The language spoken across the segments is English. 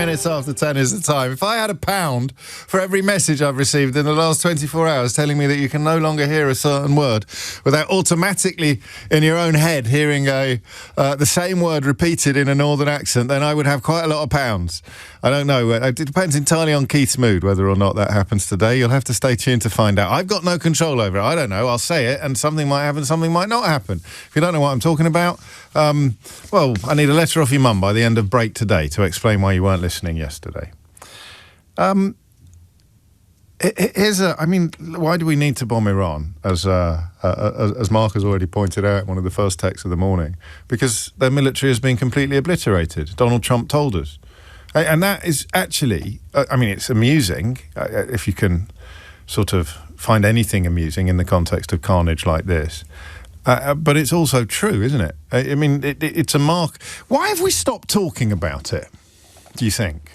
minutes after 10 is the time. If I had £1 for every message I've received in the last 24 hours telling me that you can no longer hear a certain word without automatically in your own head hearing the same word repeated in a northern accent, then I would have quite a lot of pounds. I don't know. It depends entirely on Keith's mood whether or not that happens today. You'll have to stay tuned to find out. I've got no control over it. I don't know. I'll say it and something might happen, something might not happen. If you don't know what I'm talking about, well, I need a letter off your mum by the end of break today to explain why you weren't listening yesterday. Why do we need to bomb Iran, as Mark has already pointed out in one of the first texts of the morning? Because their military has been completely obliterated. Donald Trump told us. And that is actually, it's amusing, if you can sort of find anything amusing in the context of carnage like this. But it's also true, isn't it? It's a mark. Why have we stopped talking about it, do you think?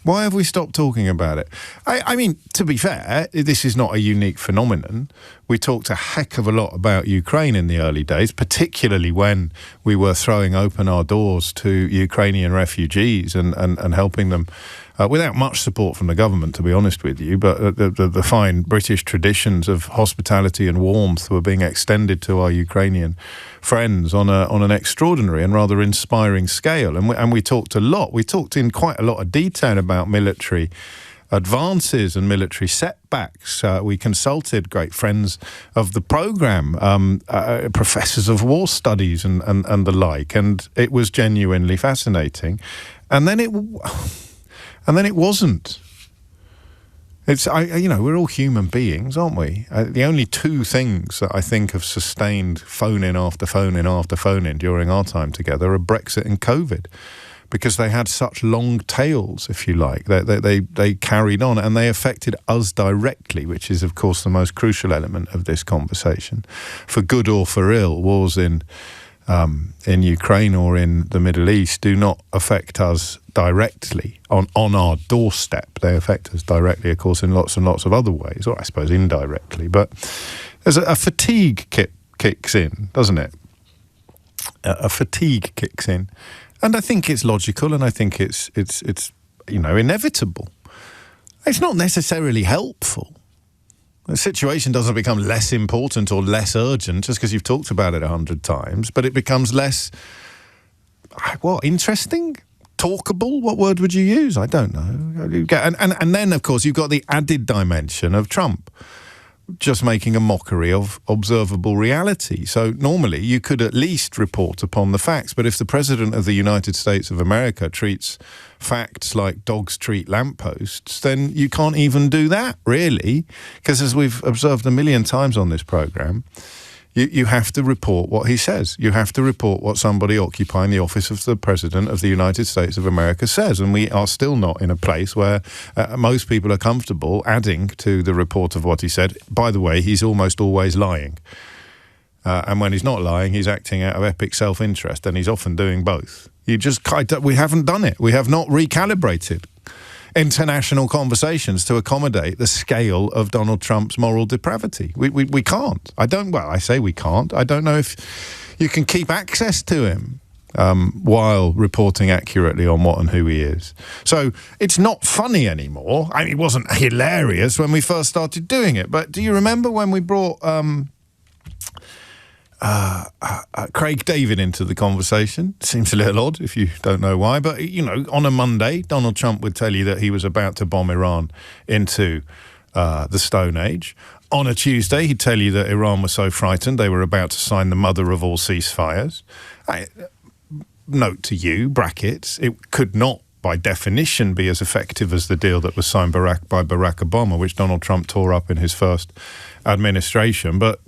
Why have we stopped talking about it? To be fair, this is not a unique phenomenon. We talked a heck of a lot about Ukraine in the early days, particularly when we were throwing open our doors to Ukrainian refugees and helping them without much support from the government, to be honest with you. But the fine British traditions of hospitality and warmth were being extended to our Ukrainian friends on an extraordinary and rather inspiring scale. And we talked a lot. We talked in quite a lot of detail about military advances and military setbacks. We consulted great friends of the programme, professors of war studies and the like, and it was genuinely fascinating. And then it wasn't. We're all human beings, aren't we? The only two things that I think have sustained phone-in after phone-in after phone-in during our time together are Brexit and COVID, because they had such long tails, if you like. They carried on and they affected us directly, which is, of course, the most crucial element of this conversation. For good or for ill, wars in Ukraine or in the Middle East do not affect us directly on our doorstep. They affect us directly, of course, in lots and lots of other ways, or I suppose indirectly. But there's a fatigue kicks in, doesn't it? A fatigue kicks in. And I think it's logical, and I think it's inevitable. It's not necessarily helpful. The situation doesn't become less important or less urgent just because you've talked about it 100 times, but it becomes less, interesting? Talkable? What word would you use? I don't know. And then, of course, you've got the added dimension of Trump just making a mockery of observable reality. So normally you could at least report upon the facts, but if the President of the United States of America treats facts like dogs treat lampposts, then you can't even do that, really, because as we've observed a million times on this programme, you have to report what he says. You have to report what somebody occupying the office of the President of the United States of America says. And we are still not in a place where most people are comfortable adding to the report of what he said. By the way, he's almost always lying. And when he's not lying, he's acting out of epic self-interest, and he's often doing both. We haven't done it. We have not recalibrated international conversations to accommodate the scale of Donald Trump's moral depravity. We can't. I say we can't. I don't know if you can keep access to him while reporting accurately on what and who he is. So it's not funny anymore. It wasn't hilarious when we first started doing it, but do you remember when we brought Craig David into the conversation? Seems a little odd if you don't know why, but on a Monday, Donald Trump would tell you that he was about to bomb Iran into the Stone Age. On a Tuesday, he'd tell you that Iran was so frightened they were about to sign the mother of all ceasefires. Note to you, brackets, it could not by definition be as effective as the deal that was signed by Barack Obama, which Donald Trump tore up in his first administration. But,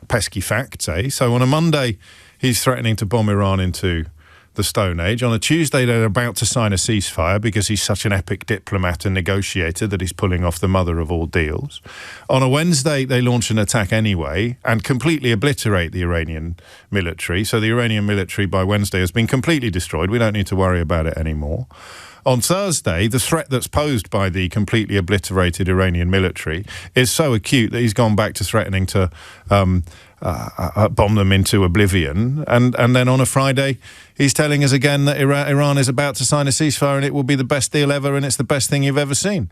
pesky facts, eh? So on a Monday, he's threatening to bomb Iran into the Stone Age. On a Tuesday, they're about to sign a ceasefire because he's such an epic diplomat and negotiator that he's pulling off the mother of all deals. On a Wednesday, they launch an attack anyway and completely obliterate the Iranian military. So the Iranian military by Wednesday has been completely destroyed. We don't need to worry about it anymore. On Thursday, the threat that's posed by the completely obliterated Iranian military is so acute that he's gone back to threatening to bomb them into oblivion. And then on a Friday, he's telling us again that Iran is about to sign a ceasefire and it will be the best deal ever and it's the best thing you've ever seen.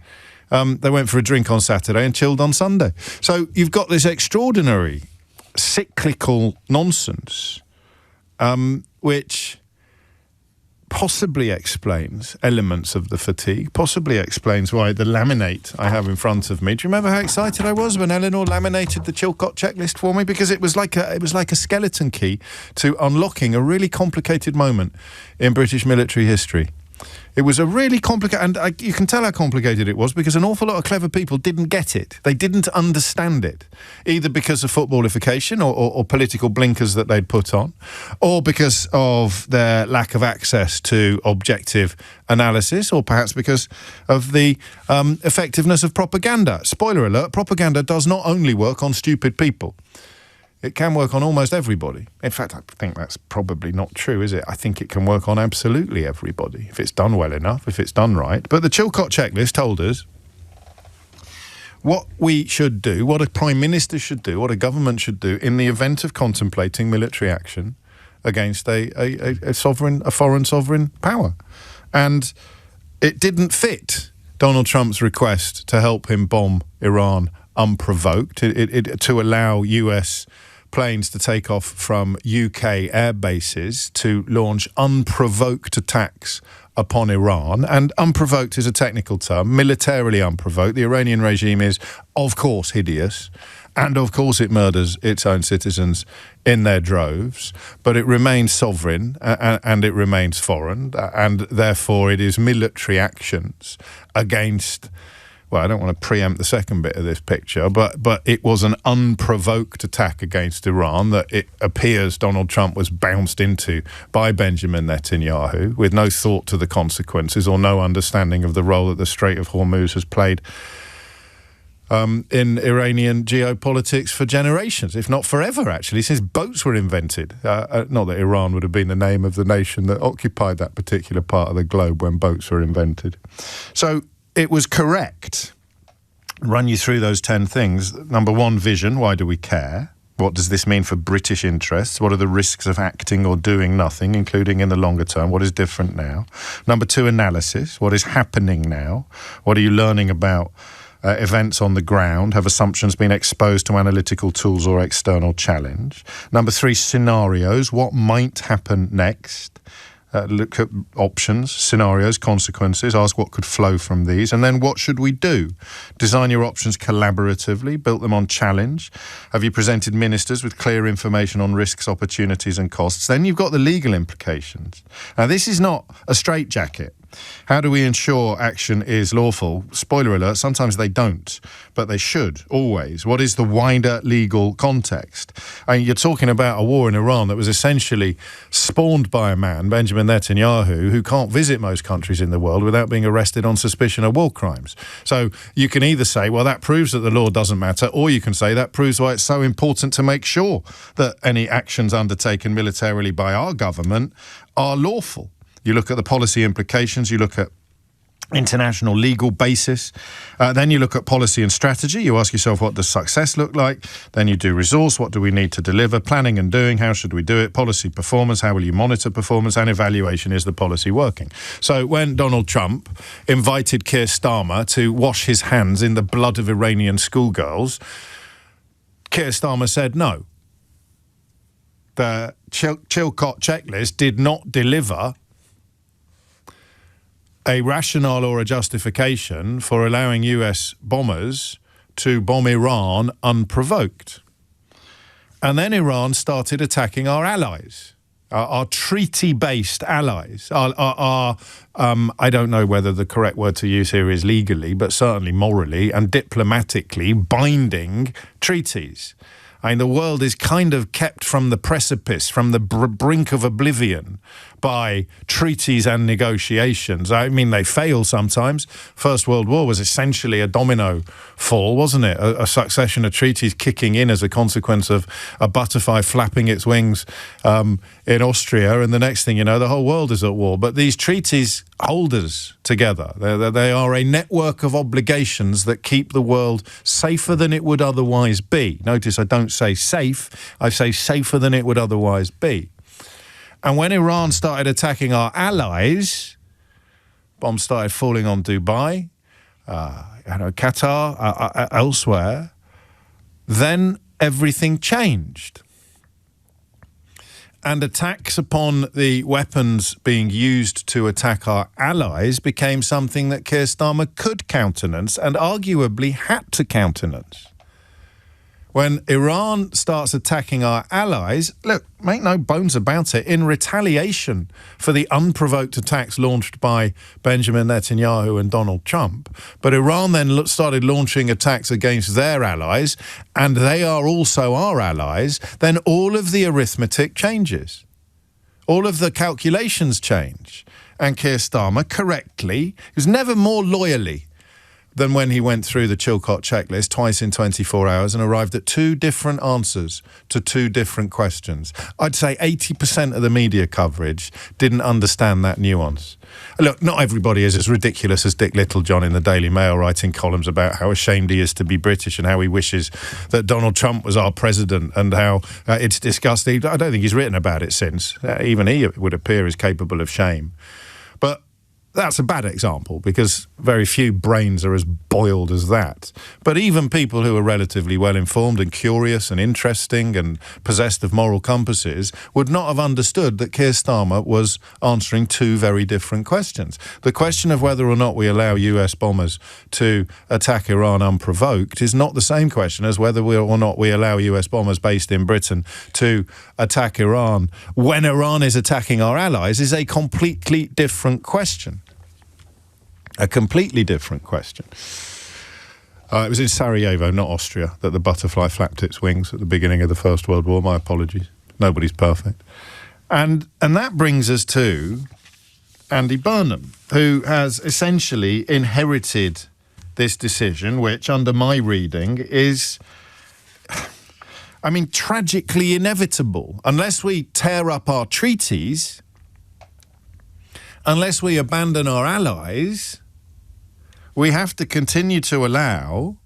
They went for a drink on Saturday and chilled on Sunday. So you've got this extraordinary cyclical nonsense, which possibly explains elements of the fatigue, possibly explains why the laminate I have in front of me. Do you remember how excited I was when Eleanor laminated the Chilcot checklist for me? Because it was like a skeleton key to unlocking a really complicated moment in British military history. It was a really complicated, and you can tell how complicated it was because an awful lot of clever people didn't get it. They didn't understand it, either because of footballification or political blinkers that they'd put on, or because of their lack of access to objective analysis, or perhaps because of the effectiveness of propaganda. Spoiler alert, propaganda does not only work on stupid people. It can work on almost everybody. In fact, I think that's probably not true, is it? I think it can work on absolutely everybody, if it's done well enough, if it's done right. But the Chilcot checklist told us what we should do, what a Prime Minister should do, what a government should do in the event of contemplating military action against a foreign sovereign power. And it didn't fit Donald Trump's request to help him bomb Iran unprovoked, to allow US planes to take off from UK air bases to launch unprovoked attacks upon Iran. And unprovoked is a technical term, militarily unprovoked. The Iranian regime is, of course, hideous. And, of course, it murders its own citizens in their droves. But it remains sovereign and it remains foreign. And, therefore, it is military actions against... Well, I don't want to preempt the second bit of this picture, but it was an unprovoked attack against Iran that it appears Donald Trump was bounced into by Benjamin Netanyahu with no thought to the consequences or no understanding of the role that the Strait of Hormuz has played in Iranian geopolitics for generations, if not forever, actually, since boats were invented. Not that Iran would have been the name of the nation that occupied that particular part of the globe when boats were invented. So it was correct. Run you through those 10 things. Number one, vision. Why do we care? What does this mean for British interests? What are the risks of acting or doing nothing, including in the longer term? What is different now? Number two, analysis. What is happening now? What are you learning about events on the ground? Have assumptions been exposed to analytical tools or external challenge? Number three, scenarios. What might happen next? Look at options, scenarios, consequences, ask what could flow from these, and then what should we do? Design your options collaboratively, built them on challenge. Have you presented ministers with clear information on risks, opportunities and costs? Then you've got the legal implications. Now, this is not a straitjacket. How do we ensure action is lawful? Spoiler alert, sometimes they don't, but they should, always. What is the wider legal context? I mean, you're talking about a war in Iran that was essentially spawned by a man, Benjamin Netanyahu, who can't visit most countries in the world without being arrested on suspicion of war crimes. So you can either say, well, that proves that the law doesn't matter, or you can say that proves why it's so important to make sure that any actions undertaken militarily by our government are lawful. You look at the policy implications, you look at international legal basis, then you look at policy and strategy. You ask yourself, what does success look like? Then you do resource, what do we need to deliver? Planning and doing, how should we do it? Policy performance, how will you monitor performance? And evaluation, is the policy working? So when Donald Trump invited Keir Starmer to wash his hands in the blood of Iranian schoolgirls, Keir Starmer said no. The Chilcot checklist did not deliver a rationale or a justification for allowing US bombers to bomb Iran unprovoked. And then Iran started attacking our allies, our treaty-based allies, our I don't know whether the correct word to use here is legally, but certainly morally and diplomatically binding treaties. I mean, the world is kind of kept from the precipice, from the brink of oblivion by treaties and negotiations. I mean, they fail sometimes. First World War was essentially a domino fall, wasn't it? A succession of treaties kicking in as a consequence of a butterfly flapping its wings in Austria, and the next thing you know, the whole world is at war. But these treaties hold us together. They are a network of obligations that keep the world safer than it would otherwise be. Notice I don't say safe, I say safer than it would otherwise be. And when Iran started attacking our allies, bombs started falling on Dubai, Qatar, elsewhere, then everything changed. And attacks upon the weapons being used to attack our allies became something that Keir Starmer could countenance and arguably had to countenance. When Iran starts attacking our allies, look, make no bones about it, in retaliation for the unprovoked attacks launched by Benjamin Netanyahu and Donald Trump, but Iran then started launching attacks against their allies, and they are also our allies, then all of the arithmetic changes. All of the calculations change. And Keir Starmer, correctly, was never more loyally than when he went through the Chilcot checklist twice in 24 hours and arrived at two different answers to two different questions. I'd say 80% of the media coverage didn't understand that nuance. Look, not everybody is as ridiculous as Dick Littlejohn in the Daily Mail writing columns about how ashamed he is to be British and how he wishes that Donald Trump was our president and how it's disgusting. I don't think he's written about it since. Even he would appear as capable of shame. But that's a bad example because very few brains are as boiled as that. But even people who are relatively well-informed and curious and interesting and possessed of moral compasses would not have understood that Keir Starmer was answering two very different questions. The question of whether or not we allow US bombers to attack Iran unprovoked is not the same question as whether or not we allow US bombers based in Britain to attack Iran when Iran is attacking our allies is a completely different question. A completely different question. It was in Sarajevo, not Austria, that the butterfly flapped its wings at the beginning of the First World War. My apologies. Nobody's perfect. And that brings us to Andy Burnham, who has essentially inherited this decision, which, under my reading, is, tragically inevitable. Unless we tear up our treaties, unless we abandon our allies, we have to continue to allow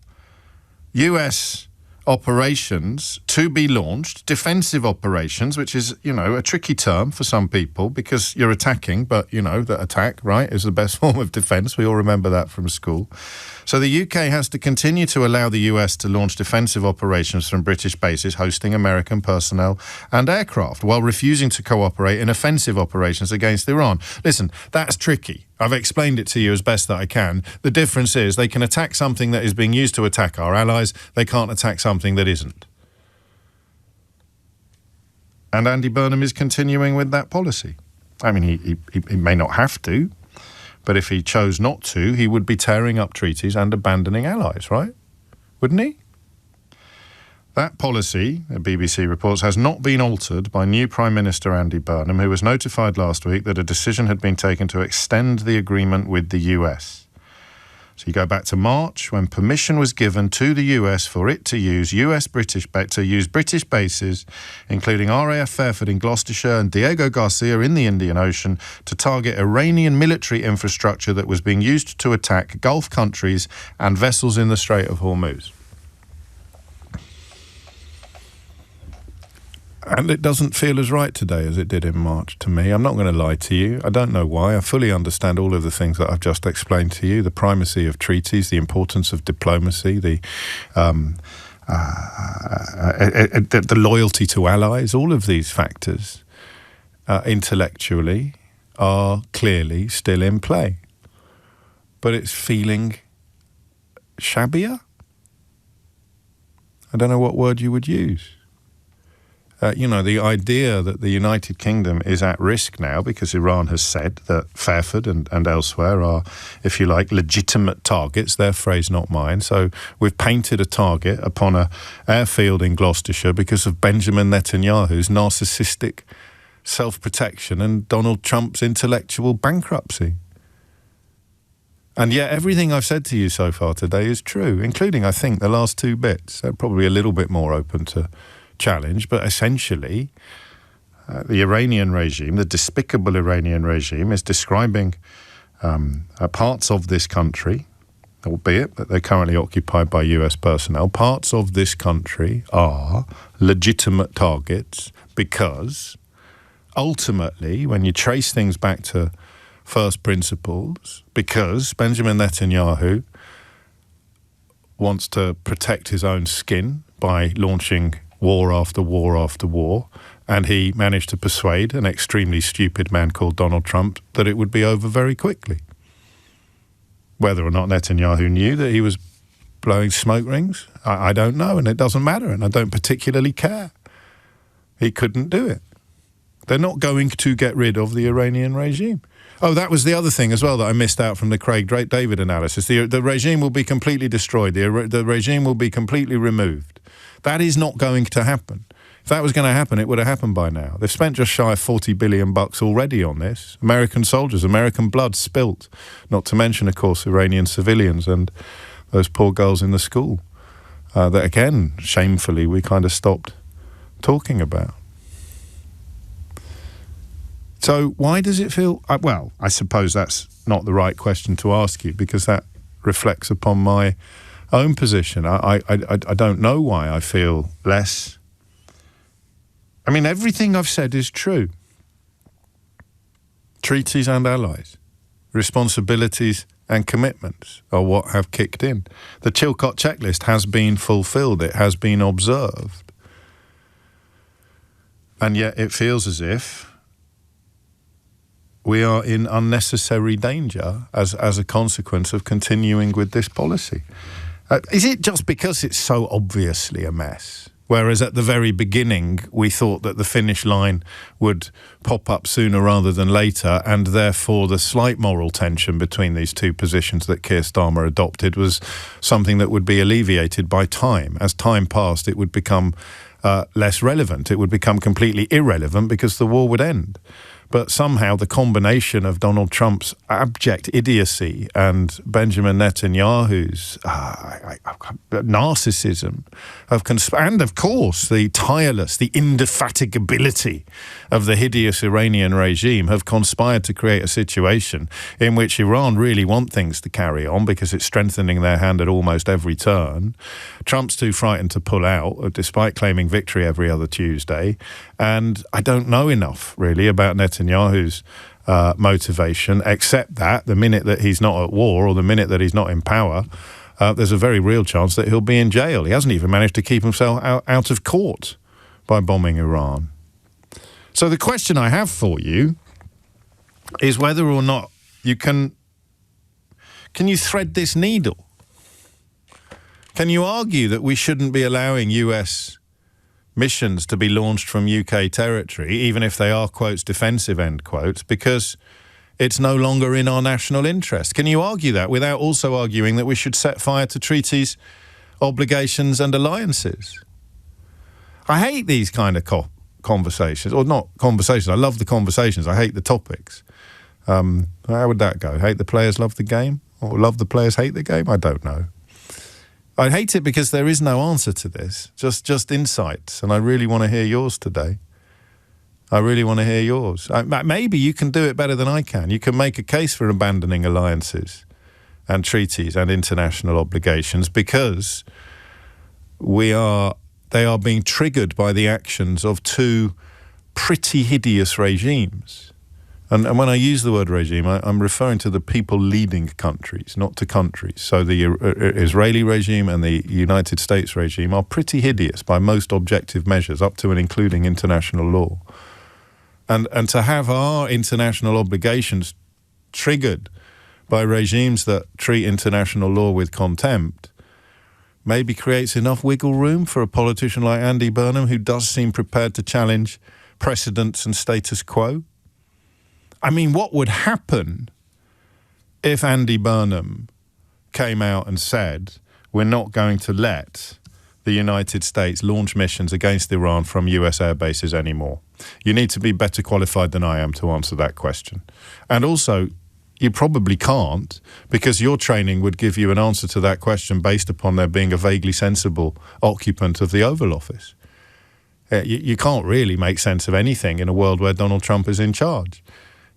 US operations to be launched, defensive operations, which is, a tricky term for some people because you're attacking, but, that attack, right, is the best form of defense. We all remember that from school. So the UK has to continue to allow the US to launch defensive operations from British bases hosting American personnel and aircraft while refusing to cooperate in offensive operations against Iran. Listen, that's tricky. I've explained it to you as best that I can. The difference is they can attack something that is being used to attack our allies. They can't attack something that isn't. And Andy Burnham is continuing with that policy. He may not have to, but if he chose not to, he would be tearing up treaties and abandoning allies, right? Wouldn't he? That policy, the BBC reports, has not been altered by new Prime Minister Andy Burnham, who was notified last week that a decision had been taken to extend the agreement with the US. So you go back to March, when permission was given to the US for it to use British bases, including RAF Fairford in Gloucestershire and Diego Garcia in the Indian Ocean, to target Iranian military infrastructure that was being used to attack Gulf countries and vessels in the Strait of Hormuz. And it doesn't feel as right today as it did in March to me. I'm not going to lie to you. I don't know why. I fully understand all of the things that I've just explained to you, the primacy of treaties, the importance of diplomacy, the loyalty to allies, all of these factors intellectually are clearly still in play. But it's feeling shabbier? I don't know what word you would use. The idea that the United Kingdom is at risk now because Iran has said that Fairford and elsewhere are, if you like, legitimate targets, their phrase, not mine. So we've painted a target upon an airfield in Gloucestershire because of Benjamin Netanyahu's narcissistic self-protection and Donald Trump's intellectual bankruptcy. And yet everything I've said to you so far today is true, including, I think, the last two bits. They're probably a little bit more open to challenge, but essentially the Iranian regime, the despicable Iranian regime, is describing parts of this country, albeit that they're currently occupied by US personnel, parts of this country are legitimate targets because ultimately, when you trace things back to first principles, because Benjamin Netanyahu wants to protect his own skin by launching war after war after war, and he managed to persuade an extremely stupid man called Donald Trump that it would be over very quickly. Whether or not Netanyahu knew that he was blowing smoke rings, I don't know, and it doesn't matter, and I don't particularly care. He couldn't do it. They're not going to get rid of the Iranian regime. Oh, that was the other thing as well that I missed out from the Craig David analysis. The regime will be completely destroyed. The regime will be completely removed. That is not going to happen. If that was going to happen, it would have happened by now. They've spent just shy of $40 billion already on this. American soldiers, American blood spilt. Not to mention, of course, Iranian civilians and those poor girls in the school that, again, shamefully, we kind of stopped talking about. So why does it feel... well, I suppose that's not the right question to ask you because that reflects upon my own position. I don't know why I feel less... I mean, everything I've said is true. Treaties and allies, responsibilities and commitments are what have kicked in. The Chilcot checklist has been fulfilled. It has been observed. And yet it feels as if we are in unnecessary danger as a consequence of continuing with this policy. Is it just because it's so obviously a mess? Whereas at the very beginning, we thought that the finish line would pop up sooner rather than later, and therefore the slight moral tension between these two positions that Keir Starmer adopted was something that would be alleviated by time. As time passed, it would become less relevant. It would become completely irrelevant because the war would end. But somehow the combination of Donald Trump's abject idiocy and Benjamin Netanyahu's narcissism, and of course the tireless, the indefatigability of the hideous Iranian regime have conspired to create a situation in which Iran really want things to carry on because it's strengthening their hand at almost every turn. Trump's too frightened to pull out, despite claiming victory every other Tuesday. And I don't know enough, really, about Netanyahu's motivation, except that the minute that he's not at war or the minute that he's not in power, there's a very real chance that he'll be in jail. He hasn't even managed to keep himself out of court by bombing Iran. So the question I have for you is whether or not you can you thread this needle? Can you argue that we shouldn't be allowing US missions to be launched from UK territory, even if they are, quotes, defensive, end quotes, because it's no longer in our national interest? Can you argue that without also arguing that we should set fire to treaties, obligations and alliances? I hate these kind of conversations, or not conversations. I love the conversations. I hate the topics. How would that go? Hate the players, love the game? Or love the players, hate the game? I don't know. I hate it because there is no answer to this, just insights, and I really want to hear yours today. I really want to hear yours. Maybe you can do it better than I can. You can make a case for abandoning alliances and treaties and international obligations because they are being triggered by the actions of two pretty hideous regimes. And when I use the word regime, I'm referring to the people leading countries, not to countries. So the Israeli regime and the United States regime are pretty hideous by most objective measures, up to and including international law. And to have our international obligations triggered by regimes that treat international law with contempt maybe creates enough wiggle room for a politician like Andy Burnham, who does seem prepared to challenge precedents and status quo. I mean, what would happen if Andy Burnham came out and said, we're not going to let the United States launch missions against Iran from US air bases anymore? You need to be better qualified than I am to answer that question. And also, you probably can't, because your training would give you an answer to that question based upon there being a vaguely sensible occupant of the Oval Office. You can't really make sense of anything in a world where Donald Trump is in charge.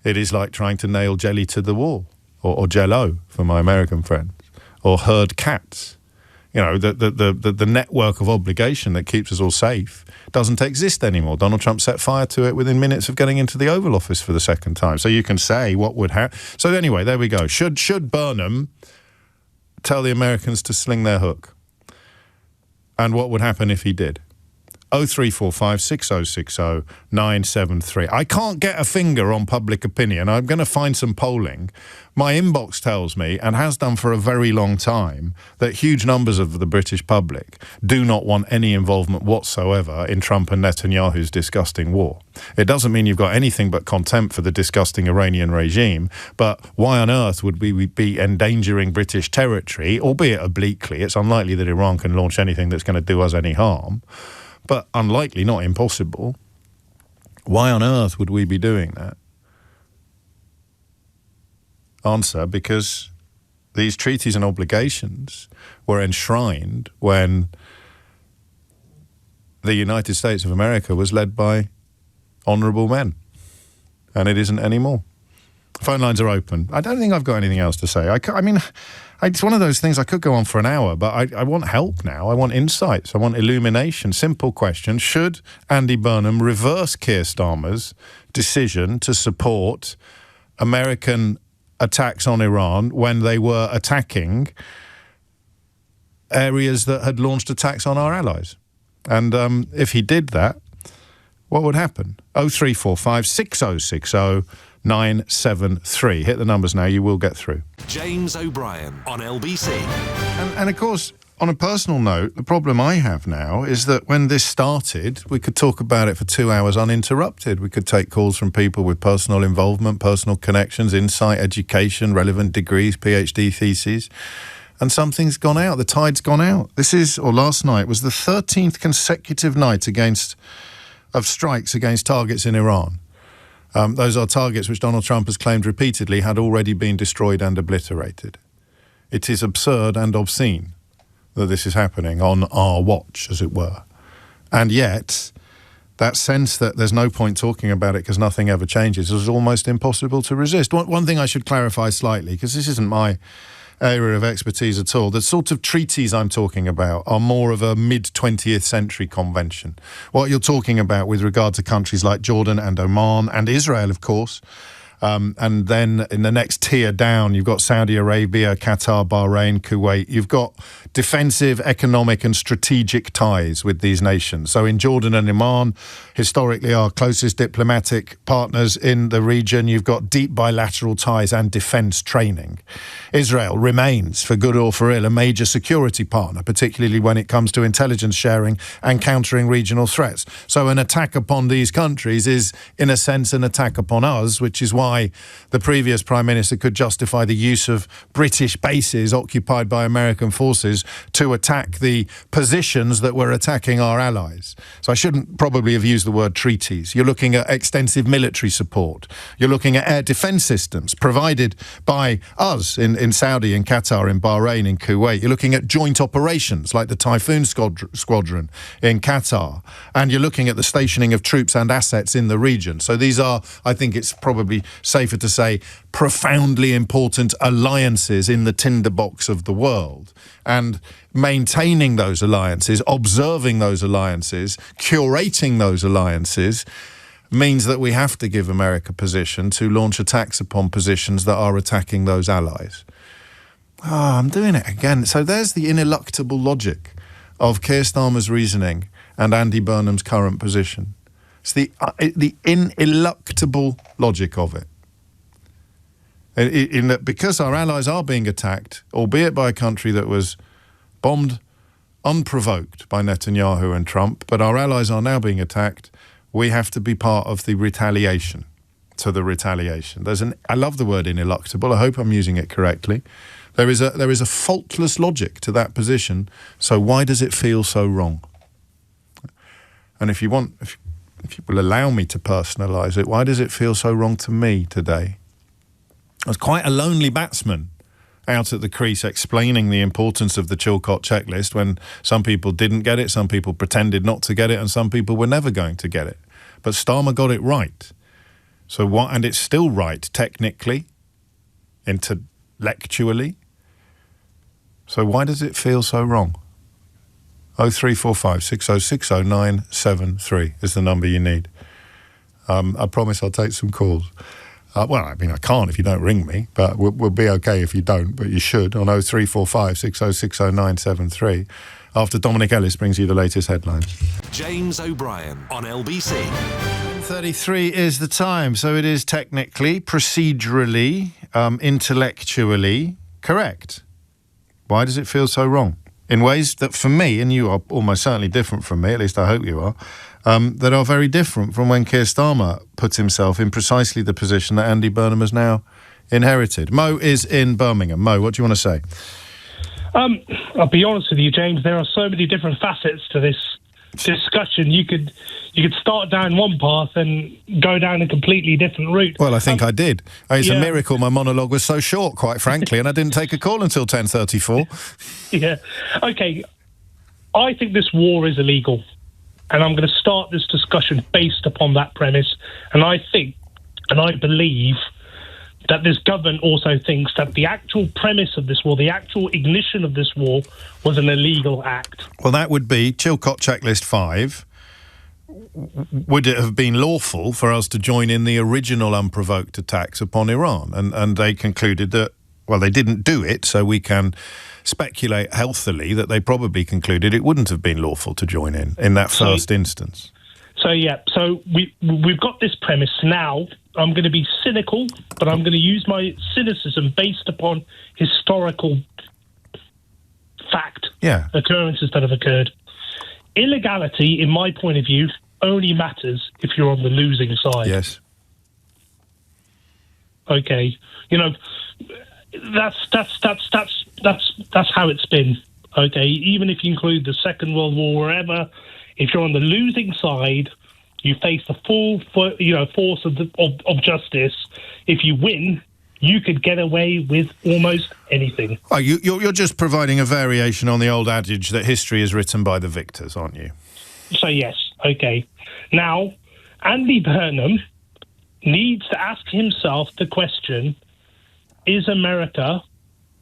It is like trying to nail jelly to the wall. or Jell-O for my American friends, or herd cats. You know, the network of obligation that keeps us all safe doesn't exist anymore. Donald Trump set fire to it within minutes of getting into the Oval Office for the second time. So you can say what would happen. So anyway, there we go. Should Burnham tell the Americans to sling their hook? And what would happen if he did? 0345 6060 973. I can't get a finger on public opinion. I'm going to find some polling. My inbox tells me, and has done for a very long time, that huge numbers of the British public do not want any involvement whatsoever in Trump and Netanyahu's disgusting war. It doesn't mean you've got anything but contempt for the disgusting Iranian regime, but why on earth would we be endangering British territory, albeit obliquely? It's unlikely that Iran can launch anything that's going to do us any harm, but unlikely, not impossible. Why on earth would we be doing that? Answer, because these treaties and obligations were enshrined when the United States of America was led by honourable men, and it isn't anymore. Phone lines are open. I don't think I've got anything else to say. It's one of those things, I could go on for an hour, but I want help now. I want insights. I want illumination. Simple question. Should Andy Burnham reverse Keir Starmer's decision to support American attacks on Iran when they were attacking areas that had launched attacks on our allies? And if he did that, what would happen? 0345 6060 973. Hit the numbers now, you will get through. James O'Brien on LBC. And of course, on a personal note, the problem I have now is that when this started, we could talk about it for 2 hours uninterrupted. We could take calls from people with personal involvement, personal connections, insight, education, relevant degrees, PhD theses. And something's gone out. The tide's gone out. Last night was the 13th consecutive night of strikes against targets in Iran. Those are targets which Donald Trump has claimed repeatedly had already been destroyed and obliterated. It is absurd and obscene that this is happening on our watch, as it were. And yet, that sense that there's no point talking about it because nothing ever changes is almost impossible to resist. One thing I should clarify slightly, because this isn't my area of expertise at all. The sort of treaties I'm talking about are more of a mid-20th century convention. What you're talking about with regard to countries like Jordan and Oman and Israel, of course, and then in the next tier down, you've got Saudi Arabia, Qatar, Bahrain, Kuwait. You've got defensive, economic and strategic ties with these nations. So in Jordan and Oman, historically our closest diplomatic partners in the region, you've got deep bilateral ties and defence training. Israel remains, for good or for ill, a major security partner, particularly when it comes to intelligence sharing and countering regional threats. So an attack upon these countries is, in a sense, an attack upon us, which is why the previous Prime Minister could justify the use of British bases occupied by American forces to attack the positions that were attacking our allies. So I shouldn't probably have used the word treaties. You're looking at extensive military support. You're looking at air defence systems provided by us in Saudi, in Qatar, in Bahrain, in Kuwait. You're looking at joint operations like the Typhoon Squadron in Qatar. And you're looking at the stationing of troops and assets in the region. So these are, I think it's probably safer to say, profoundly important alliances in the tinderbox of the world. And maintaining those alliances, observing those alliances, curating those alliances means that we have to give America position to launch attacks upon positions that are attacking those allies. I'm doing it again. So there's the ineluctable logic of Keir Starmer's reasoning and Andy Burnham's current position. It's the ineluctable logic of it. In that because our allies are being attacked, albeit by a country that was bombed unprovoked by Netanyahu and Trump, but our allies are now being attacked, we have to be part of the retaliation to the retaliation. I love the word ineluctable. I hope I'm using it correctly. There is a faultless logic to that position. So why does it feel so wrong? And if you will allow me to personalise it, why does it feel so wrong to me today? I was quite a lonely batsman out at the crease explaining the importance of the Chilcot checklist when some people didn't get it, some people pretended not to get it, and some people were never going to get it. But Starmer got it right. So what? And it's still right technically. intellectually. So why does it feel so wrong? 0345 6060 973 is the number you need. I promise I'll take some calls. Well, I mean, I can't if you don't ring me, but we'll be okay if you don't, but you should on 0345 6060 973 after Dominic Ellis brings you the latest headlines. James O'Brien on LBC. 33 is the time, so it is technically, procedurally, intellectually correct. Why does it feel so wrong? In ways that for me, and you are almost certainly different from me, at least I hope you are, that are very different from when Keir Starmer put himself in precisely the position that Andy Burnham has now inherited. Mo is in Birmingham. Mo, what do you want to say? I'll be honest with you, James, there are so many different facets to this discussion. You could start down one path and go down a completely different route. Well, I think I did. It's a miracle my monologue was so short, quite frankly, and I didn't take a call until 10:34. Yeah. Okay. I think this war is illegal, and I'm going to start this discussion based upon that premise. And I think, and I believe, that this government also thinks that the actual premise of this war, the actual ignition of this war, was an illegal act. Well, that would be Chilcot Checklist 5. Would it have been lawful for us to join in the original unprovoked attacks upon Iran? And they concluded that, well, they didn't do it, so we can speculate healthily that they probably concluded it wouldn't have been lawful to join in that first instance. So we've got this premise. Now I'm going to be cynical, but I'm going to use my cynicism based upon historical fact, occurrences that have occurred. Illegality, in my point of view, only matters if you're on the losing side. Yes. Okay. That's how it's been. Okay. Even if you include the Second World War, wherever, if you're on the losing side, you face the full, force of justice. If you win, you could get away with almost anything. Oh, you're just providing a variation on the old adage that history is written by the victors, aren't you? So yes, okay. Now, Andy Burnham needs to ask himself the question: is America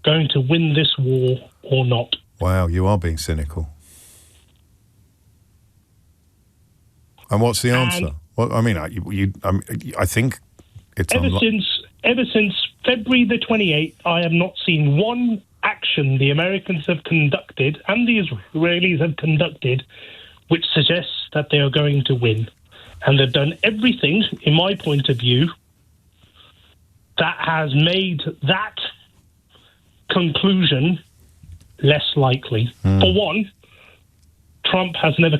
going to win this war or not? Wow, you are being cynical. And what's the answer? Well, I mean, I think it's ever since February the 28th, I have not seen one action the Americans have conducted and the Israelis have conducted which suggests that they are going to win. And they've done everything, in my point of view, that has made that conclusion less likely. For one, Trump has never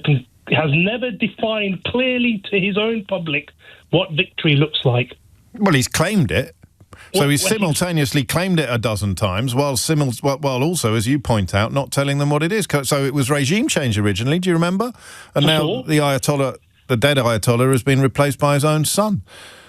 defined clearly to his own public what victory looks like. Well, he's claimed it. So he's simultaneously claimed it a dozen times, while also, as you point out, not telling them what it is. So it was regime change originally, do you remember? And now the Ayatollah, the dead Ayatollah, has been replaced by his own son.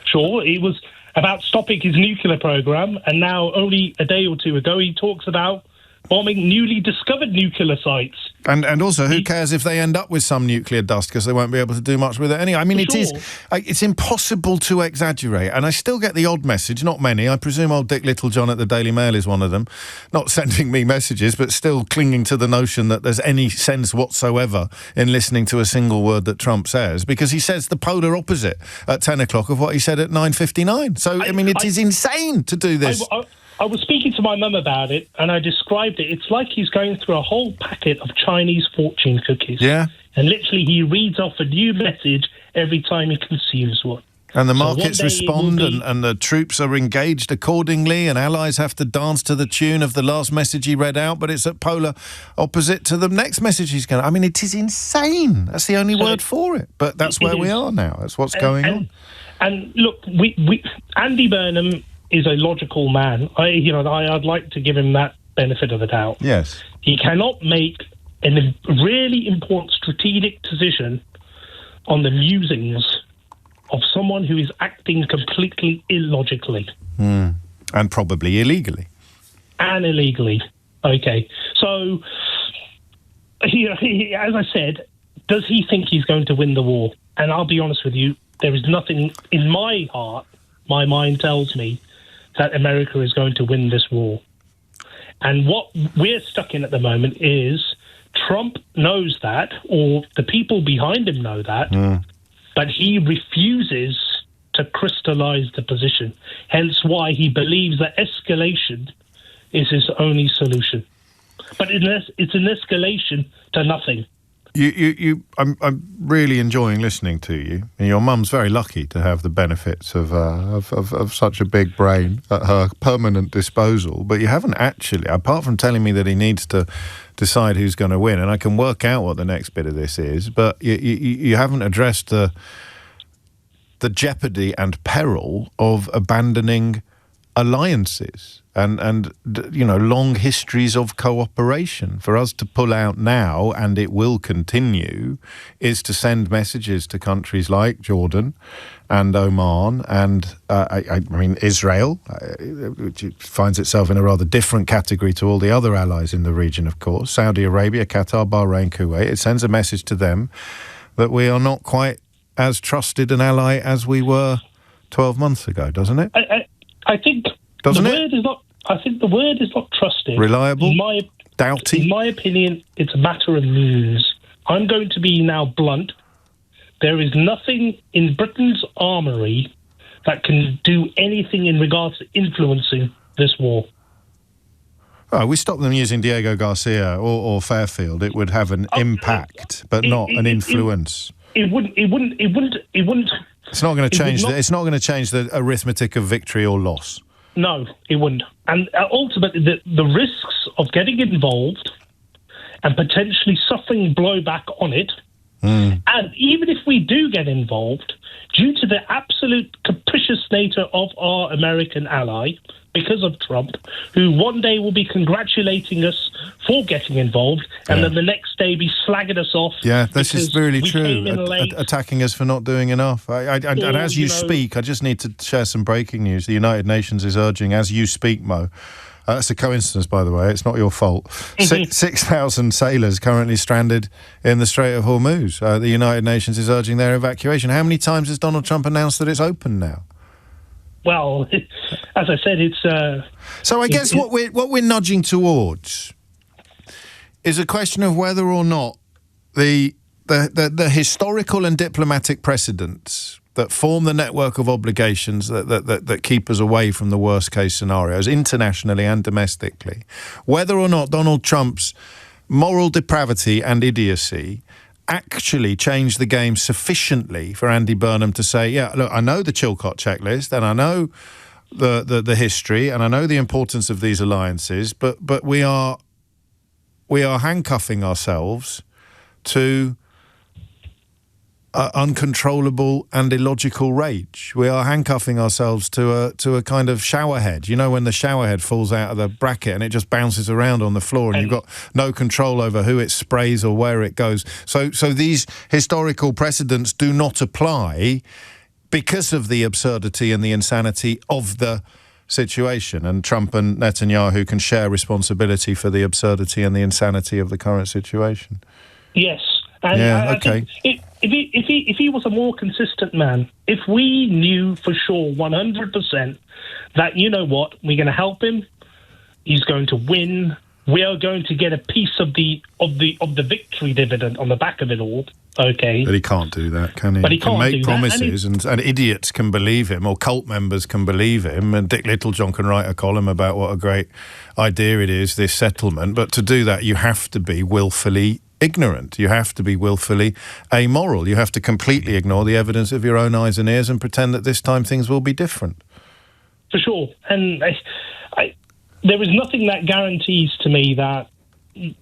Sure, it was about stopping his nuclear program, and now only a day or two ago he talks about bombing newly discovered nuclear sites. And also, who cares if they end up with some nuclear dust, because they won't be able to do much with it anyway. I mean, it's impossible to exaggerate. And I still get the odd message, not many. I presume old Dick Littlejohn at the Daily Mail is one of them, not sending me messages, but still clinging to the notion that there's any sense whatsoever in listening to a single word that Trump says, because he says the polar opposite at 10 o'clock of what he said at 9:59. So, I mean, it is insane to do this. I was speaking to my mum about it, and I described it. It's like he's going through a whole packet of Chinese fortune cookies. Yeah. And literally he reads off a new message every time he consumes one. And the markets respond, and the troops are engaged accordingly, and allies have to dance to the tune of the last message he read out, but it's at polar opposite to the next message he's going to... I mean, it is insane. That's the only word for it. But that's where we are now. That's what's going on. And look, Andy Burnham is a logical man. I'd like to give him that benefit of the doubt. Yes. He cannot make a really important strategic decision on the musings of someone who is acting completely illogically. And probably illegally. And illegally. Okay. So, as I said, does he think he's going to win the war? And I'll be honest with you, there is nothing in my heart, my mind tells me, that America is going to win this war. And what we're stuck in at the moment is Trump knows that, or the people behind him know that, but he refuses to crystallize the position. Hence why he believes that escalation is his only solution. But it's an escalation to nothing. I'm really enjoying listening to you. And your mum's very lucky to have the benefits of such a big brain at her permanent disposal. But you haven't actually, apart from telling me that he needs to decide who's going to win, and I can work out what the next bit of this is, but you haven't addressed the jeopardy and peril of abandoning alliances and long histories of cooperation. For us to pull out now, and it will continue, is to send messages to countries like Jordan and Oman and I mean Israel, which finds itself in a rather different category to all the other allies in the region, of course, Saudi Arabia, Qatar, Bahrain, Kuwait. It sends a message to them that we are not quite as trusted an ally as we were 12 months ago, doesn't it? I think doesn't the it? word is not. I think the word is not trusted. Reliable? Doughty? In my opinion, it's a matter of means. I'm going to be now blunt. There is nothing in Britain's armoury that can do anything in regards to influencing this war. Oh, we stopped them using Diego Garcia or Fairfield. It would have an impact, but not an influence. It wouldn't. It's not going to change. It's not going to change the arithmetic of victory or loss. No, it wouldn't. And ultimately, the risks of getting involved and potentially suffering blowback on it, and even if we do get involved, due to the absolute capricious nature of our American ally, because of Trump, who one day will be congratulating us for getting involved, and then the next day be slagging us off. Yeah, this is really true. Attacking us for not doing enough. And as you speak, I just need to share some breaking news. The United Nations is urging, as you speak, Mo, that's a coincidence, by the way, it's not your fault, 6,000 sailors currently stranded in the Strait of Hormuz. The United Nations is urging their evacuation. How many times has Donald Trump announced that it's open now? Well, as I said, it's... So I guess what we're nudging towards is a question of whether or not the historical and diplomatic precedents that form the network of obligations that keep us away from the worst case scenarios, internationally and domestically, whether or not Donald Trump's moral depravity and idiocy actually change the game sufficiently for Andy Burnham to say, yeah, look, I know the Chilcot checklist and I know the history and I know the importance of these alliances, but we are handcuffing ourselves to uncontrollable and illogical rage. We are handcuffing ourselves to a kind of showerhead. You know, when the showerhead falls out of the bracket and it just bounces around on the floor and you've got no control over who it sprays or where it goes. So these historical precedents do not apply because of the absurdity and the insanity of the situation. And Trump and Netanyahu can share responsibility for the absurdity and the insanity of the current situation. Yes. And yeah, okay. If he was a more consistent man, if we knew for sure 100% that, you know what, we're going to help him, he's going to win, we are going to get a piece of the victory dividend on the back of it all. Okay. But he can't do that, can he? But he can't make do promises that, and idiots can believe him, or cult members can believe him, and Dick Littlejohn can write a column about what a great idea it is, this settlement. But to do that, you have to be willfully ignorant. You have to be willfully amoral. You have to completely ignore the evidence of your own eyes and ears and pretend that this time things will be different. For sure. And there is nothing that guarantees to me that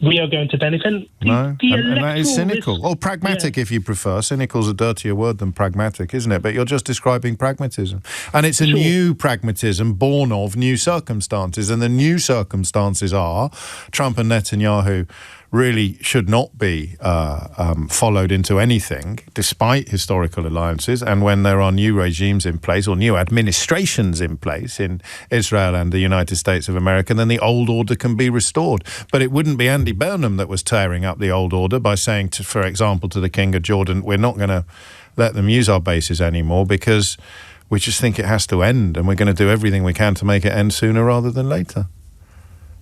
we are going to benefit. No, and that is cynical. Or pragmatic, if you prefer. Cynical's a dirtier word than pragmatic, isn't it? But you're just describing pragmatism. And it's a new pragmatism born of new circumstances. And the new circumstances are Trump and Netanyahu really should not be followed into anything, despite historical alliances. And when there are new regimes in place or new administrations in place in Israel and the United States of America, then the old order can be restored. But it wouldn't be Andy Burnham that was tearing up the old order by saying, for example, to the King of Jordan, we're not going to let them use our bases anymore because We just think it has to end, and we're going to do everything we can to make it end sooner rather than later,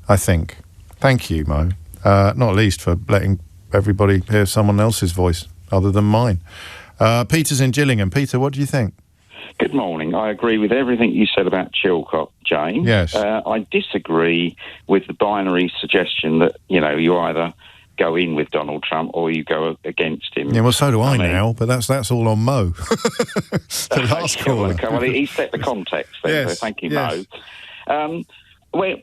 I think. Thank you, Mo. Not least for letting everybody hear someone else's voice other than mine. Peter's in Gillingham. Peter, what do you think? Good morning. I agree with everything you said about Chilcot, James. Yes. I disagree with the binary suggestion that, you either go in with Donald Trump or you go against him. Yeah, well, so do I now, but that's all on Mo. The last caller. Okay, well, he set the context then, yes, so thank you, yes. Mo. Well,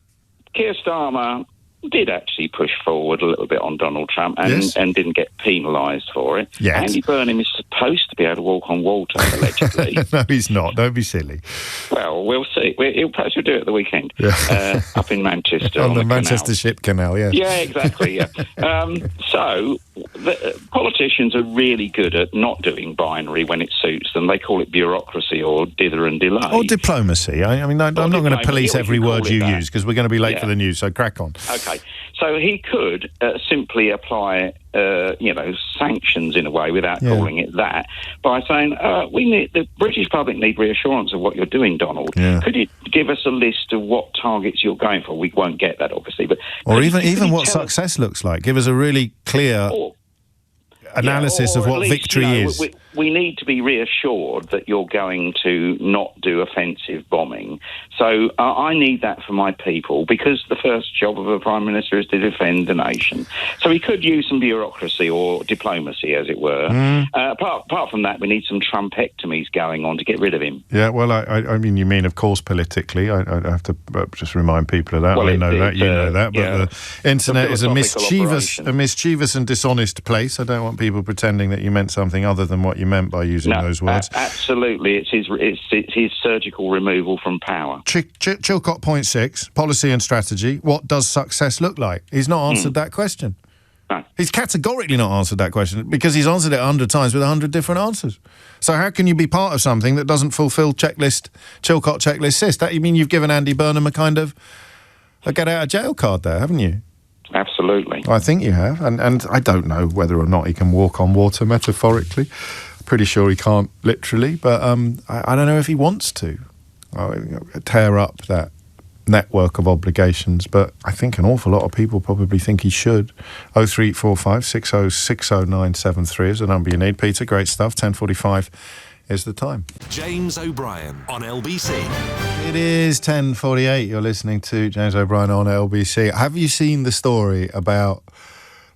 Keir Starmer did actually push forward a little bit on Donald Trump and didn't get penalised for it. Yet. Andy Burnham is supposed to be able to walk on water, allegedly. No, he's not. Don't be silly. Well, we'll see. Perhaps we'll do it at the weekend up in Manchester. on the Manchester Ship Canal, yeah. Yeah, exactly, yeah. So, the politicians are really good at not doing binary when it suits them. They call it bureaucracy or dither and delay. Or diplomacy. I'm not going to police every word you use because we're going to be late for the news, so crack on. Okay. So he could simply apply, sanctions in a way without calling it that by saying, the British public need reassurance of what you're doing, Donald. Yeah. Could you give us a list of what targets you're going for? We won't get that, obviously. But or even what success looks like. Give us a really clear analysis of what least, victory is. We need to be reassured that you're going to not do offensive bombing. So I need that for my people, because the first job of a Prime Minister is to defend the nation. So he could use some bureaucracy or diplomacy, as it were. Apart from that, we need some Trumpectomies going on to get rid of him. Yeah, well, I mean, you mean, of course, politically. I have to just remind people of that. Well, I know that, you know that. But the internet is a mischievous and dishonest place. I don't want people pretending that you meant something other than what you meant by using those words. Absolutely. It's his surgical removal from power. Chilcot point 6, policy and strategy. What does success look like? He's not answered that question. No. He's categorically not answered that question because he's answered it 100 times with 100 different answers. So how can you be part of something that doesn't fulfil Chilcot checklist 6? That, you mean you've given Andy Burnham a kind of a get out of jail card there, haven't you? Absolutely. I think you have. And I don't know whether or not he can walk on water metaphorically. Pretty sure he can't literally, but I don't know if he wants to tear up that network of obligations, but I think an awful lot of people probably think he should. 03845 60 60973 is the number you need. Peter, great stuff. 10:45 is the time. James O'Brien on LBC. It is 10:48. You're listening to James O'Brien on LBC. Have you seen the story about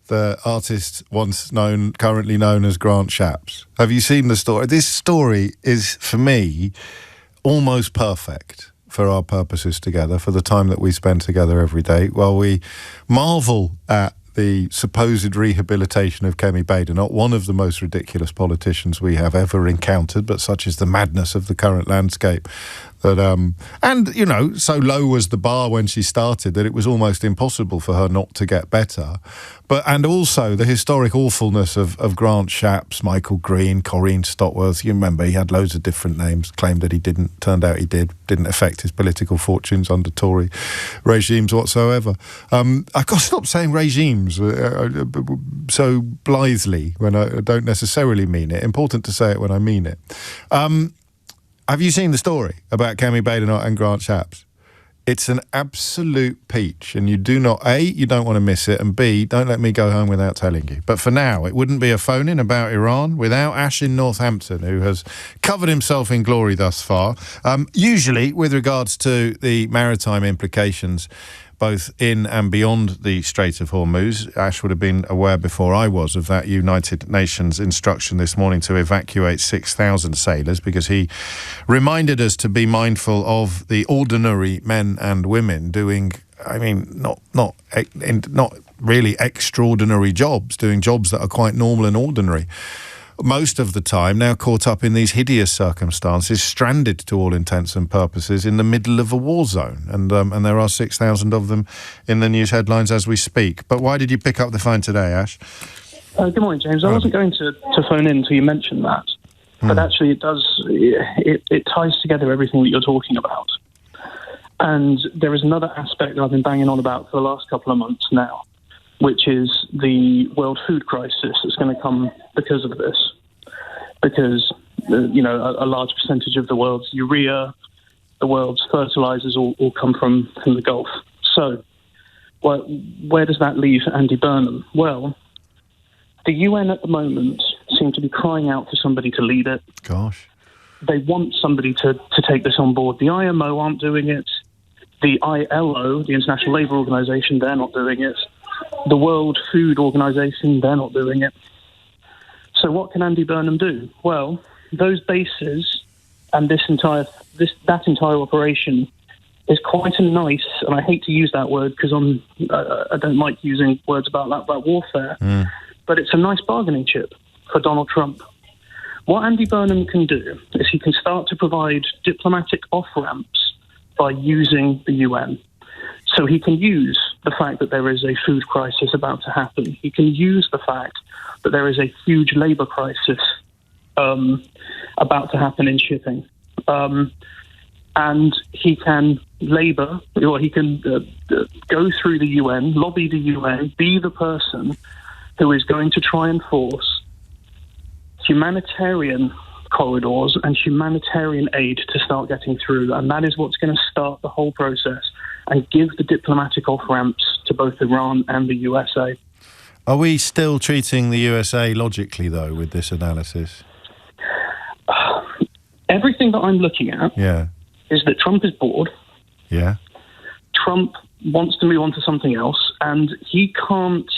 the artist currently known as Grant Shapps? Have you seen the story? This story is, for me, almost perfect for our purposes together, for the time that we spend together every day, while we marvel at the supposed rehabilitation of Kemi Badenoch, one of the most ridiculous politicians we have ever encountered, but such is the madness of the current landscape. That and so low was the bar when she started that it was almost impossible for her not to get better. And also the historic awfulness of Grant Shapps, Michael Green, Corinne Stotworth. You remember he had loads of different names, claimed that he didn't, turned out he didn't affect his political fortunes under Tory regimes whatsoever. I've got to stop saying regimes so blithely when I don't necessarily mean it. Important to say it when I mean it. Have you seen the story about Kemi Badenoch and Grant Shapps? It's an absolute peach, and you don't want to miss it, and B, don't let me go home without telling you. But for now, it wouldn't be a phone-in about Iran without Ash in Northampton, who has covered himself in glory thus far, usually with regards to the maritime implications both in and beyond the Strait of Hormuz. Ash would have been aware before I was of that United Nations instruction this morning to evacuate 6,000 sailors, because he reminded us to be mindful of the ordinary men and women doing, not really extraordinary jobs, doing jobs that are quite normal and ordinary. Most of the time now caught up in these hideous circumstances, stranded to all intents and purposes in the middle of a war zone. And there are 6,000 of them in the news headlines as we speak. But why did you pick up the phone today, Ash? Good morning, James. I wasn't going to phone in until you mentioned that. But actually it ties together everything that you're talking about. And there is another aspect that I've been banging on about for the last couple of months now, which is the world food crisis that's going to come because of this. Because a large percentage of the world's urea, the world's fertilizers all come from the Gulf. So where does that leave Andy Burnham? Well, the UN at the moment seem to be crying out for somebody to lead it. Gosh. They want somebody to take this on board. The IMO aren't doing it. The ILO, the International Labour Organization, they're not doing it. The World Food Organization, they're not doing it. So what can Andy Burnham do? Well, those bases and that entire operation is quite a nice, and I hate to use that word because I don't like using words about warfare, but it's a nice bargaining chip for Donald Trump. What Andy Burnham can do is he can start to provide diplomatic off-ramps by using the UN. So he can use the fact that there is a food crisis about to happen. He can use the fact that there is a huge labour crisis about to happen in shipping. And he can go through the UN, lobby the UN, be the person who is going to try and force humanitarian corridors and humanitarian aid to start getting through. And that is what's going to start the whole process and give the diplomatic off-ramps to both Iran and the USA. Are we still treating the USA logically, though, with this analysis? Everything that I'm looking at is that Trump is bored. Yeah. Trump wants to move on to something else, and he can't...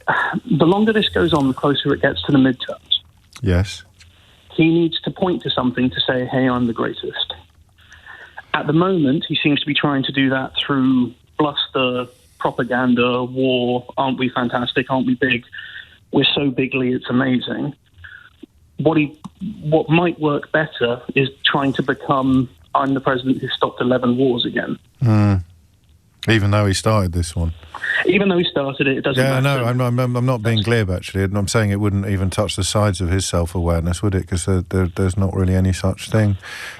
The longer this goes on, the closer it gets to the midterms. Yes. He needs to point to something to say, hey, I'm the greatest. At the moment, he seems to be trying to do that through bluster, propaganda, war. Aren't we fantastic? Aren't we big? We're so bigly, it's amazing. What might work better is trying to become, I'm the president who stopped 11 wars again. Even though he started this one. Even though he started it, it doesn't matter. Yeah, no, I'm not being glib, actually. I'm saying it wouldn't even touch the sides of his self-awareness, would it? Because there's not really any such thing.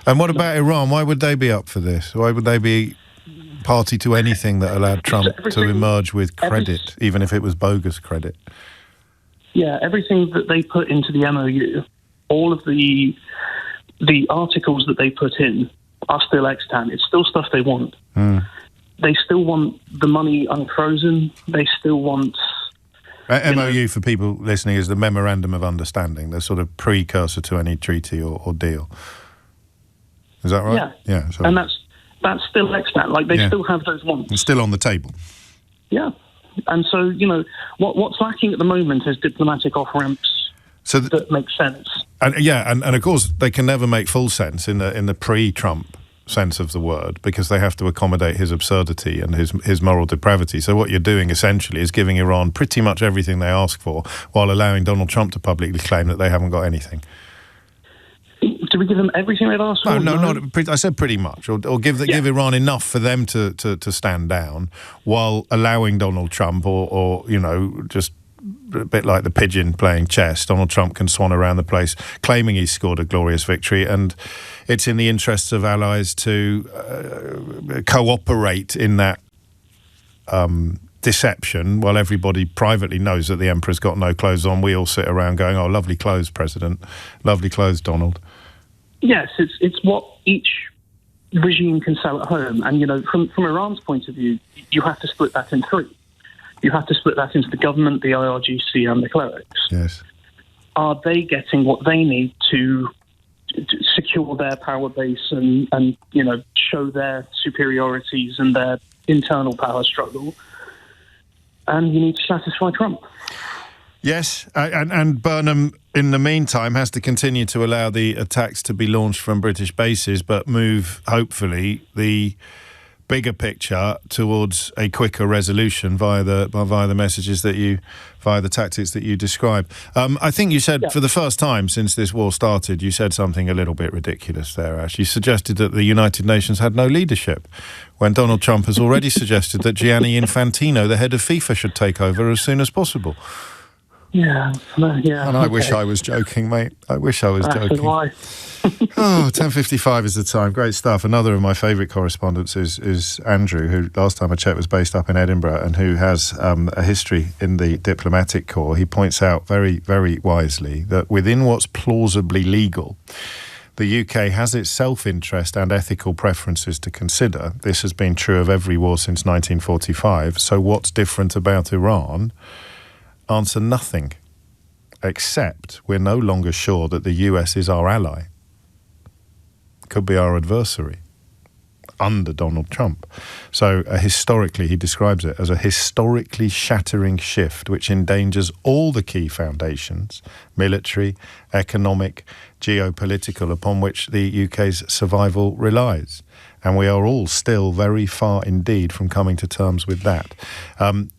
And what about Iran? Why would they be up for this? Why would they be party to anything that allowed Trump to emerge with credit, even if it was bogus credit? Yeah, everything that they put into the MOU, all of the articles that they put in are still extant. It's still stuff they want. They still want the money unfrozen. They still want... MOU, for people listening, is the Memorandum of Understanding, the sort of precursor to any treaty or deal. Is that right? Yeah. So, and that's still extant. Like, they still have those wants. It's still on the table. Yeah. And so, what's lacking at the moment is diplomatic off-ramps that make sense. And of course, they can never make full sense in the pre-Trump sense of the word, because they have to accommodate his absurdity and his moral depravity. So what you're doing essentially is giving Iran pretty much everything they ask for, while allowing Donald Trump to publicly claim that they haven't got anything. Do we give them everything they've asked for? No, not. I said pretty much, or give Iran enough for them to stand down, while allowing Donald Trump, or just a bit like the pigeon playing chess, Donald Trump can swan around the place claiming he's scored a glorious victory, and it's in the interests of allies to cooperate in that deception, while everybody privately knows that the emperor's got no clothes on. We all sit around going, oh, lovely clothes, President. Lovely clothes, Donald. Yes, it's what each regime can sell at home. And, from Iran's point of view, you have to split that in three. You have to split that into the government, the IRGC, and the clerics. Yes. Are they getting what they need to secure their power base and show their superiorities and their internal power struggle? And you need to satisfy Trump. Yes, and Burnham, in the meantime, has to continue to allow the attacks to be launched from British bases, but move, hopefully, the bigger picture towards a quicker resolution via the tactics that you describe. I think you said for the first time since this war started, you said something a little bit ridiculous there, Ash. You suggested that the United Nations had no leadership, when Donald Trump has already suggested that Gianni Infantino, the head of FIFA, should take over as soon as possible. Yeah. And I wish I was joking, mate. I wish I was joking. Why? 10:55 is the time. Great stuff. Another of my favourite correspondents is Andrew, who last time I checked was based up in Edinburgh and who has a history in the diplomatic corps. He points out very, very wisely that within what's plausibly legal, the UK has its self-interest and ethical preferences to consider. This has been true of every war since 1945. So what's different about Iran? Answer: nothing. Except we're no longer sure that the US is our ally. Could be our adversary under Donald Trump. So historically, he describes it as a historically shattering shift which endangers all the key foundations, military, economic, geopolitical, upon which the UK's survival relies. And we are all still very far indeed from coming to terms with that.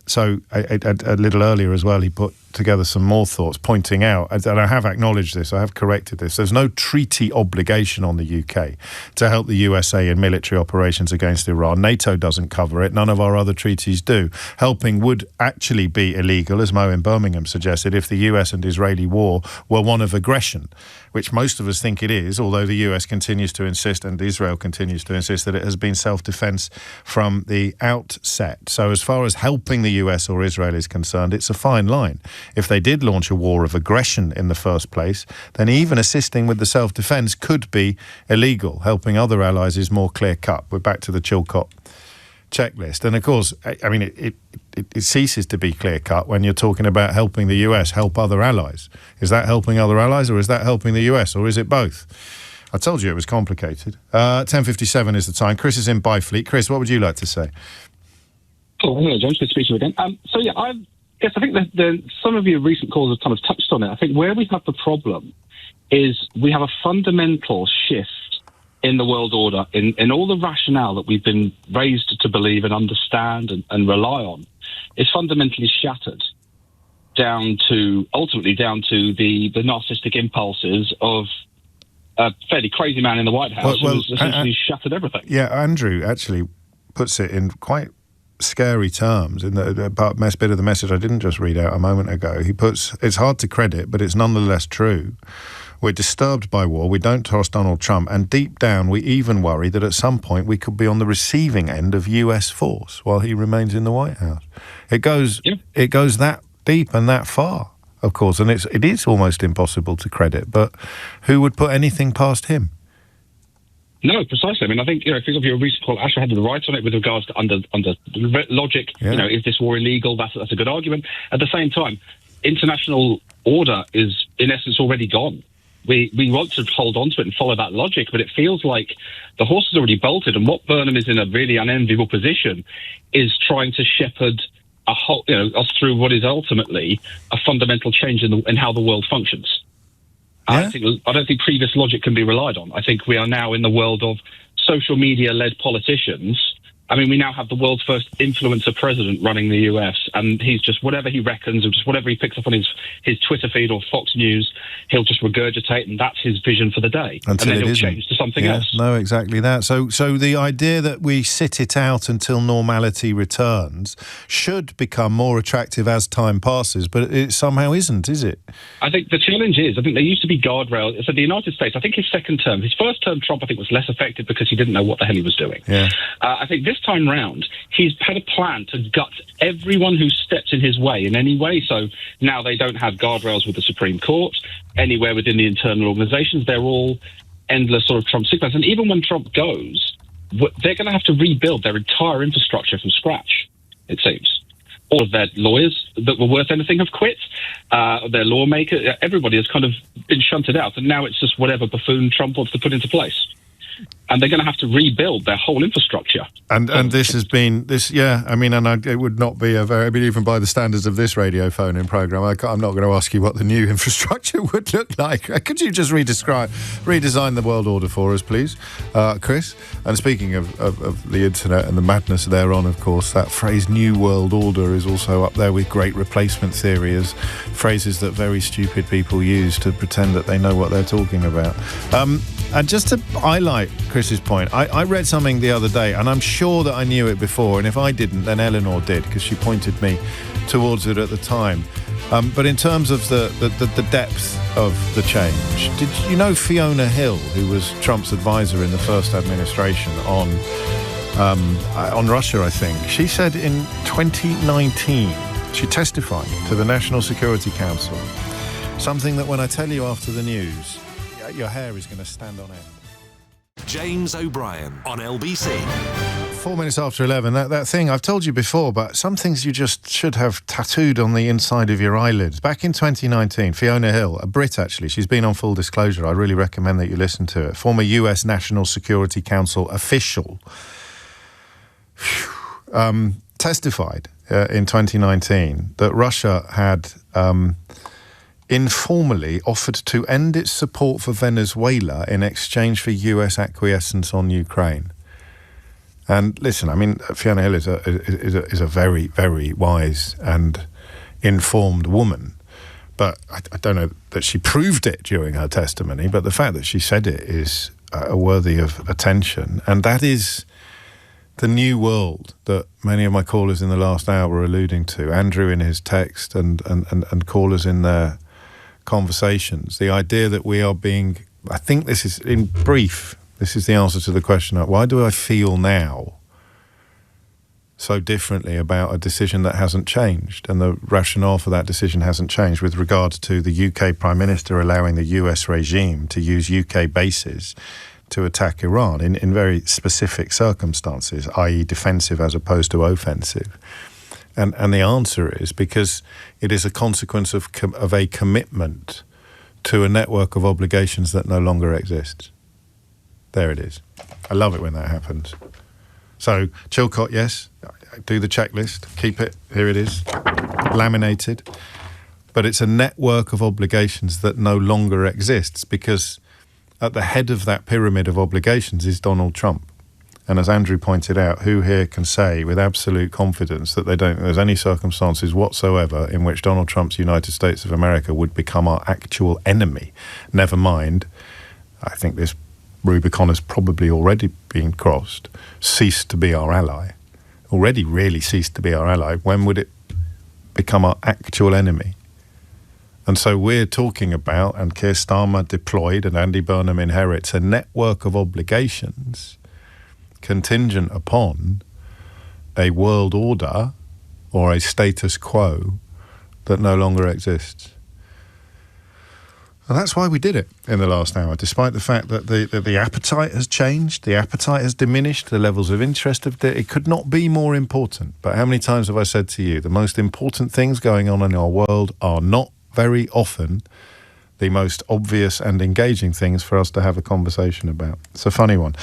So a little earlier as well, he put together some more thoughts, pointing out, and I have acknowledged this, I have corrected this, there's no treaty obligation on the UK to help the USA in military operations against Iran. NATO doesn't cover it. None of our other treaties do. Helping would actually be illegal, as Mo in Birmingham suggested, if the US and Israeli war were one of aggression, which most of us think it is, although the US continues to insist and Israel continues to insist that it has been self-defense from the outset. So as far as helping the US or Israel is concerned, it's a fine line. If they did launch a war of aggression in the first place, then even assisting with the self-defense could be illegal. Helping other allies is more clear-cut. We're back to the Chilcot checklist. And of course, I mean, it ceases to be clear-cut when you're talking about helping the US help other allies. Is that helping other allies, or is that helping the US, or is it both? I told you it was complicated. 10:57 is the time. Chris is in Byfleet. Chris, what would you like to say? Oh, hello, John. Good to speak to you again. I think that some of your recent calls have kind of touched on it. I think where we have the problem is we have a fundamental shift in the world order, in all the rationale that we've been raised to believe and understand and rely on is fundamentally shattered ultimately down to the narcissistic impulses of a fairly crazy man in the White House who's essentially shattered everything. Yeah, Andrew actually puts it in quite scary terms in the bit of the message I didn't just read out a moment ago. He puts, it's hard to credit, but it's nonetheless true. We're disturbed by war. We don't trust Donald Trump. And deep down, we even worry that at some point we could be on the receiving end of US force while he remains in the White House. It goes that deep and that far, of course. And it is almost impossible to credit. But who would put anything past him? No, precisely. I mean, I think, if you look at your recent call, Asher had the right on it with regards to under logic. Yeah. Is this war illegal? That's a good argument. At the same time, international order is, in essence, already gone. We want to hold on to it and follow that logic, but it feels like the horse is already bolted, and what Burnham is in a really unenviable position is trying to shepherd us through what is ultimately a fundamental change in how the world functions. Yeah. I don't think previous logic can be relied on. I think we are now in the world of social media-led politicians. I mean, we now have the world's first influencer president running the US, and he's just whatever he reckons, or just whatever he picks up on his Twitter feed or Fox News, he'll just regurgitate, and that's his vision for the day. Until and then he'll change to something else. No, exactly that. So the idea that we sit it out until normality returns should become more attractive as time passes, but it somehow isn't, is it? I think the challenge is, I think there used to be guardrails. So the United States, I think his second term, his first term, Trump, I think was less effective because he didn't know what the hell he was doing. Yeah. I think this time round, he's had a plan to gut everyone who steps in his way in any way. So now they don't have guardrails with the Supreme Court. Anywhere within the internal organizations, they're all endless sort of Trump sequence. And even when Trump goes, they're going to have to rebuild their entire infrastructure from scratch, it seems. All of their lawyers that were worth anything have quit. Their lawmakers, everybody has kind of been shunted out. And now it's just whatever buffoon Trump wants to put into place. And they're going to have to rebuild their whole infrastructure. And this has been it would not be even by the standards of this radio phone-in program, I'm not going to ask you what the new infrastructure would look like. Could you just redesign the world order for us, please, Chris? And speaking of the internet and the madness thereon, of course, that phrase "new world order" is also up there with great replacement theory as phrases that very stupid people use to pretend that they know what they're talking about. And just to highlight Chris's point, I read something the other day, and I'm sure that I knew it before, and if I didn't, then Eleanor did, because she pointed me towards it at the time. But in terms of the depth of the change, did you know Fiona Hill, who was Trump's advisor in the first administration on Russia, I think, she said in 2019, she testified to the National Security Council, something that when I tell you after the news, your hair is going to stand on end. James O'Brien on LBC. 4 minutes after 11, that thing, I've told you before, but some things you just should have tattooed on the inside of your eyelids. Back in 2019, Fiona Hill, a Brit actually, she's been on Full Disclosure, I really recommend that you listen to it, former US National Security Council official, testified in 2019 that Russia had informally offered to end its support for Venezuela in exchange for US acquiescence on Ukraine. And listen, I mean, Fiona Hill is a very, very wise and informed woman. But I don't know that she proved it during her testimony, but the fact that she said it is worthy of attention. And that is the new world that many of my callers in the last hour were alluding to. Andrew in his text and callers in their conversations. The idea that we are being, I think this is, in brief, this is the answer to the question, why do I feel now so differently about a decision that hasn't changed? And the rationale for that decision hasn't changed with regards to the UK Prime Minister allowing the US regime to use UK bases to attack Iran in very specific circumstances, i.e. defensive as opposed to offensive. And the answer is because it is a consequence of a commitment to a network of obligations that no longer exists. There it is. I love it when that happens. So, Chilcott, yes, do the checklist, keep it, here it is, laminated. But it's a network of obligations that no longer exists because at the head of that pyramid of obligations is Donald Trump. And as Andrew pointed out, who here can say with absolute confidence that there's any circumstances whatsoever in which Donald Trump's United States of America would become our actual enemy? Never mind, I think this Rubicon has probably already been crossed, ceased to be our ally, already really ceased to be our ally. When would it become our actual enemy? And so we're talking about, and Keir Starmer deployed and Andy Burnham inherits, a network of obligations contingent upon a world order or a status quo that no longer exists. And that's why we did it in the last hour, despite the fact that the appetite has changed, the appetite has diminished, the levels of interest of it could not be more important. But how many times have I said to you, the most important things going on in our world are not very often the most obvious and engaging things for us to have a conversation about. It's a funny one.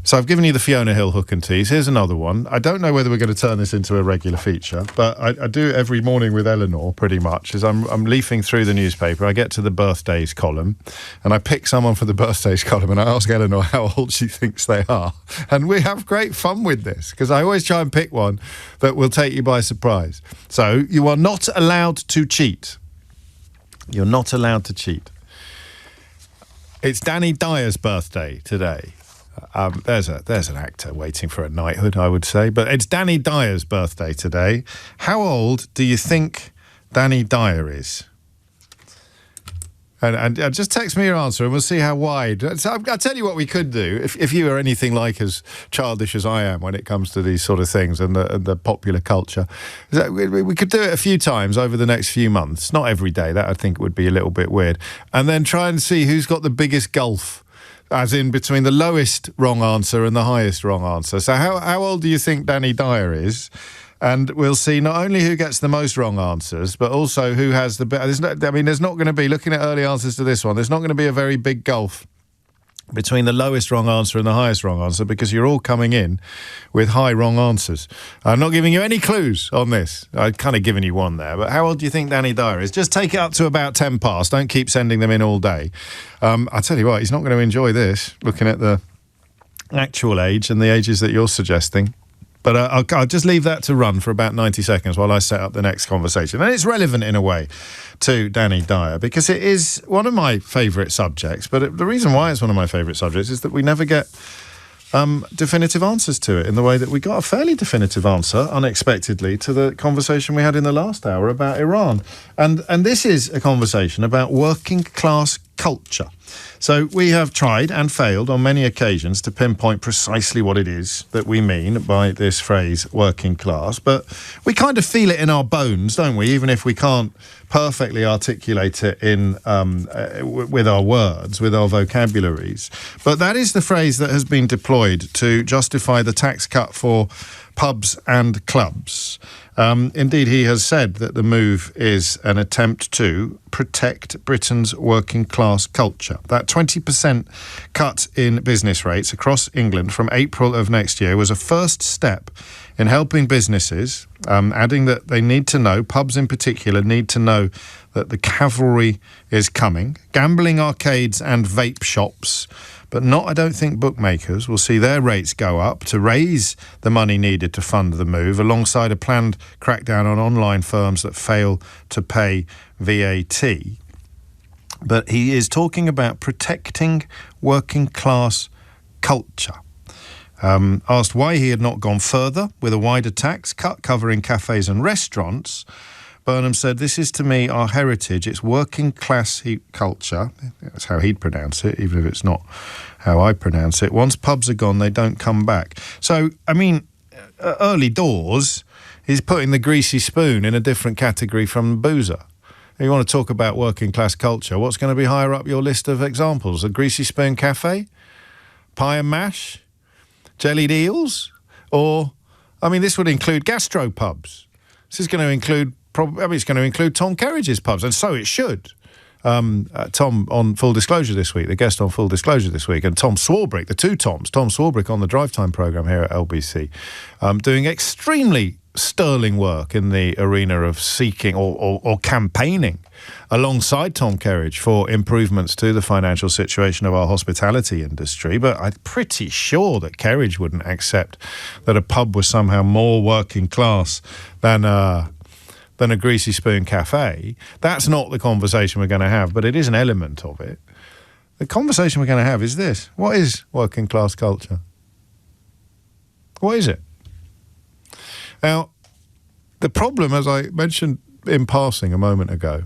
So I've given you the Fiona Hill hook and tease. Here's another one. I don't know whether we're going to turn this into a regular feature, but I do it every morning with Eleanor, pretty much, as I'm leafing through the newspaper. I get to the birthdays column, and I pick someone for the birthdays column, and I ask Eleanor how old she thinks they are. And we have great fun with this, because I always try and pick one that will take you by surprise. So you are not allowed to cheat. You're not allowed to cheat. It's Danny Dyer's birthday today. There's an actor waiting for a knighthood, I would say. But it's Danny Dyer's birthday today. How old do you think Danny Dyer is? And just text me your answer and we'll see how wide. So I'll tell you what we could do. If you are anything like as childish as I am when it comes to these sort of things and the popular culture, we could do it a few times over the next few months. Not every day. That I think would be a little bit weird. And then try and see who's got the biggest gulf, as in between the lowest wrong answer and the highest wrong answer. So how old do you think Danny Dyer is? And we'll see not only who gets the most wrong answers, but also who has the better. There's not going to be, looking at early answers to this one, there's not going to be a very big gulf between the lowest wrong answer and the highest wrong answer, because you're all coming in with high wrong answers. I'm not giving you any clues on this. I've kind of given you one there. But how old do you think Danny Dyer is? Just take it up to about 10 past. Don't keep sending them in all day. I'll tell you what, he's not going to enjoy this, looking at the actual age and the ages that you're suggesting. But I'll just leave that to run for about 90 seconds while I set up the next conversation. And it's relevant in a way to Danny Dyer because it is one of my favourite subjects. But the reason why it's one of my favourite subjects is that we never get definitive answers to it, in the way that we got a fairly definitive answer, unexpectedly, to the conversation we had in the last hour about Iran. And this is a conversation about working class culture. So we have tried and failed on many occasions to pinpoint precisely what it is that we mean by this phrase working class, but we kind of feel it in our bones, don't we, even if we can't perfectly articulate it in with our words, with our vocabularies. But that is the phrase that has been deployed to justify the tax cut for pubs and clubs. Indeed, he has said that the move is an attempt to protect Britain's working class culture. That 20% cut in business rates across England from April of next year was a first step in helping businesses, adding that they need to know, pubs in particular, need to know that the cavalry is coming. Gambling arcades and vape shops, but not, I don't think, bookmakers, will see their rates go up to raise the money needed to fund the move, alongside a planned crackdown on online firms that fail to pay VAT. But he is talking about protecting working class culture. Asked why he had not gone further with a wider tax cut covering cafes and restaurants, Burnham said, "This is to me our heritage. It's working class culture." That's how he'd pronounce it, even if it's not how I pronounce it. Once pubs are gone, they don't come back. So, I mean, early doors, he's putting the greasy spoon in a different category from the boozer. If you want to talk about working class culture, what's going to be higher up your list of examples? A greasy spoon cafe? Pie and mash? Jellied eels? Or, I mean, this would include gastropubs. This is going to include it's going to include Tom Kerridge's pubs, and so it should. Tom on Full Disclosure this week, the guest on Full Disclosure this week, and Tom Swarbrick, the two Toms, Tom Swarbrick on the Drive Time programme here at LBC, doing extremely sterling work in the arena of seeking or campaigning alongside Tom Kerridge for improvements to the financial situation of our hospitality industry. But I'm pretty sure that Kerridge wouldn't accept that a pub was somehow more working class than a greasy spoon cafe. That's not the conversation we're going to have, but it is an element of it. The conversation we're going to have is this: what is working class culture? What is it? Now, the problem, as I mentioned in passing a moment ago,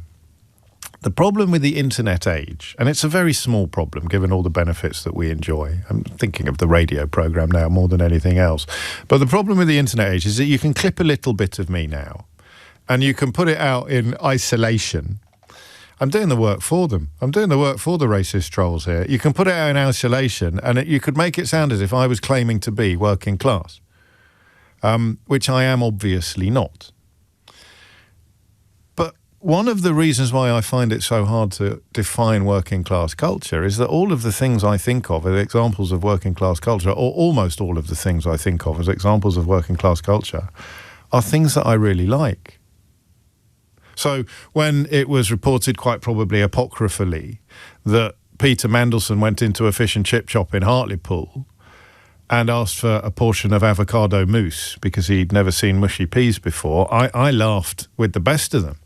the problem with the internet age, and it's a very small problem given all the benefits that we enjoy. I'm thinking of the radio programme now more than anything else. But the problem with the internet age is that you can clip a little bit of me now, and you can put it out in isolation. I'm doing the work for them. I'm doing the work for the racist trolls here. You can put it out in isolation, and you could make it sound as if I was claiming to be working class, which I am obviously not. But one of the reasons why I find it so hard to define working class culture is that all of the things I think of as examples of working class culture, or almost all of the things I think of as examples of working class culture, are things that I really like. So when it was reported, quite probably apocryphally, that Peter Mandelson went into a fish and chip shop in Hartlepool and asked for a portion of avocado mousse because he'd never seen mushy peas before, I laughed with the best of them.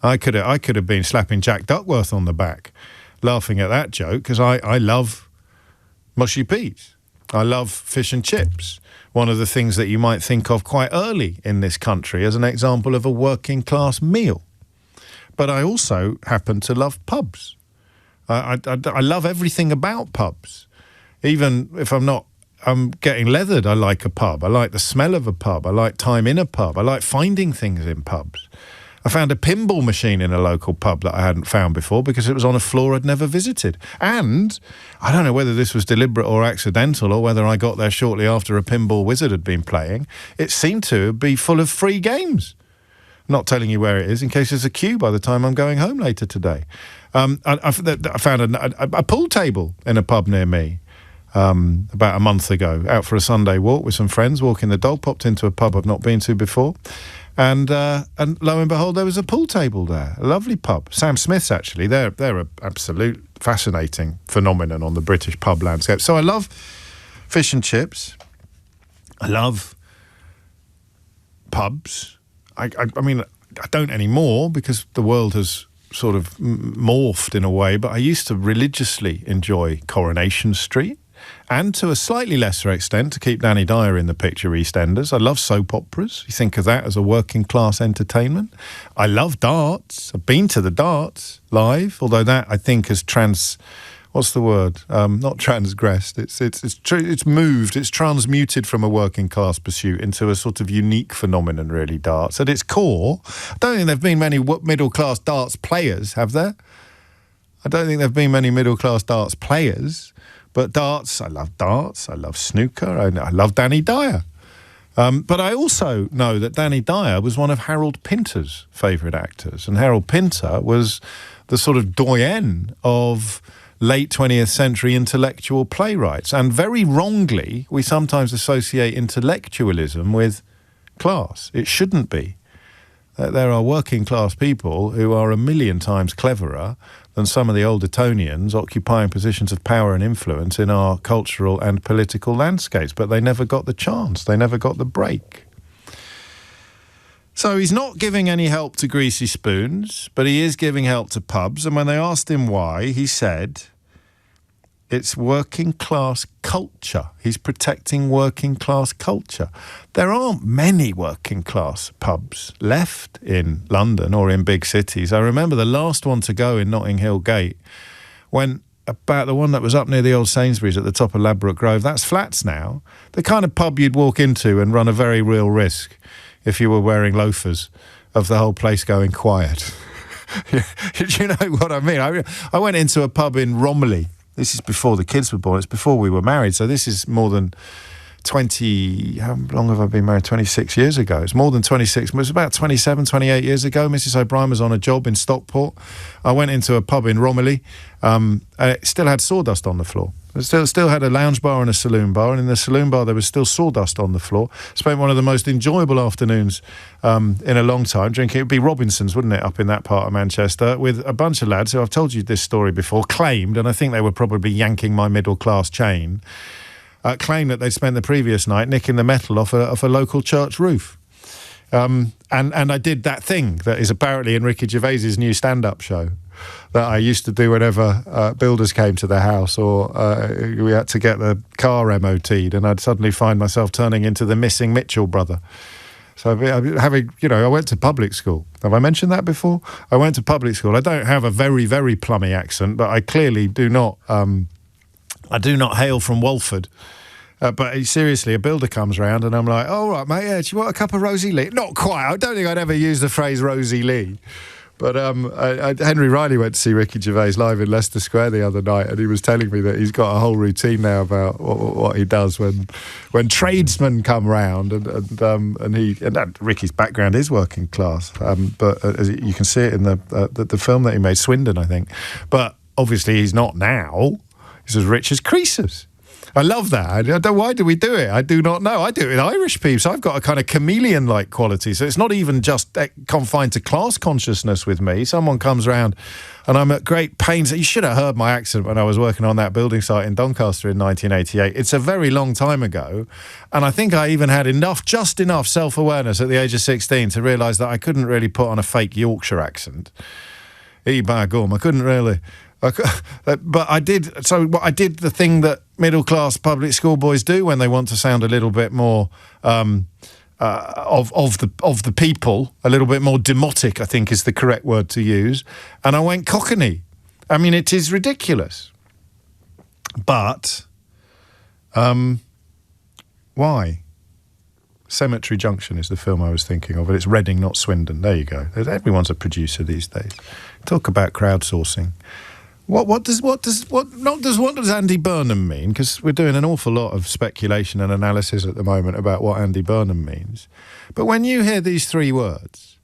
I could have been slapping Jack Duckworth on the back laughing at that joke, because I love mushy peas. I love fish and chips. One of the things that you might think of quite early in this country as an example of a working class meal. But I also happen to love pubs. I love everything about pubs. Even if I'm getting leathered, I like a pub. I like the smell of a pub. I like time in a pub. I like finding things in pubs. I found a pinball machine in a local pub that I hadn't found before because it was on a floor I'd never visited. And I don't know whether this was deliberate or accidental, or whether I got there shortly after a pinball wizard had been playing. It seemed to be full of free games. Not telling you where it is in case there's a queue by the time I'm going home later today. I found a pool table in a pub near me about a month ago, out for a Sunday walk with some friends, walking the dog, popped into a pub I've not been to before. And lo and behold, there was a pool table there. A lovely pub. Sam Smith's, actually. They're an absolute fascinating phenomenon on the British pub landscape. So I love fish and chips. I love pubs. I mean, I don't anymore because the world has sort of morphed in a way, but I used to religiously enjoy Coronation Street. and to a slightly lesser extent, to keep Danny Dyer in the picture, EastEnders. I love soap operas. You think of that as a working class entertainment. I love darts. I've been to the darts live, although that I think has what's the word? Not transgressed. It's moved. It's transmuted from a working class pursuit into a sort of unique phenomenon, really, darts. At its core, I don't think there have been many middle class darts players, have there? I don't think there have been many middle class darts players, but darts, I love snooker, I love Danny Dyer. But I also know that Danny Dyer was one of Harold Pinter's favourite actors, and Harold Pinter was the sort of doyen of late 20th century intellectual playwrights. And very wrongly, we sometimes associate intellectualism with class. It shouldn't be. There are working class people who are a million times cleverer than some of the old Etonians occupying positions of power and influence in our cultural and political landscapes, but they never got the chance. They never got the break. So he's not giving any help to greasy spoons, but he is giving help to pubs. And when they asked him why, he said, it's working class culture. He's protecting working class culture. There aren't many working class pubs left in London or in big cities. I remember the last one to go in Notting Hill Gate, when about the one that was up near the old Sainsbury's at the top of Ladbroke Grove. That's flats now. The kind of pub you'd walk into and run a very real risk if you were wearing loafers of the whole place going quiet. Do you know what I mean? I went into a pub in Romiley. This is before the kids were born. It's before we were married. So this is more than 20... How long have I been married? 26 years ago. It's more than 26. It was about 27, 28 years ago. Mrs. O'Brien was on a job in Stockport. I went into a pub in Romiley. It still had sawdust on the floor. It still had a lounge bar and a saloon bar, and in the saloon bar there was still sawdust on the floor. Spent one of the most enjoyable afternoons in a long time drinking. It would be Robinson's, wouldn't it, up in that part of Manchester, with a bunch of lads who, I've told you this story before, claimed, and I think they were probably yanking my middle class chain, claimed that they'd spent the previous night nicking the metal off a local church roof. And I did that thing that is apparently in Ricky Gervais's new stand-up show that I used to do whenever builders came to the house, or we had to get the car MOT'd, and I'd suddenly find myself turning into the missing Mitchell brother. So I went to public school. Have I mentioned that before? I went to public school. I don't have a very, very plummy accent, but I clearly do not. I do not hail from Walford. But seriously, a builder comes round and I'm like, "Oh, right, mate, do you want a cup of Rosie Lee?" Not quite. I don't think I'd ever use the phrase Rosie Lee. But Henry Riley went to see Ricky Gervais live in Leicester Square the other night, and he was telling me that he's got a whole routine now about what he does when tradesmen come round, and Ricky's background is working class, but as you can see it in the film that he made, Swindon, I think. But obviously he's not now. He's as rich as Croesus. I love that. I don't know, why do we do it? I do not know. I do it with Irish people. So I've got a kind of chameleon-like quality. So it's not even just confined to class consciousness with me. Someone comes round and I'm at great pains. You should have heard my accent when I was working on that building site in Doncaster in 1988. It's a very long time ago. And I think I even had just enough self-awareness at the age of 16 to realise that I couldn't really put on a fake Yorkshire accent. I couldn't really... But I did. So I did the thing that middle-class public school boys do when they want to sound a little bit more of the people, a little bit more demotic, I think is the correct word to use. And I went Cockney. I mean, it is ridiculous. But why? Cemetery Junction is the film I was thinking of, but it's Reading, not Swindon. There you go. Everyone's a producer these days. Talk about crowdsourcing. What does Andy Burnham mean? Because we're doing an awful lot of speculation and analysis at the moment about what Andy Burnham means. But when you hear these three words,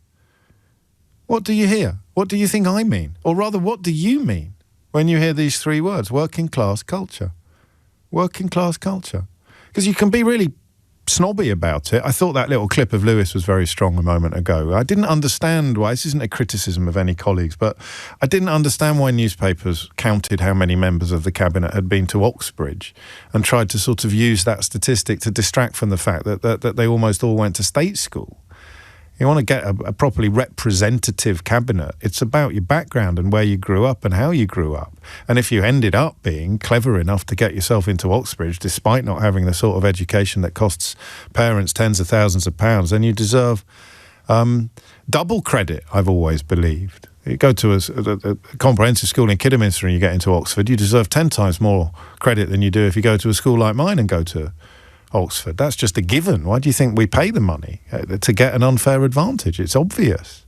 what do you hear? What do you think I mean? Or rather, what do you mean when you hear these three words? Working class culture. Working class culture. Because you can be really snobby about it. I thought that little clip of Lewis was very strong a moment ago. I didn't understand why, this isn't a criticism of any colleagues, but I didn't understand why newspapers counted how many members of the cabinet had been to Oxbridge and tried to sort of use that statistic to distract from the fact that they almost all went to state school. You want to get a properly representative cabinet. It's about your background and where you grew up and how you grew up. And if you ended up being clever enough to get yourself into Oxbridge, despite not having the sort of education that costs parents tens of thousands of pounds, then you deserve double credit, I've always believed. You go to a comprehensive school in Kidderminster and you get into Oxford, you deserve 10 times more credit than you do if you go to a school like mine and go to Oxford. That's just a given. Why do you think we pay the money? To get an unfair advantage. It's obvious.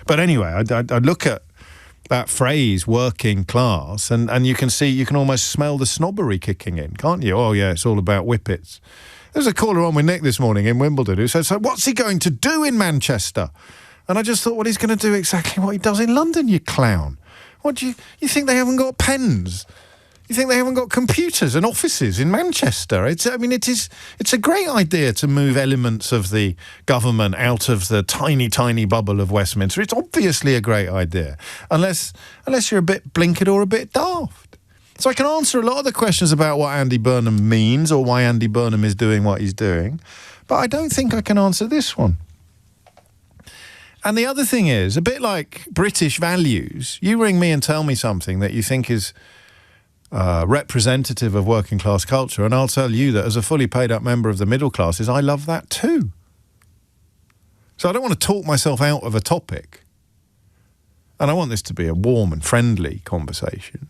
But anyway, I look at that phrase, working class, and you can almost smell the snobbery kicking in, can't you? Oh, yeah, it's all about whippets. There's a caller on with Nick this morning in Wimbledon who said, so what's he going to do in Manchester? And I just thought, well, he's going to do exactly what he does in London, you clown. What do you think they haven't got pens? You think they haven't got computers and offices in Manchester? It's a great idea to move elements of the government out of the tiny, tiny bubble of Westminster. It's obviously a great idea, unless you're a bit blinkered or a bit daft. So I can answer a lot of the questions about what Andy Burnham means or why Andy Burnham is doing what he's doing, but I don't think I can answer this one. And the other thing is, a bit like British values, you ring me and tell me something that you think is representative of working class culture, and I'll tell you that as a fully paid up member of the middle classes, I love that too. So I don't want to talk myself out of a topic, and I want this to be a warm and friendly conversation,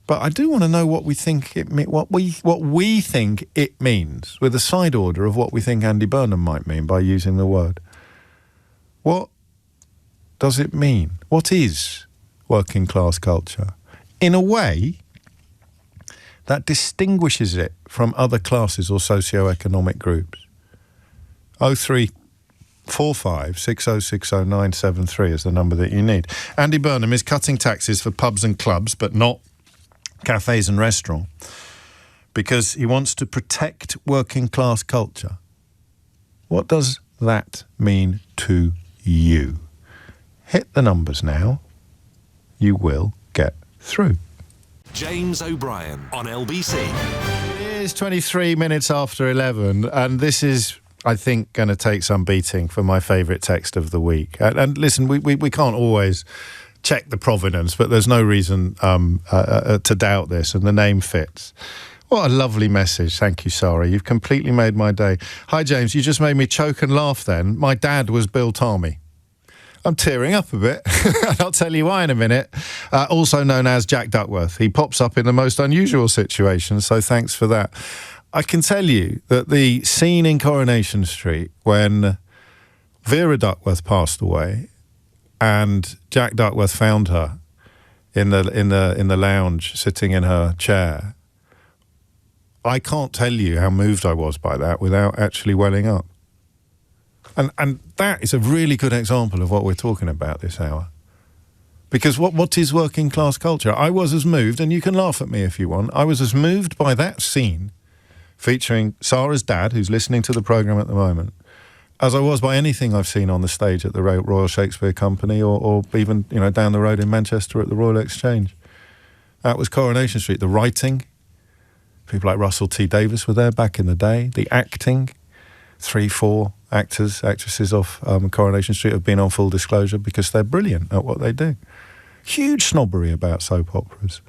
but I do want to know what we think what we think it means, with a side order of what we think Andy Burnham might mean by using the word. What does it mean? What is working class culture? In a way that distinguishes it from other classes or socio-economic groups. 0345 6060 973 is the number that you need. Andy Burnham is cutting taxes for pubs and clubs, but not cafes and restaurants, because he wants to protect working class culture. What does that mean to you? Hit the numbers now. You will get through. James O'Brien on LBC. It is 23 minutes after 11, and this is, I think, going to take some beating for my favourite text of the week. And listen, we can't always check the provenance, but there's no reason to doubt this, and the name fits. What a lovely message. Thank you, Sarah. You've completely made my day. Hi, James. You just made me choke and laugh then. My dad was Bill Tarmy. I'm tearing up a bit. I'll tell you why in a minute. Also known as Jack Duckworth. He pops up in the most unusual situations, so thanks for that. I can tell you that the scene in Coronation Street when Vera Duckworth passed away and Jack Duckworth found her in the lounge sitting in her chair, I can't tell you how moved I was by that without actually welling up. And that is a really good example of what we're talking about this hour. Because what is working class culture? I was as moved, and you can laugh at me if you want, I was as moved by that scene featuring Sarah's dad, who's listening to the programme at the moment, as I was by anything I've seen on the stage at the Royal Shakespeare Company or even, down the road in Manchester at the Royal Exchange. That was Coronation Street. The writing, people like Russell T Davies were there back in the day. The acting, 3-4 actors, actresses off Coronation Street have been on Full Disclosure because they're brilliant at what they do. Huge snobbery about soap operas.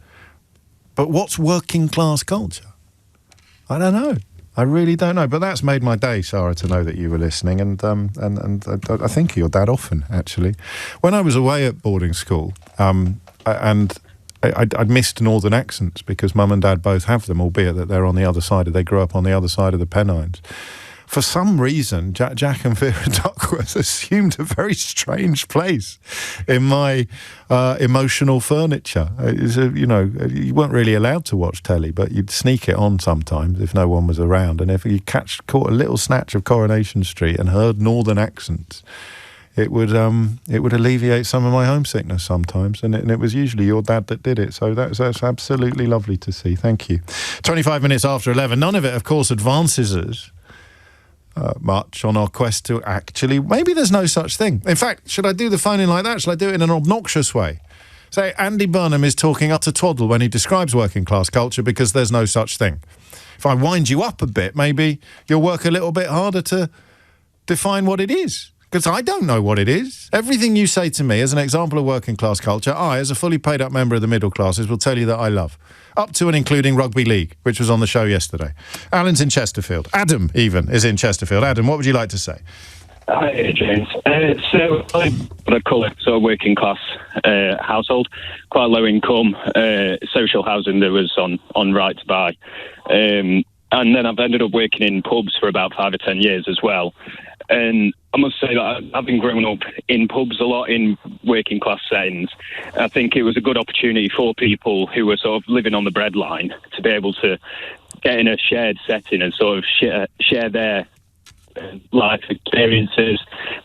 But what's working class culture? I don't know. I really don't know. But that's made my day, Sarah, to know that you were listening. And I think of your dad often, actually. When I was away at boarding school, I'd missed northern accents because Mum and Dad both have them, albeit that they're on the other side. They grew up on the other side of the Pennines. For some reason, Jack and Vera Duckworth assumed a very strange place in my emotional furniture. You weren't really allowed to watch telly, but you'd sneak it on sometimes if no one was around. And if you caught a little snatch of Coronation Street and heard northern accents, it would alleviate some of my homesickness sometimes, and it was usually your dad that did it. So that's absolutely lovely to see. Thank you. 25 minutes after 11. None of it, of course, advances us much on our quest to actually, maybe there's no such thing. In fact, should I do the phone-in like that? Shall I do it in an obnoxious way? Say, Andy Burnham is talking utter twaddle when he describes working class culture because there's no such thing. If I wind you up a bit, maybe you'll work a little bit harder to define what it is. Because I don't know what it is. Everything you say to me as an example of working class culture, I, as a fully paid up member of the middle classes, will tell you that I love. Up to and including rugby league, which was on the show yesterday. Alan's in Chesterfield. Adam, even, is in Chesterfield. Adam, what would you like to say? Hi, James. So I'm what I call a sort of working class household, quite low income, social housing that was on right to buy. And then I've ended up working in pubs for about 5 or 10 years as well. And I must say that I've been growing up in pubs a lot in working class settings. I think it was a good opportunity for people who were sort of living on the breadline to be able to get in a shared setting and sort of share their life experiences,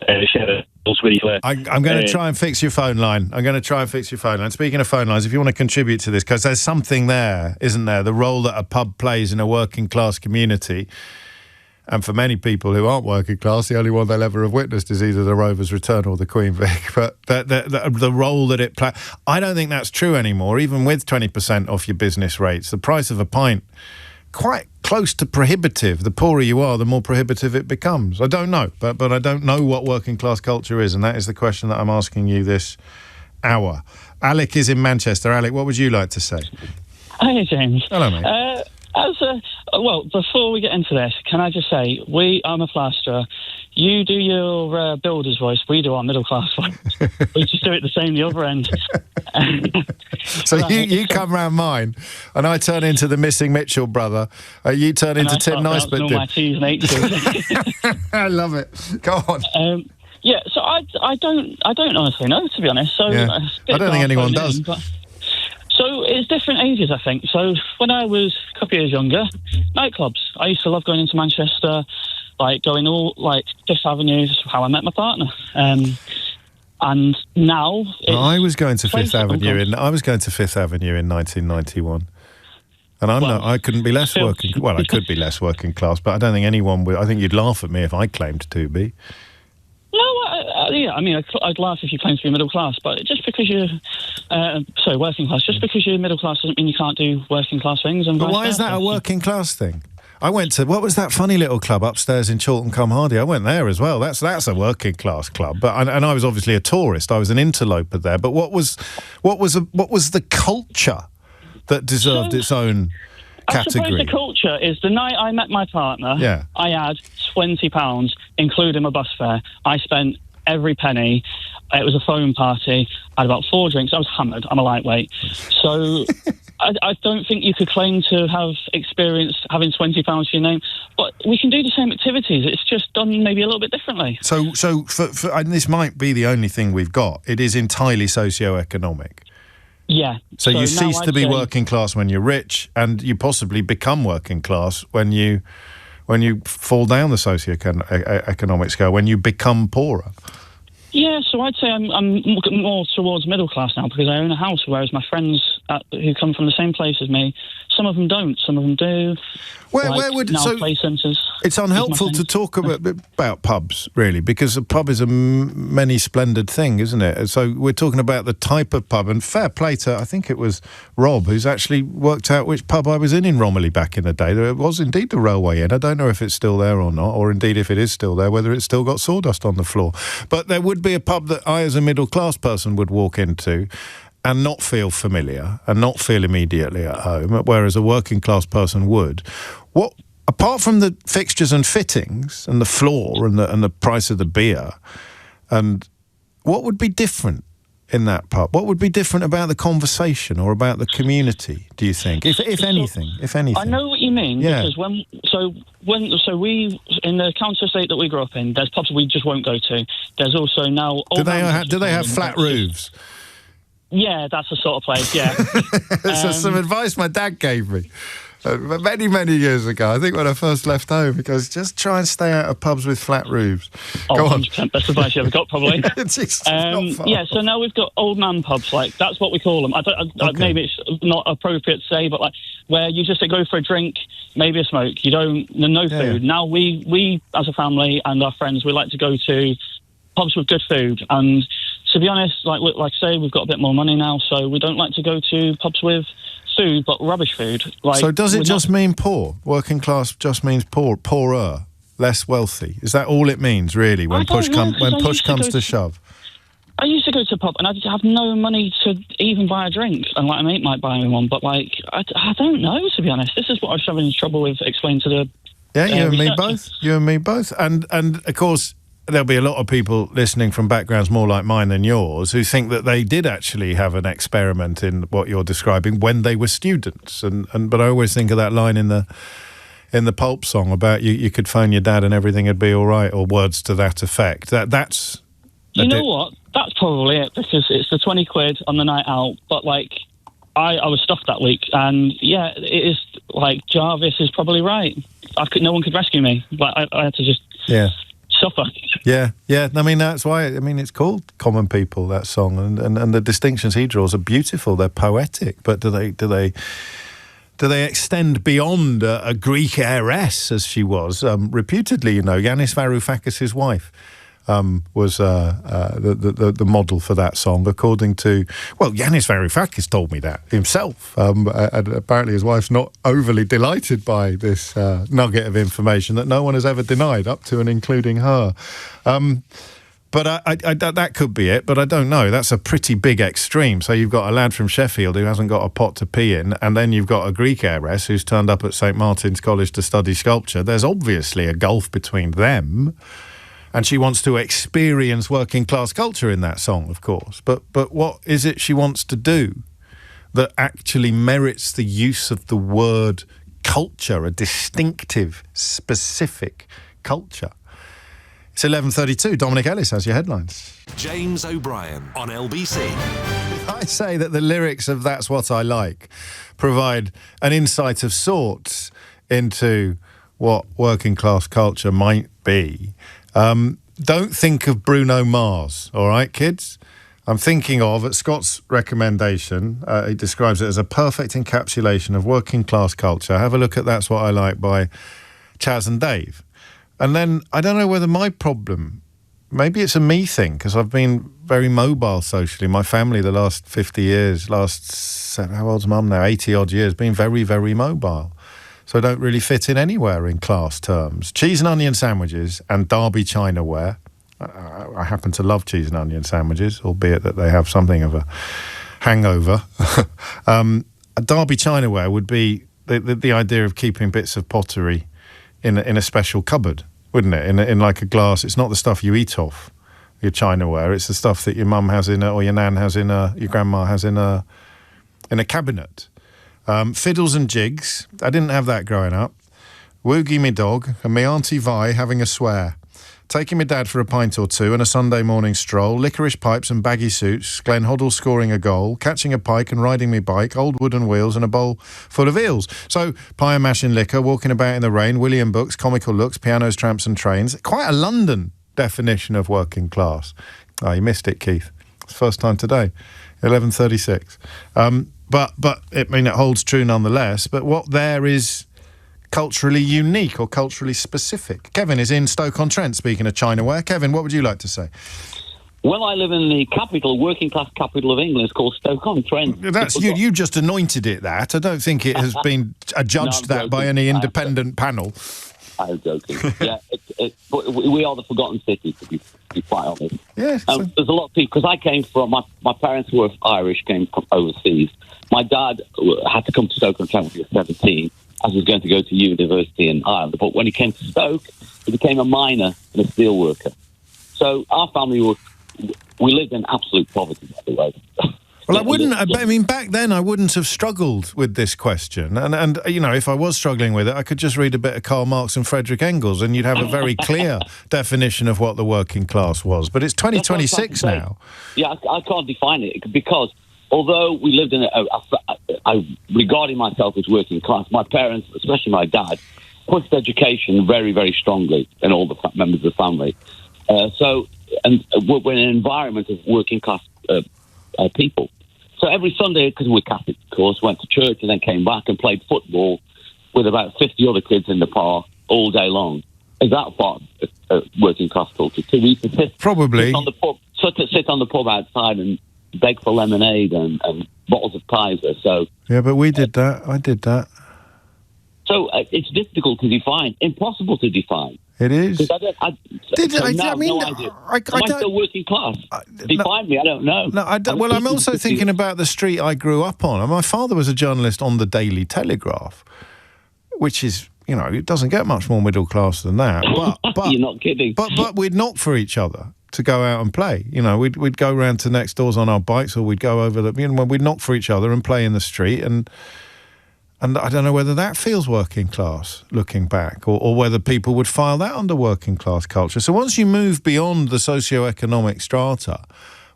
share their thoughts with each other. I'm going to try and fix your phone line. Speaking of phone lines, if you want to contribute to this, because there's something there, isn't there? The role that a pub plays in a working class community. And for many people who aren't working class, the only one they'll ever have witnessed is either the Rover's Return or the Queen Vic. But the role that it plays, I don't think that's true anymore. Even with 20% off your business rates, the price of a pint, quite close to prohibitive. The poorer you are, the more prohibitive it becomes. I don't know, but I don't know what working class culture is, and that is the question that I'm asking you this hour. Alec is in Manchester. Alec, what would you like to say? Hi, James. Hello, mate. Well, before we get into this, can I just say, I'm a plasterer. You do your builder's voice, we do our middle class voice. We just do it the same the other end. So you come round mine, and I turn into the missing Mitchell brother. You turn into Tim Nicebert. All my T's and H's. I love it. Go on. Yeah, so I don't honestly know, to be honest. So yeah. I don't think anyone does. So it's different ages, I think. So when I was a couple of years younger, nightclubs. I used to love going into Manchester, going all Fifth Avenue, is how I met my partner. And now I was going to Fifth Avenue in 1991. And I couldn't be less working. Well, I could be less working class, but I don't think anyone would. I think you'd laugh at me if I claimed to be. No, I'd laugh if you claim to be middle class, but just because you're, working class, just because you're middle class doesn't mean you can't do working class things. And but why is that a working class thing? I went to, what was that funny little club upstairs in Chorlton-cum-Hardy? I went there as well. That's a working class club. But and I was obviously a tourist. I was an interloper there. But what was the culture that deserved its own category? I suppose the culture is the night I met my partner. Yeah. I had £20, including my bus fare. I spent every penny. It was a phone party. I had about 4 drinks. I was hammered. I'm a lightweight. So I don't think you could claim to have experienced having £20 to your name. But we can do the same activities. It's just done maybe a little bit differently. So for and this might be the only thing we've got. It is entirely socio-economic. Yeah. So you cease to be working class when you're rich, and you possibly become working class when you fall down the socio-economic scale, when you become poorer. Yeah, so I'd say I'm more towards middle class now because I own a house, whereas my friends who come from the same place as me, some of them don't, some of them do. Play centres. It's unhelpful to talk about pubs, really, because a pub is a many splendid thing, isn't it? So we're talking about the type of pub, and fair play to, I think it was Rob, who's actually worked out which pub I was in Romilly back in the day. There was indeed the Railway Inn. I don't know if it's still there or not, or indeed if it is still there, whether it's still got sawdust on the floor. But there would be a pub that I, as a middle-class person, would walk into and not feel familiar and not feel immediately at home, whereas a working-class person would. What, apart from the fixtures and fittings and the floor and the price of the beer, and what would be different in that pub? What would be different about the conversation or about the community, do you think, if anything? I know what you mean, yeah. Because we, in the council estate that we grew up in, there's pubs we just won't go to. There's also now... Do they have flat roofs? Yeah, that's the sort of place, yeah. So some advice my dad gave me many, many years ago. I think when I first left home, he goes, just try and stay out of pubs with flat roofs. Go on. 100% best advice you ever got, probably. Yeah, so now we've got old man pubs, that's what we call them. Maybe it's not appropriate to say, but where you just go for a drink, maybe a smoke. No food. Yeah. Now we as a family and our friends, we like to go to pubs with good food. And to be honest, like I say, we've got a bit more money now, so we don't like to go to pubs with food, but rubbish food. So does it just mean poor? Working class just means poorer? less wealthy? Is that all it means, really, when push comes to shove? I used to go to a pub and I'd have no money to even buy a drink, and like a mate might buy me one, but like I don't know, to be honest. This is what I was having trouble with explaining to the you and me both. You and me both. And of course, there'll be a lot of people listening from backgrounds more like mine than yours who think that they did actually have an experiment in what you're describing when they were students. But I always think of that line in the Pulp song about you could phone your dad and everything would be all right, or words to that effect. That's. You know what? That's probably it, because it's the 20 quid on the night out. But, like, I was stuffed that week. And, yeah, it is, like, Jarvis is probably right. No one could rescue me. Like, I had to just suffer. Yeah. I mean, that's why, it's called Common People, that song. And the distinctions he draws are beautiful. They're poetic. But do they extend beyond a Greek heiress, as she was? Reputedly, Yanis Varoufakis' wife. Was the model for that song, according to... Well, Yanis Varoufakis told me that himself. And apparently his wife's not overly delighted by this nugget of information that no one has ever denied, up to and including her. But that could be it, but I don't know. That's a pretty big extreme. So you've got a lad from Sheffield who hasn't got a pot to pee in, and then you've got a Greek heiress who's turned up at St Martin's College to study sculpture. There's obviously a gulf between them. And she wants to experience working class culture in that song, of course. But what is it she wants to do that actually merits the use of the word culture, a distinctive, specific culture? It's 11:32. Dominic Ellis has your headlines. James O'Brien on LBC. I say that the lyrics of That's What I Like provide an insight of sorts into what working class culture might be. Don't think of Bruno Mars, all right, kids? I'm thinking of, at Scott's recommendation, he describes it as a perfect encapsulation of working class culture. Have a look at That's What I Like by Chaz and Dave. And then, I don't know whether my problem, maybe it's a me thing, because I've been very mobile socially. My family, the last 50 years, how old's Mum now? 80-odd years, been very, very mobile. So I don't really fit in anywhere in class terms. Cheese and onion sandwiches and Derby Chinaware. I happen to love cheese and onion sandwiches, albeit that they have something of a hangover. A Derby Chinaware would be the idea of keeping bits of pottery in a special cupboard, wouldn't it? In like a glass. It's not the stuff you eat off, your Chinaware. It's the stuff that your mum has or your nan has your grandma has in a cabinet. Fiddles and jigs. I didn't have that growing up. Woogie me dog and me Auntie Vi having a swear. Taking me dad for a pint or two and a Sunday morning stroll. Licorice pipes and baggy suits. Glenn Hoddle scoring a goal. Catching a pike and riding me bike. Old wooden wheels and a bowl full of eels. So, pie and mashing liquor. Walking about in the rain. William books. Comical looks. Pianos, tramps and trains. Quite a London definition of working class. Oh, you missed it, Keith. It's the first time today. 11:36. But it holds true nonetheless. But what there is culturally unique or culturally specific? Kevin is in Stoke-on-Trent, speaking of Chinaware. Kevin, what would you like to say? Well, I live in the capital, working class capital of England. It's called Stoke-on-Trent. That's you just anointed it that. I don't think it has been adjudged that by any independent panel. I'm joking. Yeah, but we are the forgotten city, to be quite honest. Yeah. There's a lot of people, because I came from, my parents were Irish, came from overseas. My dad had to come to Stoke-on-Trent when he was 17, as he was going to go to university in Ireland. But when he came to Stoke, he became a miner and a steel worker. So our family we lived in absolute poverty, by the way. Well, I mean, back then I wouldn't have struggled with this question. And if I was struggling with it, I could just read a bit of Karl Marx and Friedrich Engels and you'd have a very clear definition of what the working class was. But it's 2026 now. Yeah, I can't define it because although we lived in I regarded myself as working class, my parents, especially my dad, pushed education very, very strongly in all the members of the family. And we're in an environment of working class people. So every Sunday, because we're Catholic, of course, went to church and then came back and played football with about 50 other kids in the park all day long. Is that part of working class culture? So we used to sit on the pub outside and beg for lemonade and bottles of Kaiser. So yeah, but we did that. I did that. So it's difficult to define, impossible to define. It is. I still working class? Define me, I don't know. No, well, I'm also thinking about the street I grew up on. And my father was a journalist on the Daily Telegraph, which is, it doesn't get much more middle class than that. But you're not kidding. But we'd knock for each other to go out and play. We'd go round to next doors on our bikes, or we'd go over we'd knock for each other and play in the street. And I don't know whether that feels working class, looking back, or whether people would file that under working class culture. So once you move beyond the socio-economic strata,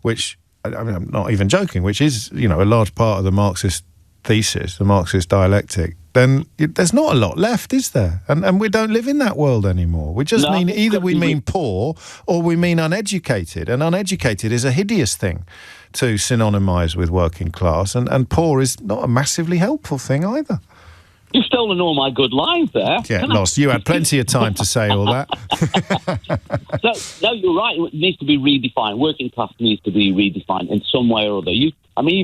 which, I'm not even joking, which is, a large part of the Marxist thesis, the Marxist dialectic, then there's not a lot left, is there? And we don't live in that world anymore. We just mean either we mean poor or we mean uneducated. And uneducated is a hideous thing to synonymise with working class. And poor is not a massively helpful thing either. You've stolen all my good lines there. Yeah, lost. You had plenty of time to say all that. No, you're right. It needs to be redefined. Working class needs to be redefined in some way or other. You've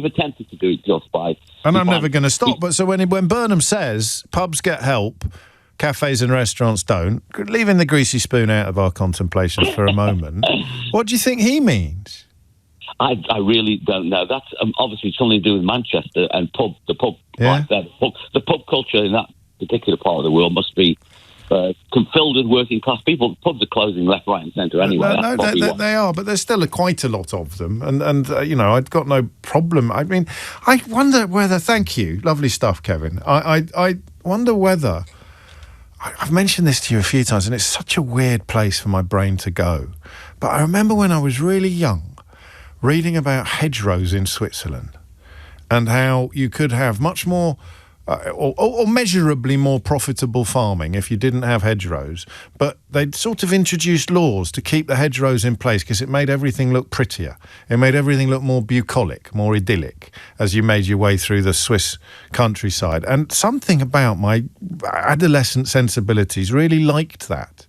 attempted to do it just by... And I'm never going to stop. But so when Burnham says pubs get help, cafes and restaurants don't, leaving the greasy spoon out of our contemplations for a moment, what do you think he means? I really don't know. That's obviously something to do with Manchester and the pub. Yeah. The pub culture in that particular part of the world must be filled with working class people. Pubs are closing left, right, and centre anyway. No, they are, but there's still quite a lot of them. And I've got no problem. I mean, I wonder whether. Thank you, lovely stuff, Kevin. I wonder whether. I've mentioned this to you a few times, and it's such a weird place for my brain to go. But I remember when I was really young, reading about hedgerows in Switzerland and how you could have much more or measurably more profitable farming if you didn't have hedgerows. But they'd sort of introduced laws to keep the hedgerows in place because it made everything look prettier. It made everything look more bucolic, more idyllic as you made your way through the Swiss countryside. And something about my adolescent sensibilities really liked that.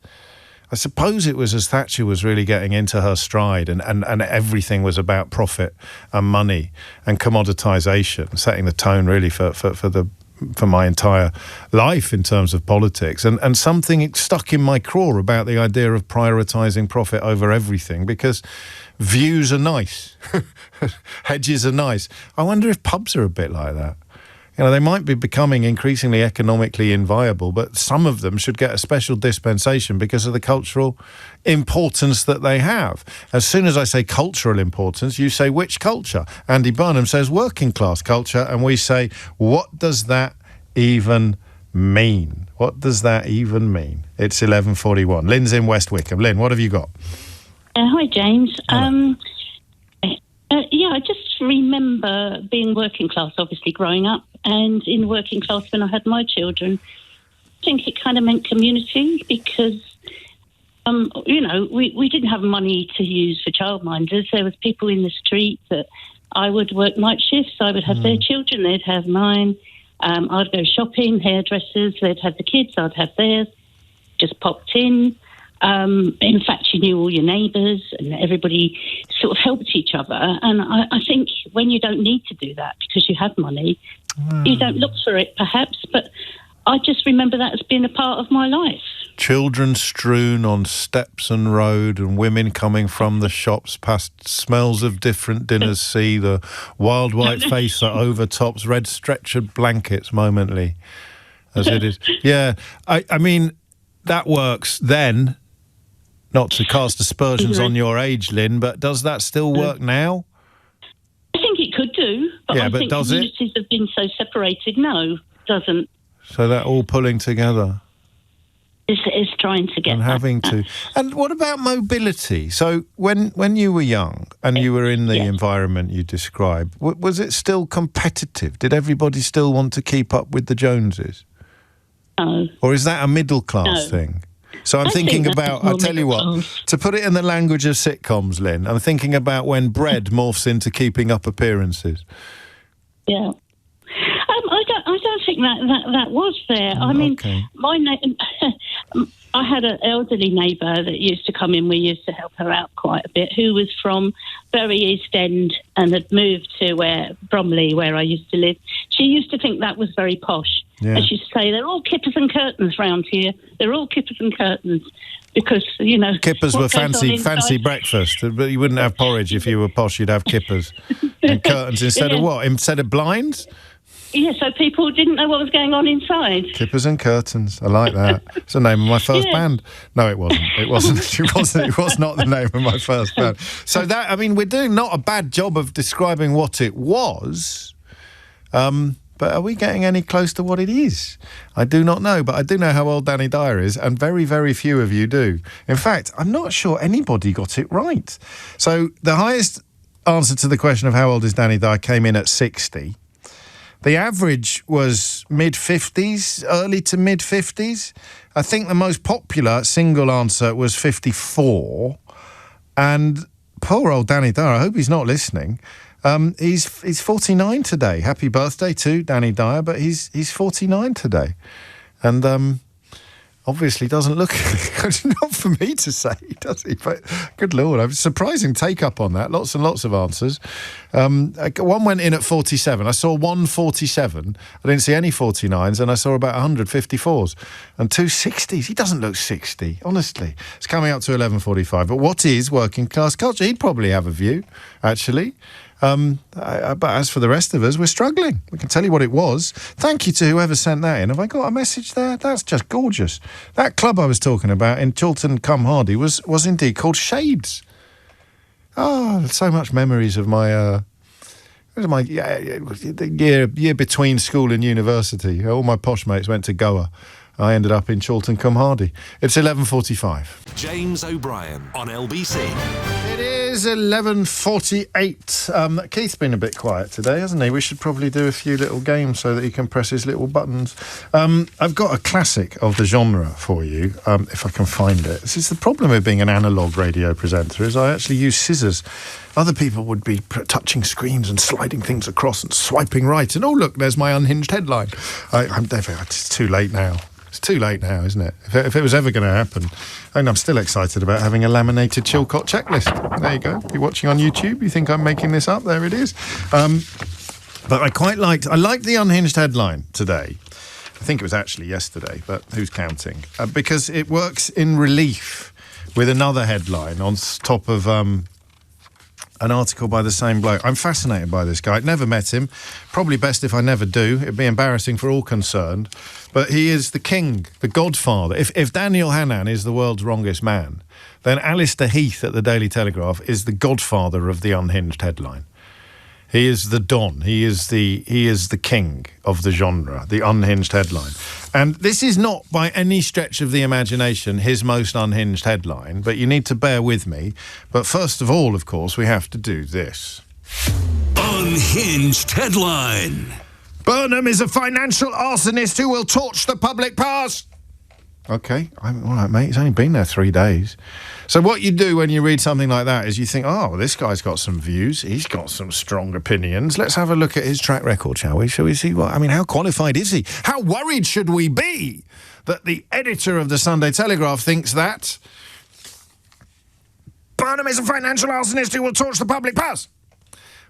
I suppose it was as Thatcher was really getting into her stride and everything was about profit and money and commoditisation, setting the tone really for my entire life in terms of politics. And something stuck in my craw about the idea of prioritising profit over everything because views are nice, hedges are nice. I wonder if pubs are a bit like that. They might be becoming increasingly economically inviable, but some of them should get a special dispensation because of the cultural importance that they have. As soon as I say cultural importance, you say which culture? Andy Burnham says working class culture, and we say, what does that even mean? What does that even mean? It's 11:41. Lynn's in West Wickham. Lynn, what have you got? Hi, James. I just remember being working class, obviously, growing up, and in working class when I had my children. I think it kind of meant community because, we didn't have money to use for childminders. There was people in the street that I would work night shifts. I would have their children, they'd have mine. I'd go shopping, hairdressers, they'd have the kids, I'd have theirs. Just popped in. In fact, you knew all your neighbours and everybody sort of helped each other. And I think when you don't need to do that because you have money, you don't look for it perhaps, but I just remember that as being a part of my life. Children strewn on steps and road and women coming from the shops past smells of different dinners see the wild white face that overtops red stretchered blankets momently as it is. Yeah, I mean, that works then. Not to cast aspersions on your age, Lynn, but does that still work now? I think it could do, but I think communities have been so separated. No, it doesn't. So they're all pulling together. Is trying to get and having to. And what about mobility? So when you were young and you were in the environment you described, was it still competitive? Did everybody still want to keep up with the Joneses? No. Or is that a middle class thing? So I'm thinking about, I'll tell you what, to put it in the language of sitcoms, Lynn, I'm thinking about when bread morphs into keeping up appearances. Yeah. I don't think that was there. I mean, I had an elderly neighbour that used to come in. We used to help her out quite a bit, who was from very East End and had moved to Bromley, where I used to live. She used to think that was very posh. And she'd say, they're all kippers and curtains round here. They're all kippers and curtains. Because, you know... Kippers were fancy breakfast. But you wouldn't have porridge if you were posh, you'd have kippers. And curtains instead of what? Instead of blinds? Yeah, so people didn't know what was going on inside. Kippers and curtains. I like that. It's the name of my first band. No, it wasn't. It wasn't. It was not the name of my first band. So that, I mean, we're doing not a bad job of describing what it was. But are we getting any close to what it is? I do not know, but I do know how old Danny Dyer is, and very, very few of you do. In fact, I'm not sure anybody got it right. So the highest answer to the question of how old is Danny Dyer came in at 60. The average was mid-50s, early to mid-50s. I think the most popular single answer was 54. And poor old Danny Dyer, I hope he's not listening. He's 49 today. Happy birthday to Danny Dyer, but he's 49 today. And obviously doesn't look... not for me to say, does he? But good Lord, a surprising take-up on that. Lots and lots of answers. One went in at 47. I saw 147. I didn't see any 49s, and I saw about 100 54s. And 2 60s. He doesn't look 60, honestly. It's coming up to 11:45. But what is working-class culture? He'd probably have a view, actually. But as for the rest of us, we're struggling. We can tell you what it was. Thank you to whoever sent that in. Have I got a message there? That's just gorgeous. That club I was talking about in Chiltern-cum-Hardy was indeed called Shades. Oh, so much memories of my the year between school and university. All my posh mates went to Goa. I ended up in Chiltern-cum-Hardy. It's 11:45. James O'Brien on LBC. It is 11:48. Keith's been a bit quiet today, hasn't he? We should probably do a few little games so that he can press his little buttons. I've got a classic of the genre for you, if I can find it. This is the problem with being an analogue radio presenter, is I actually use scissors. Other people would be touching screens and sliding things across and swiping right. And, oh, look, there's my unhinged headline. It's too late now. It's too late now, isn't it? If it was ever going to happen. And I'm still excited about having a laminated Chilcott checklist. There you go. You're watching on YouTube. You think I'm making this up? There it is. But I liked the unhinged headline today. I think it was actually yesterday, but who's counting? Because it works in relief with another headline on top of... an article by the same bloke. I'm fascinated by this guy. I'd never met him. Probably best if I never do. It'd be embarrassing for all concerned. But he is the king, the godfather. If Daniel Hannan is the world's wrongest man, then Alistair Heath at the Daily Telegraph is the godfather of the unhinged headline. He is the Don. He is the king of the genre, the unhinged headline. And this is not by any stretch of the imagination his most unhinged headline, but you need to bear with me. But first of all, of course, we have to do this. Unhinged headline. Burnham is a financial arsonist who will torch the public purse. OK, all right, mate, he's only been there 3 days. So what you do when you read something like that is you think, oh, this guy's got some views, he's got some strong opinions. Let's have a look at his track record, shall we? Shall we see how qualified is he? How worried should we be that the editor of the Sunday Telegraph thinks that Burnham is a financial arsonist who will torch the public purse?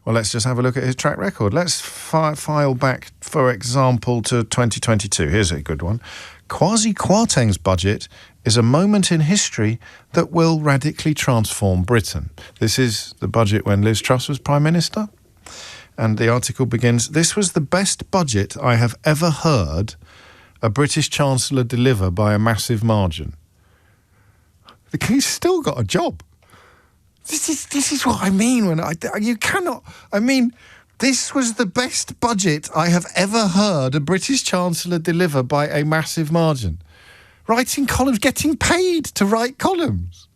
Well, let's just have a look at his track record. Let's file back, for example, to 2022. Here's a good one. Kwasi Kwarteng's budget is a moment in history that will radically transform Britain. This is the budget when Liz Truss was Prime Minister. And the article begins, this was the best budget I have ever heard a British Chancellor deliver by a massive margin. The King's still got a job. This is what I mean when this was the best budget I have ever heard a British Chancellor deliver by a massive margin. Writing columns, getting paid to write columns.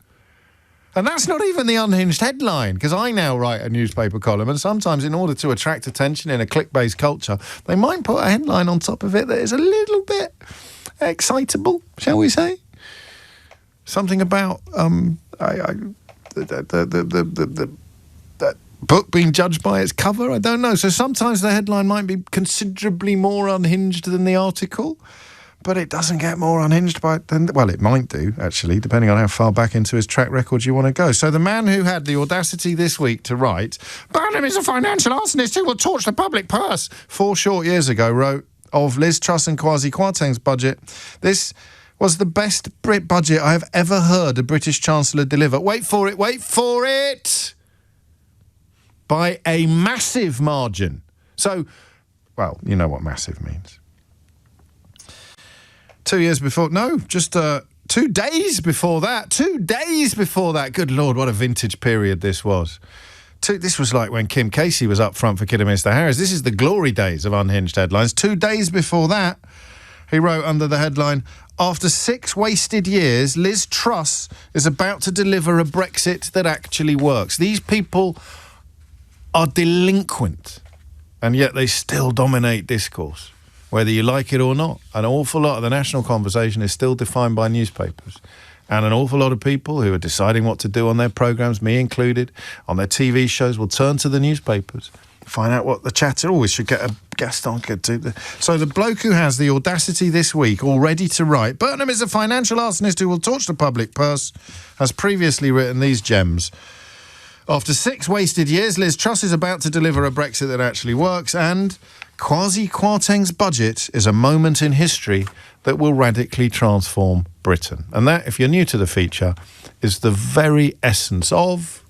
And that's not even the unhinged headline, because I now write a newspaper column, and sometimes in order to attract attention in a click-based culture, they might put a headline on top of it that is a little bit excitable, shall we say? Something about that book being judged by its cover, I don't know. So sometimes the headline might be considerably more unhinged than the article, but it doesn't get more unhinged well, it might do, actually, depending on how far back into his track record you want to go. So the man who had the audacity this week to write, Burnham is a financial arsonist who will torch the public purse, 4 short years ago, wrote, of Liz Truss and Kwasi Kwarteng's budget. This was the best Brit budget I have ever heard a British Chancellor deliver. Wait for it! By a massive margin. So, well, you know what massive means. 2 years before, no, just 2 days before that. 2 days before that. Good Lord, what a vintage period this was. This was like when Kim Casey was up front for Kidderminster Harris. This is the glory days of unhinged headlines. 2 days before that, he wrote under the headline, "After 6 wasted years, Liz Truss is about to deliver a Brexit that actually works." These people are delinquent, and yet they still dominate discourse, whether you like it or not. An awful lot of the national conversation is still defined by newspapers. And an awful lot of people who are deciding what to do on their programmes, me included, on their TV shows, will turn to the newspapers, find out what the chatter. We should get a guest on. So the bloke who has the audacity this week already to write, "Burnham is a financial arsonist who will torch the public purse," has previously written these gems. "After 6 wasted years, Liz Truss is about to deliver a Brexit that actually works, and Kwasi Kwarteng's budget is a moment in history that will radically transform Britain." And that, if you're new to the feature, is the very essence of...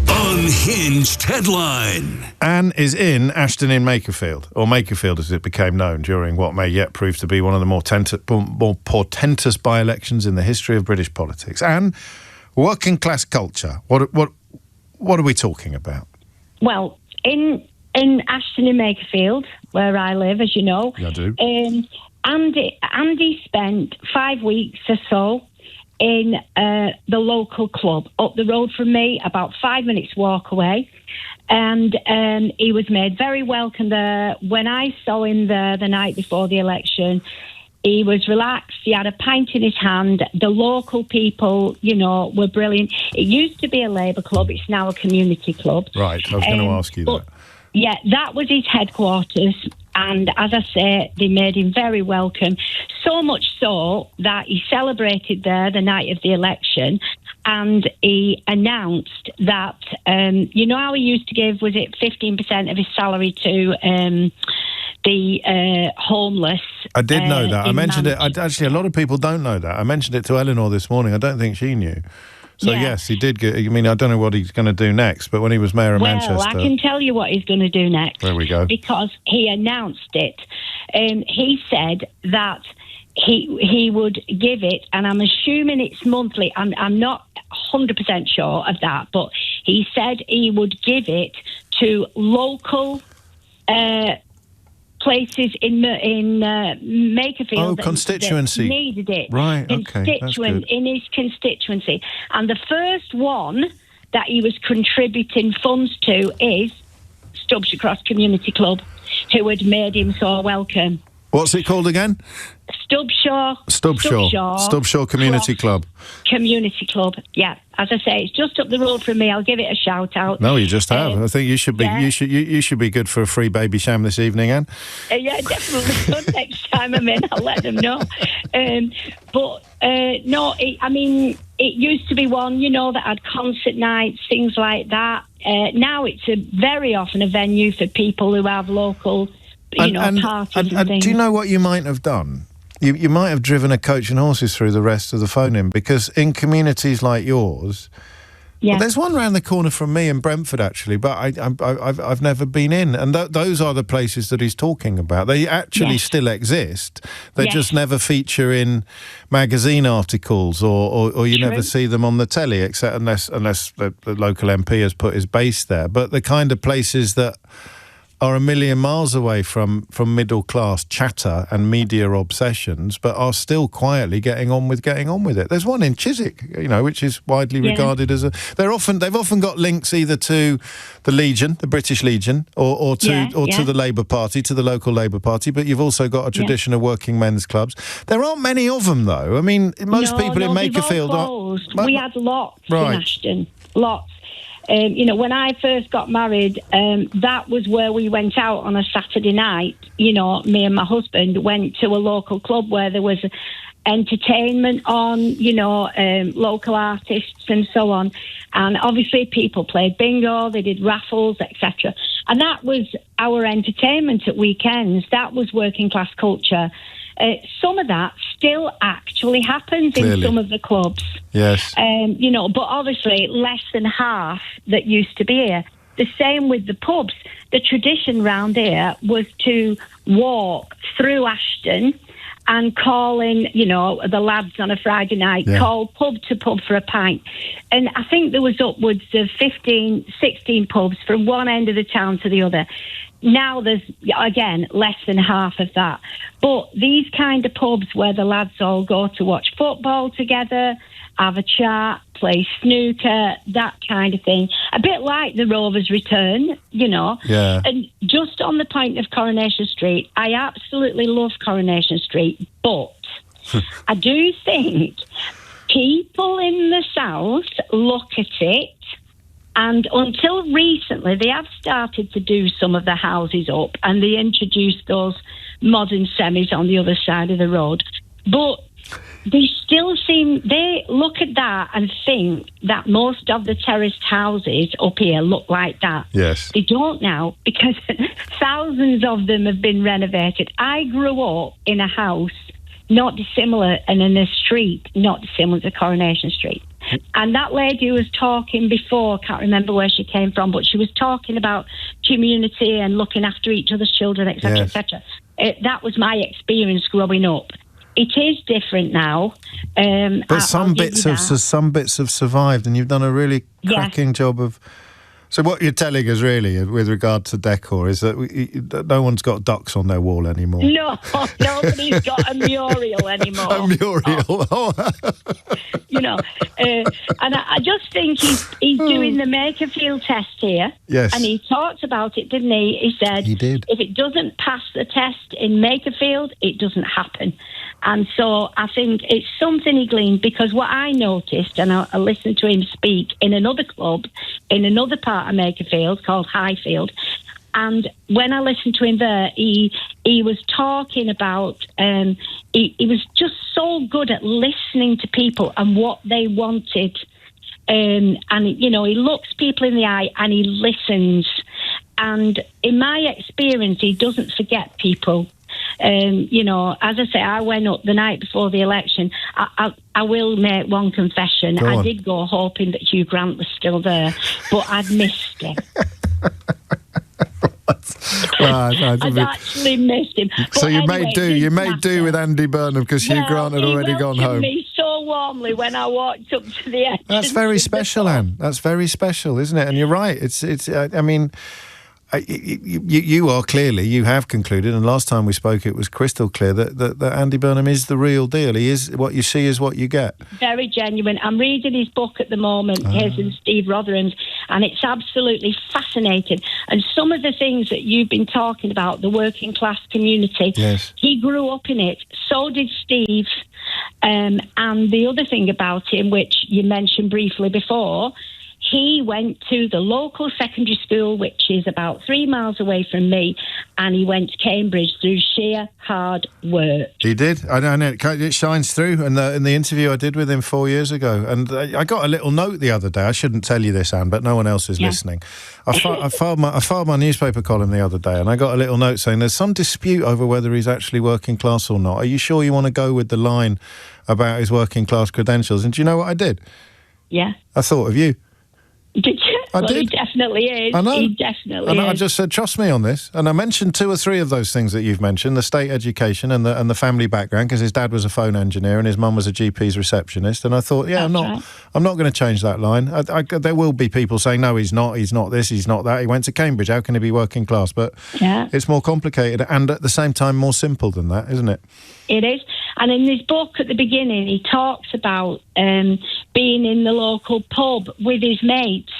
Unhinged Headline. Anne is in Ashton in Makerfield, or Makerfield as it became known during what may yet prove to be one of the more portentous by-elections in the history of British politics. Anne, working class culture, what are we talking about? Well, in Ashton in Makerfield, where I live, as you know, I do. Andy spent 5 weeks or so in the local club up the road from me, about 5 minutes walk away, and he was made very welcome there. When I saw him there the night before the election, he was relaxed. He had a pint in his hand. The local people, were brilliant. It used to be a Labour club. It's now a community club. Right, I was going to ask you that. Yeah, that was his headquarters. And as I say, they made him very welcome. So much so that he celebrated there the night of the election. And he announced that, how he used to give, was it 15% of his salary to the homeless? I did know that. I mentioned it. Actually, a lot of people don't know that. I mentioned it to Eleanor this morning. I don't think she knew. So, yes, he did get... I mean, I don't know what he's going to do next, but when he was mayor of Manchester... Well, I can tell you what he's going to do next. There we go. Because he announced it. He said that he would give it, and I'm assuming it's monthly. I'm not 100% sure of that, but he said he would give it to local... places in Makerfield constituency that needed it. Right, okay, that's good. In his constituency. And the first one that he was contributing funds to is Stubbs Across Community Club, who had made him so welcome. What's it called again? Stubbshaw Community Club. Community Club, yeah. As I say, it's just up the road from me. I'll give it a shout out. No, you just have. I think you should be. Yeah. You should be good for a free baby sham this evening, Anne. Yeah, definitely good. Next time I'm in, I'll let them know. No, it used to be one, that had concert nights, things like that. Now it's very often a venue for people who have local, parties and things. Do you know what you might have done? You might have driven a coach and horses through the rest of the phone-in, because in communities like yours, well, there's one round the corner from me in Brentford, actually, but I've never been in, and those are the places that he's talking about. They actually still exist. They just never feature in magazine articles, or you never see them on the telly, except unless the local MP has put his base there. But the kind of places that are a million miles away from middle-class chatter and media obsessions, but are still quietly getting on with it. There's one in Chiswick, which is widely regarded as they've often got links either to the Legion, the British Legion, or to the Labour Party, to the local Labour Party, but you've also got a tradition of working men's clubs. There aren't many of them, though. I mean, most people in Makerfield we had lots in Ashton, lots. When I first got married, that was where we went out on a Saturday night. Me and my husband went to a local club where there was entertainment on, local artists and so on. And obviously people played bingo, they did raffles, etc. And that was our entertainment at weekends. That was working class culture. Some of that still actually happens in some of the clubs. Yes. But obviously less than half that used to be here. The same with the pubs. The tradition round here was to walk through Ashton and calling, the lads on a Friday night, call pub to pub for a pint. And I think there was upwards of 15, 16 pubs from one end of the town to the other. Now there's, again, less than half of that. But these kind of pubs where the lads all go to watch football together, have a chat, play snooker, that kind of thing. A bit like the Rovers return, Yeah. And just on the point of Coronation Street, I absolutely love Coronation Street, but I do think people in the south look at it, and until recently, they have started to do some of the houses up, and they introduced those modern semis on the other side of the road. But they look at that and think that most of the terraced houses up here look like that. Yes. They don't now, because thousands of them have been renovated. I grew up in a house not dissimilar, and in a street not dissimilar to Coronation Street. And that lady who was talking before, can't remember where she came from, but she was talking about community and looking after each other's children, etc., etc. That was my experience growing up. It is different now. But some bits have survived, and you've done a really cracking job of... So what you're telling us, really, with regard to decor, is that no one's got ducks on their wall anymore. No, nobody's got a Muriel anymore. A Muriel. And I just think he's doing the Makerfield test here. Yes. And he talked about it, didn't he? He said, he did. If it doesn't pass the test in Makerfield, it doesn't happen. And so I think it's something he gleaned, because what I noticed, and I listened to him speak in another club, in another part of Makerfield called Highfield, and when I listened to him there, he was talking about, he was just so good at listening to people and what they wanted. And, he looks people in the eye and he listens. And in my experience, he doesn't forget people. As I say, I went up the night before the election. I will make one confession. I did go hoping that Hugh Grant was still there, but I'd missed him. I'd actually missed him. So you made do with Andy Burnham, because Hugh Grant had already gone home. Me so warmly when I walked up to the entrance. That's very special, Anne. That's very special, isn't it? And you're right. It's. I mean, you are clearly, you have concluded, and last time we spoke it was crystal clear that Andy Burnham is the real deal. He is, what you see is what you get. Very genuine. I'm reading his book at the moment, his and Steve Rotherham's, and it's absolutely fascinating. And some of the things that you've been talking about, the working class community, he grew up in it. So did Steve. And the other thing about him, which you mentioned briefly before, he went to the local secondary school, which is about 3 miles away from me, and he went to Cambridge through sheer hard work. He did. I know. It shines through in the interview I did with him 4 years ago. And I got a little note the other day. I shouldn't tell you this, Anne, but no one else is listening. I filed my newspaper column the other day, and I got a little note saying there's some dispute over whether he's actually working class or not. Are you sure you want to go with the line about his working class credentials? And do you know what I did? Yeah. I thought of you. Did you? I did. He definitely is. I know. He definitely is. I just said, trust me on this. And I mentioned 2 or 3 of those things that you've mentioned, the state education and the family background, because his dad was a phone engineer and his mum was a GP's receptionist. And I thought, I'm not going to change that line. There will be people saying, no, he's not this, he's not that. He went to Cambridge. How can he be working class? But it's more complicated and at the same time more simple than that, isn't it? It is. And in his book at the beginning, he talks about being in the local pub with his mates,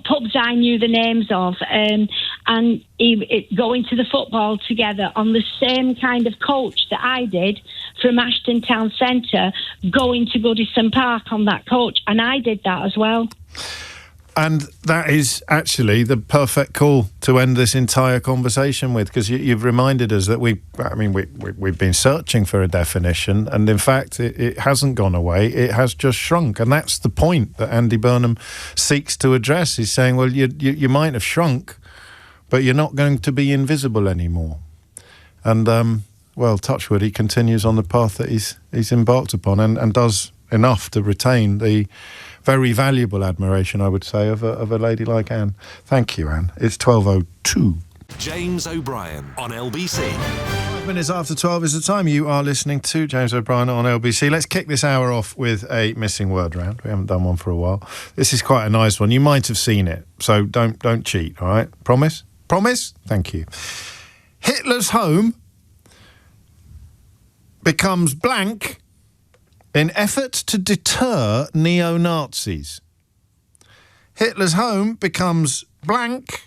pubs I knew the names of, and going to the football together on the same kind of coach that I did from Ashton Town Centre, going to Goodison Park on that coach. And I did that as well. And that is actually the perfect call to end this entire conversation with, because you've reminded us that we've been searching for a definition, and in fact it hasn't gone away, it has just shrunk. And that's the point that Andy Burnham seeks to address. He's saying, well, you might have shrunk, but you're not going to be invisible anymore. And, well, touch wood, he continues on the path that he's embarked upon and does enough to retain the very valuable admiration, I would say, of a lady like Anne. Thank you, Anne. It's 12:02. James O'Brien on LBC. 5 minutes after 12 is the time. You are listening to James O'Brien on LBC. Let's kick this hour off with a missing word round. We haven't done one for a while. This is quite a nice one. You might have seen it, so don't cheat, all right? Promise? Promise? Thank you. Hitler's home becomes blank in effort to deter neo-Nazis. Hitler's home becomes blank,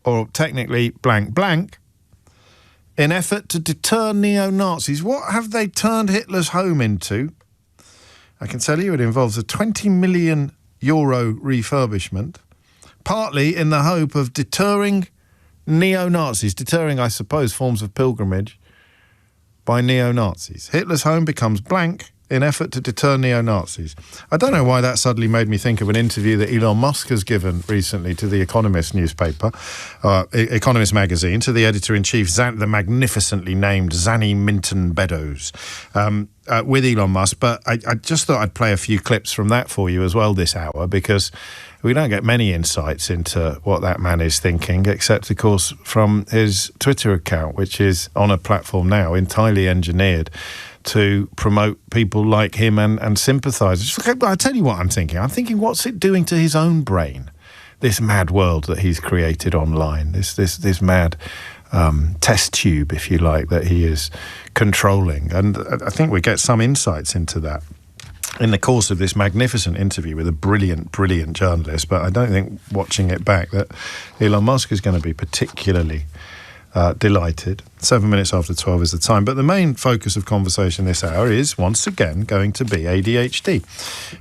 or technically blank, in effort to deter neo-Nazis. What have they turned Hitler's home into? I can tell you it involves a €20 million refurbishment, partly in the hope of deterring neo-Nazis, deterring, I suppose, forms of pilgrimage by neo-Nazis. Hitler's home becomes blank in effort to deter neo-Nazis. I don't know why that suddenly made me think of an interview that Elon Musk has given recently to the Economist newspaper, Economist magazine, to the editor-in-chief, the magnificently named Zanny Minton Beddoes, with Elon Musk. But I just thought I'd play a few clips from that for you as well this hour, because we don't get many insights into what that man is thinking, except, of course, from his Twitter account, which is on a platform now entirely engineered to promote people like him and sympathisers. I'll tell you what I'm thinking. I'm thinking, what's it doing to his own brain, this mad world that he's created online, this mad test tube, if you like, that he is controlling. And I think we get some insights into that in the course of this magnificent interview with a brilliant journalist. But I don't think, watching it back, that Elon Musk is going to be particularly delighted. 7 minutes after 12 is the time. But the main focus of conversation this hour is, once again, going to be ADHD.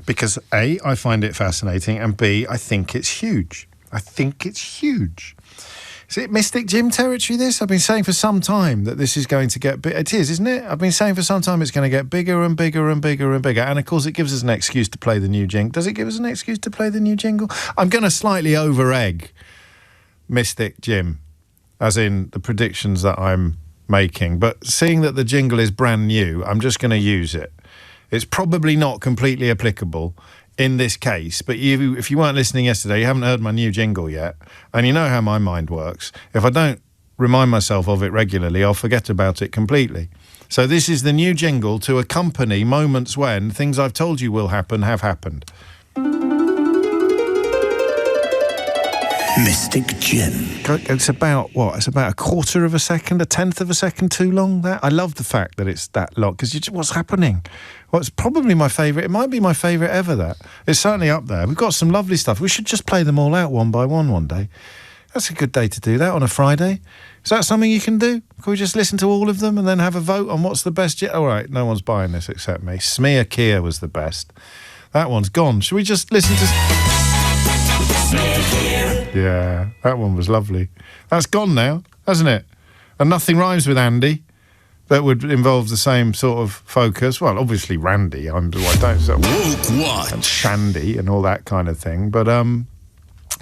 Because A, I find it fascinating, and B, I think it's huge. Is it Mystic Jim territory, this? I've been saying for some time that this is going to get big. It is, isn't it? I've been saying for some time it's going to get bigger and bigger and bigger and bigger. And, of course, it gives us an excuse to play the new jingle. Does it give us an excuse to play the new jingle? I'm going to slightly over-egg Mystic Jim, as in the predictions that I'm making. But seeing that the jingle is brand new, I'm just going to use it. It's probably not completely applicable in this case, but if you weren't listening yesterday, you haven't heard my new jingle yet, and you know how my mind works. If I don't remind myself of it regularly, I'll forget about it completely. So this is the new jingle to accompany moments when things I've told you will happen have happened. Mystic Jim. It's about, what? It's about a quarter of a second, a tenth of a second too long, that? I love the fact that it's that long, because what's happening? Well, it's probably my favourite. It might be my favourite ever, that. It's certainly up there. We've got some lovely stuff. We should just play them all out one by one day. That's a good day to do that, on a Friday. Is that something you can do? Can we just listen to all of them and then have a vote on what's the best? All right, no one's buying this except me. Smear Kia was the best. That one's gone. Should we just listen to... Yeah, that one was lovely. That's gone now, hasn't it? And Nothing Rhymes with Andy. That would involve the same sort of focus. Well, obviously Randy. And Shandy and all that kind of thing. But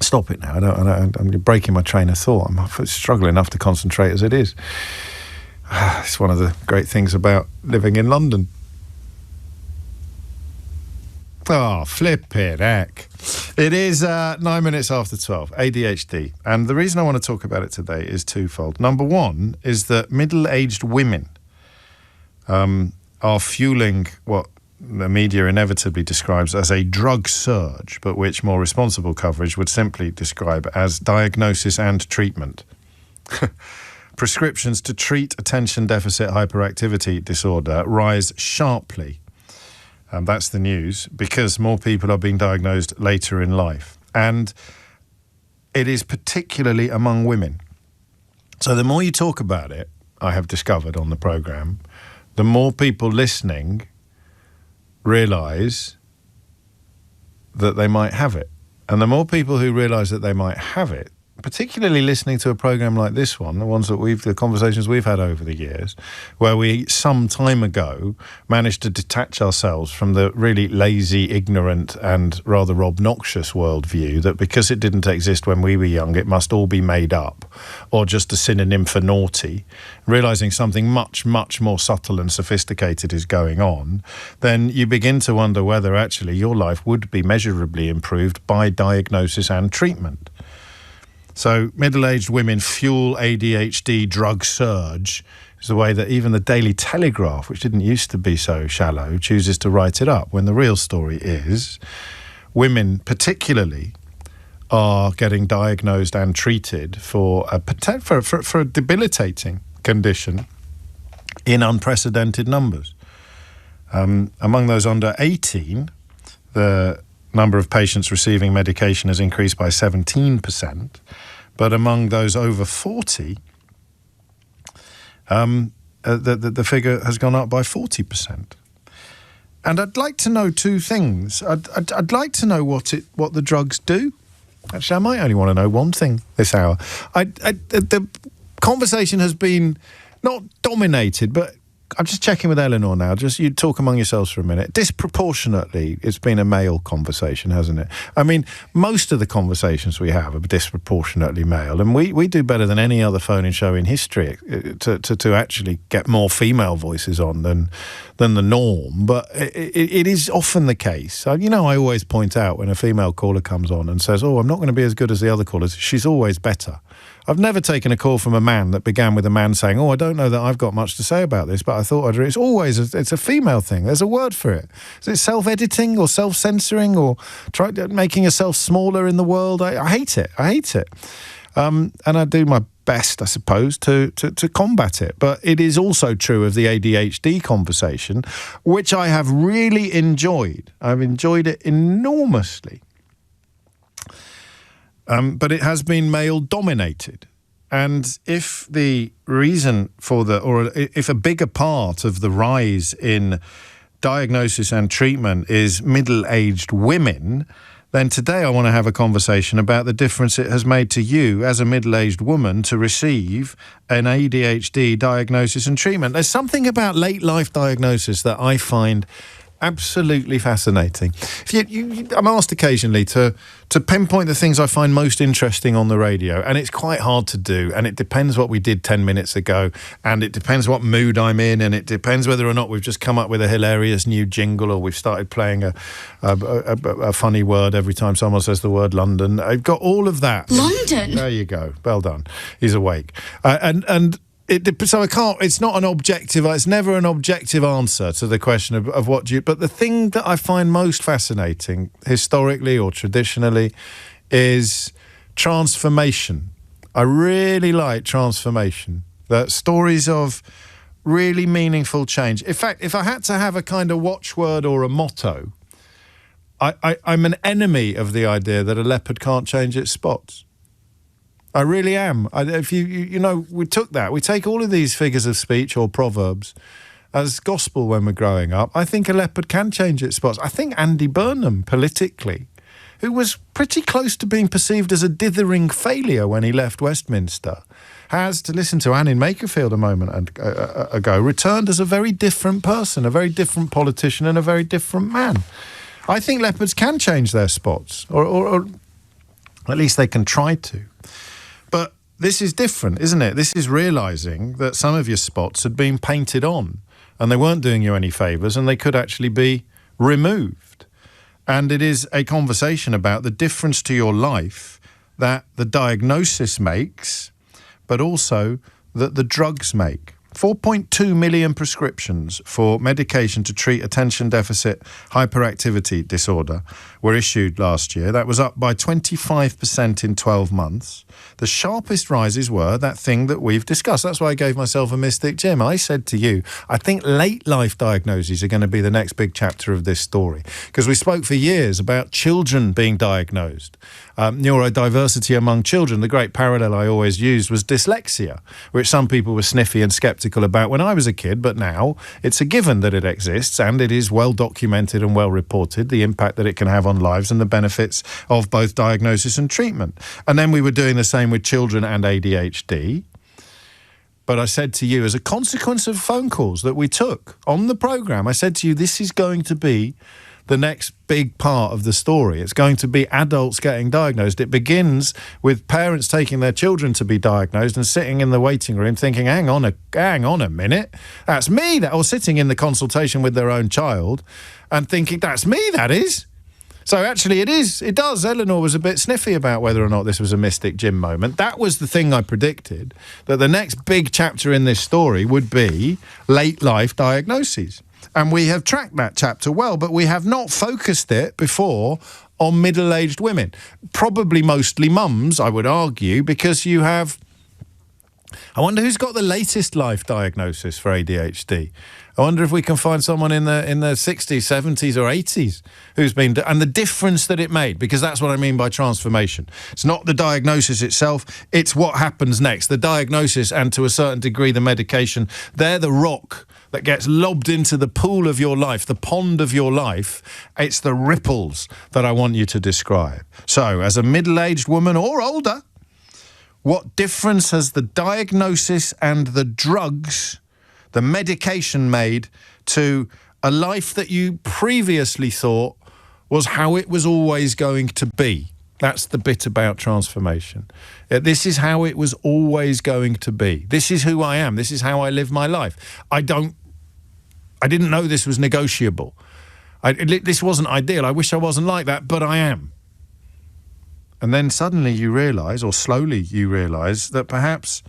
stop it now. I'm breaking my train of thought. I'm struggling enough to concentrate as it is. It's one of the great things about living in London. Oh, flip it, heck. It is 9 minutes after 12, ADHD. And the reason I want to talk about it today is twofold. Number one is that middle-aged women are fueling what the media inevitably describes as a drug surge, but which more responsible coverage would simply describe as diagnosis and treatment. Prescriptions to treat attention deficit hyperactivity disorder rise sharply. That's the news, because more people are being diagnosed later in life. And it is particularly among women. So the more you talk about it, I have discovered on the programme, the more people listening realise that they might have it. And the more people who realise that they might have it, particularly listening to a programme like this one, the conversations we've had over the years, where we some time ago managed to detach ourselves from the really lazy, ignorant and rather obnoxious worldview that because it didn't exist when we were young, it must all be made up or just a synonym for naughty, realising something much, much more subtle and sophisticated is going on, then you begin to wonder whether actually your life would be measurably improved by diagnosis and treatment. So middle-aged women fuel ADHD drug surge is the way that even the Daily Telegraph, which didn't used to be so shallow, chooses to write it up, when the real story is women particularly are getting diagnosed and treated for a debilitating condition in unprecedented numbers. Among those under 18, the number of patients receiving medication has increased by 17%, but among those over 40, the figure has gone up by 40%. And I'd like to know two things. I'd like to know what the drugs do. Actually, I might only want to know one thing this hour. The conversation has been not dominated, but I'm just checking with Eleanor now. Just you talk among yourselves for a minute. Disproportionately, it's been a male conversation, hasn't it? I mean, most of the conversations we have are disproportionately male, and we do better than any other phone-in show in history to actually get more female voices on than the norm. But it is often the case. I always point out when a female caller comes on and says, "Oh, I'm not going to be as good as the other callers," she's always better. I've never taken a call from a man that began with a man saying, "Oh, I don't know that I've got much to say about this, but I thought I'd..." It's always it's a female thing. There's a word for it. Is it self-editing or self-censoring or making yourself smaller in the world? I hate it. And I do my best, I suppose, to combat it. But it is also true of the ADHD conversation, which I have really enjoyed. I've enjoyed it enormously. But it has been male-dominated. And if the reason if a bigger part of the rise in diagnosis and treatment is middle-aged women, then today I want to have a conversation about the difference it has made to you as a middle-aged woman to receive an ADHD diagnosis and treatment. There's something about late-life diagnosis that I find absolutely fascinating. I'm asked occasionally to pinpoint the things I find most interesting on the radio, and it's quite hard to do, and it depends what we did 10 minutes ago, and it depends what mood I'm in, and it depends whether or not we've just come up with a hilarious new jingle or we've started playing a funny word every time someone says the word London. I've got all of that. London? There you go. Well done. He's awake. So I can't. It's not an objective. It's never an objective answer to the question of what do you. But the thing that I find most fascinating, historically or traditionally, is transformation. I really like transformation. The stories of really meaningful change. In fact, if I had to have a kind of watchword or a motto, I'm an enemy of the idea that a leopard can't change its spots. I really am. If we took that. We take all of these figures of speech or proverbs as gospel when we're growing up. I think a leopard can change its spots. I think Andy Burnham, politically, who was pretty close to being perceived as a dithering failure when he left Westminster, has, to listen to Anne in Makerfield a moment ago, returned as a very different person, a very different politician and a very different man. I think leopards can change their spots, or at least they can try to. But this is different, isn't it? This is realising that some of your spots had been painted on and they weren't doing you any favours and they could actually be removed. And it is a conversation about the difference to your life that the diagnosis makes, but also that the drugs make. 4.2 million prescriptions for medication to treat attention deficit hyperactivity disorder were issued last year. That was up by 25% in 12 months. The sharpest rises were that thing that we've discussed. That's why I gave myself a mystic gym. I said to you, I think late life diagnoses are going to be the next big chapter of this story, because we spoke for years about children being diagnosed. Neurodiversity among children. The great parallel I always used was dyslexia, which some people were sniffy and sceptical sceptical about when I was a kid, but now it's a given that it exists, and it is well documented and well reported, the impact that it can have on lives and the benefits of both diagnosis and treatment. And then we were doing the same with children and ADHD. But I said to you, as a consequence of phone calls that we took on the programme, I said to you, this is going to be the next big part of the story. It's going to be adults getting diagnosed. It begins with parents taking their children to be diagnosed and sitting in the waiting room thinking, hang on a minute, that's me. Or sitting in the consultation with their own child and thinking, that's me, that is. So actually it does. Eleanor was a bit sniffy about whether or not this was a Mystic Jim moment. That was the thing I predicted, that the next big chapter in this story would be late life diagnoses. And we have tracked that chapter well, but we have not focused it before on middle-aged women. Probably mostly mums, I would argue, because you have... I wonder who's got the latest life diagnosis for ADHD. I wonder if we can find someone in the 60s, 70s or 80s who's been... And the difference that it made, because that's what I mean by transformation. It's not the diagnosis itself, it's what happens next. The diagnosis and, to a certain degree, the medication, they're the rock that gets lobbed into the pool of your life, the pond of your life. It's the ripples that I want you to describe. So, as a middle-aged woman or older, what difference has the diagnosis and the drugs, the medication, made to a life that you previously thought was how it was always going to be? That's the bit about transformation. This is how it was always going to be. This is who I am. This is how I live my life. I didn't know this was negotiable. This wasn't ideal. I wish I wasn't like that, but I am. And then suddenly you realise, or slowly you realise, that perhaps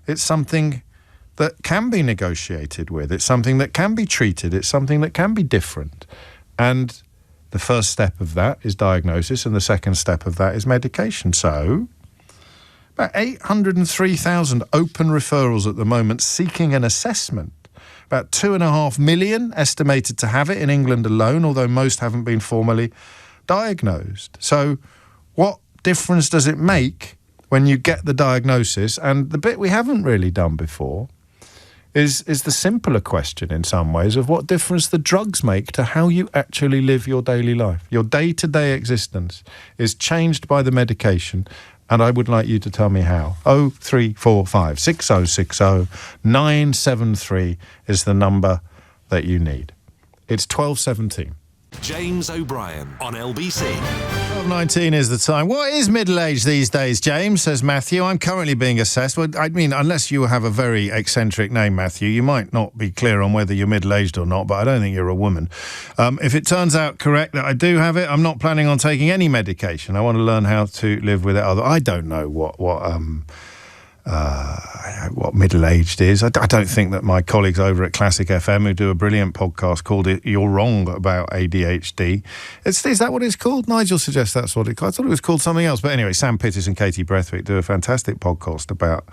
it's something that can be negotiated with. It's something that can be treated. It's something that can be different. And the first step of that is diagnosis, and the second step of that is medication. So, about 803,000 open referrals at the moment seeking an assessment. About 2.5 million estimated to have it in England alone, although most haven't been formally diagnosed. So, what difference does it make when you get the diagnosis? And the bit we haven't really done before is the simpler question in some ways of what difference the drugs make to how you actually live your daily life. Your day-to-day existence is changed by the medication, and I would like you to tell me how. 0345 6060 973 is the number that you need. It's 12:17. James O'Brien on LBC. 12:19 is the time. What is middle age these days, James, says Matthew. I'm currently being assessed. Well, I mean, unless you have a very eccentric name, Matthew, you might not be clear on whether you're middle-aged or not, but I don't think you're a woman. If it turns out correct that I do have it, I'm not planning on taking any medication. I want to learn how to live with it. I don't know what middle-aged is. I don't think that my colleagues over at Classic FM, who do a brilliant podcast called it You're Wrong About ADHD. Is that what it's called? Nigel suggests that's what it's called. I thought it was called something else. But anyway, Sam Pittis and Katie Brethwick do a fantastic podcast about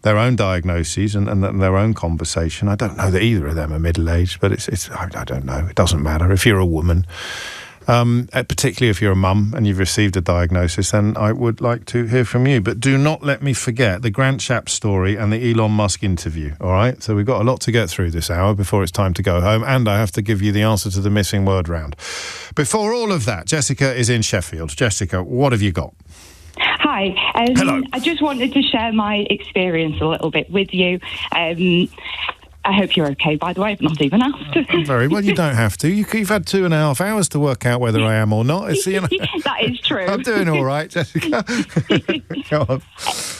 their own diagnoses and their own conversation. I don't know that either of them are middle-aged, but I don't know. It doesn't matter. If you're a woman, particularly if you're a mum and you've received a diagnosis, then I would like to hear from you. But do not let me forget the Grant Shapps story and the Elon Musk interview, all right? So we've got a lot to get through this hour before it's time to go home, and I have to give you the answer to the missing word round. Before all of that, Jessica is in Sheffield. Jessica, what have you got? Hi. Hello. I just wanted to share my experience a little bit with you. I hope you're okay, by the way. I've not even asked. I'm very well. You don't have to. You've had 2.5 hours to work out whether I am or not. That is true. I'm doing all right, Jessica. Go on.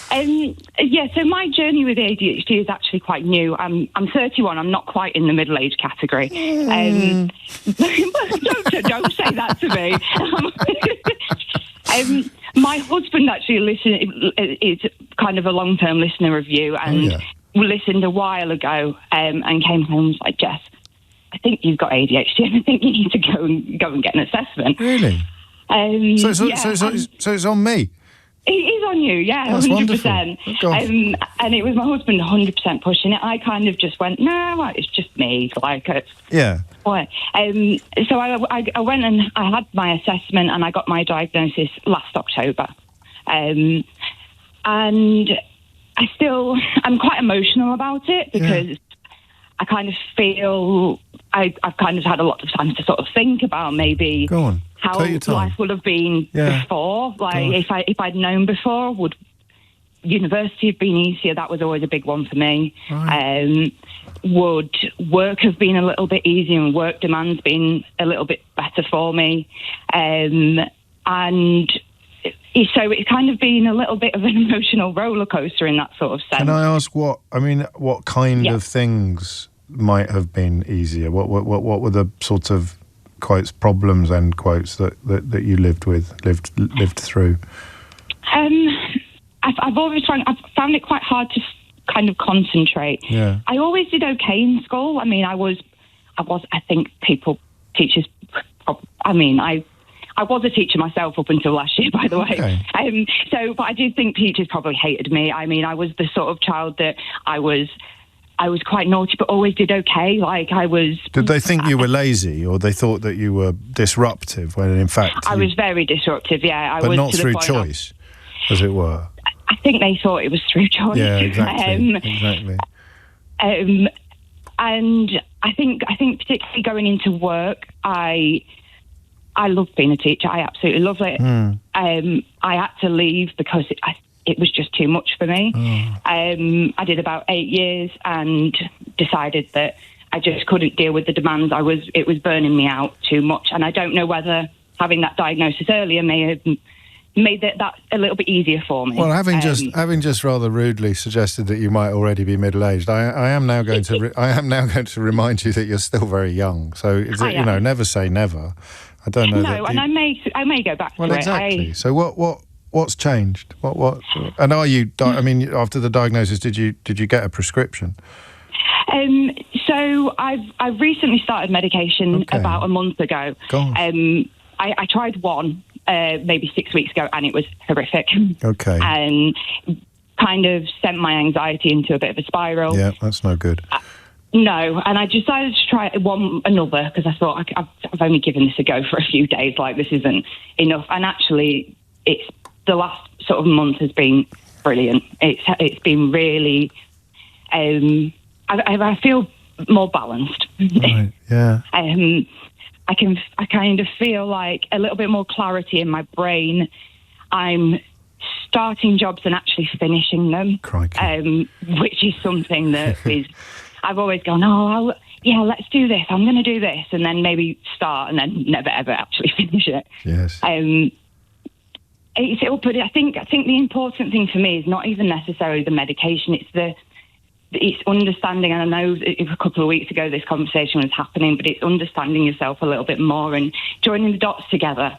So my journey with ADHD is actually quite new. I'm 31. I'm not quite in the middle-aged category. Don't say that to me. My husband actually is kind of a long-term listener of you, and we listened a while ago and came home and was like, Jess, I think you've got ADHD and I think you need to go and get an assessment. Really? So it's on me? It is on you, yeah, 100%. And it was my husband 100% pushing it. I kind of just went, no, it's just me. Yeah. So I went and I had my assessment and I got my diagnosis last October. And I'm quite emotional about it because I kind of feel I've kind of had a lot of time to sort of think about maybe how life would have been before. Like if I'd known before, would university have been easier? That was always a big one for me. Right. Would work have been a little bit easier and work demands been a little bit better for me? And so it's kind of been a little bit of an emotional roller coaster in that sort of sense. Can I ask what kind of things might have been easier? What were the sort of quotes, problems, end quotes that you lived through? I've found it quite hard to kind of concentrate. Yeah. I always did okay in school. I mean, I think teachers. I mean, I was a teacher myself up until last year, by the way. Okay. But I do think teachers probably hated me. I mean, I was the sort of child that I was quite naughty, but always did okay. Like I was. Did they think you were lazy, or they thought that you were disruptive? When in fact, I was very disruptive. Yeah, but not through choice, as it were. I think they thought it was through choice. Yeah, exactly. Exactly. And I think particularly going into work, I loved being a teacher. I absolutely loved it. I had to leave because it was just too much for me. I did about 8 years and decided that I just couldn't deal with the demands. It was burning me out too much. And I don't know whether having that diagnosis earlier may have made that a little bit easier for me. Well, having just rather rudely suggested that you might already be middle-aged, I am now going to remind you that you're still very young. So never say never. I don't know. No, and I may go back to it. Well, exactly. So what's changed? What? And are you? I mean, after the diagnosis, did you get a prescription? So I've recently started medication about a month ago. I tried one maybe 6 weeks ago, and it was horrific. Okay. And kind of sent my anxiety into a bit of a spiral. Yeah, that's no good. No, and I decided to try another because I thought I've only given this a go for a few days. Like this isn't enough. And actually, it's the last sort of month has been brilliant. It's been really. I feel more balanced. Right. Yeah. I kind of feel like a little bit more clarity in my brain. I'm starting jobs and actually finishing them. Crikey. Which is something that is. I've always gone, let's do this. I'm going to do this, and then maybe start, and then never ever actually finish it. Yes. But I think the important thing for me is not even necessarily the medication. It's understanding, and I know a couple of weeks ago this conversation was happening, but it's understanding yourself a little bit more and joining the dots together.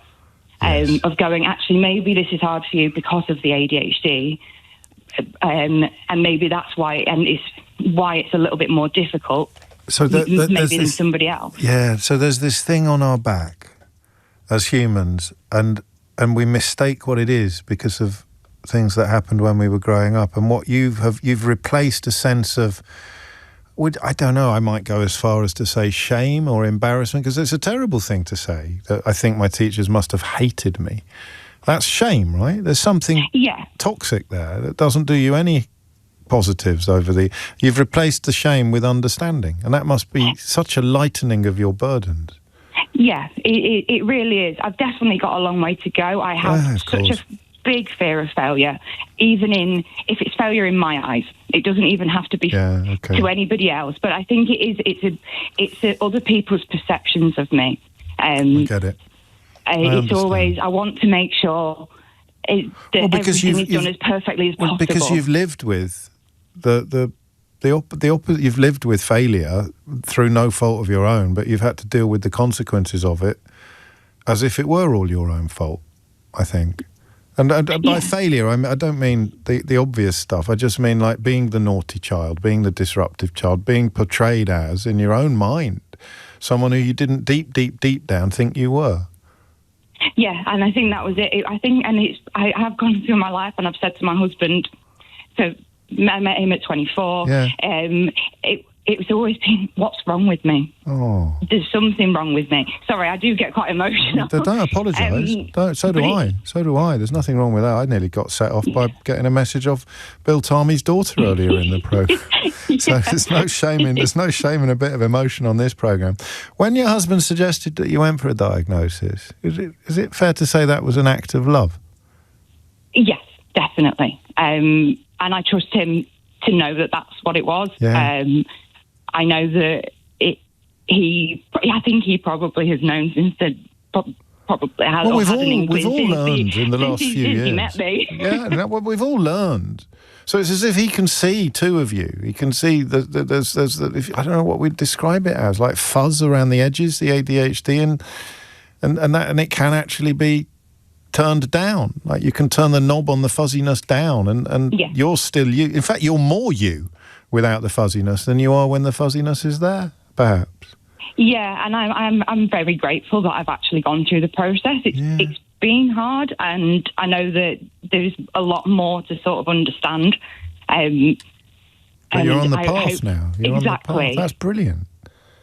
Yes. Of going, actually, maybe this is hard for you because of the ADHD, and maybe that's why, and it's why it's a little bit more difficult. So maybe than somebody else. Yeah. So there's this thing on our back as humans, and we mistake what it is because of things that happened when we were growing up. And what you've replaced a sense of, I don't know, I might go as far as to say shame or embarrassment, because it's a terrible thing to say, that I think my teachers must have hated me. That's shame, right? There's something toxic there that doesn't do you any positives you've replaced the shame with understanding, and that must be such a lightening of your burdens. Yeah, it really is. I've definitely got a long way to go. I have such a big fear of failure, even if it's failure in my eyes. It doesn't even have to be to anybody else. But I think it's other people's perceptions of me. I get it. It's always, I want to make sure that everything is done as perfectly as possible. Because you've lived with you've lived with failure through no fault of your own, but you've had to deal with the consequences of it as if it were all your own fault, I think. And by failure, I don't mean the obvious stuff. I just mean like being the naughty child, being the disruptive child, being portrayed as, in your own mind, someone who you didn't deep down think you were. Yeah, and I think that was it. I have gone through my life, and I've said to my husband, so I met him at 24. Yeah. it's always been, what's wrong with me? Oh. There's something wrong with me. Sorry, I do get quite emotional. Don't apologise. So do I. So do I. There's nothing wrong with that. I nearly got set off by getting a message of Bill Tarmy's daughter earlier in the programme. So there's no shame in a bit of emotion on this programme. When your husband suggested that you went for a diagnosis, is it fair to say that was an act of love? Yes, definitely. And I trust him to know that that's what it was. Yeah. I know that I think he probably has known since probably has. Well, we've all learned in the last few years. He met me. Yeah, we've all learned. So it's as if he can see two of you. He can see that there's I don't know what we'd describe it as, like fuzz around the edges, the ADHD, and it can actually be turned down. Like you can turn the knob on the fuzziness down, and you're still you. In fact, you're more you without the fuzziness than you are when the fuzziness is there, perhaps. Yeah, and I'm very grateful that I've actually gone through the process. It's been hard, and I know that there's a lot more to sort of understand. But you're on the path now. You're exactly. On the path. That's brilliant.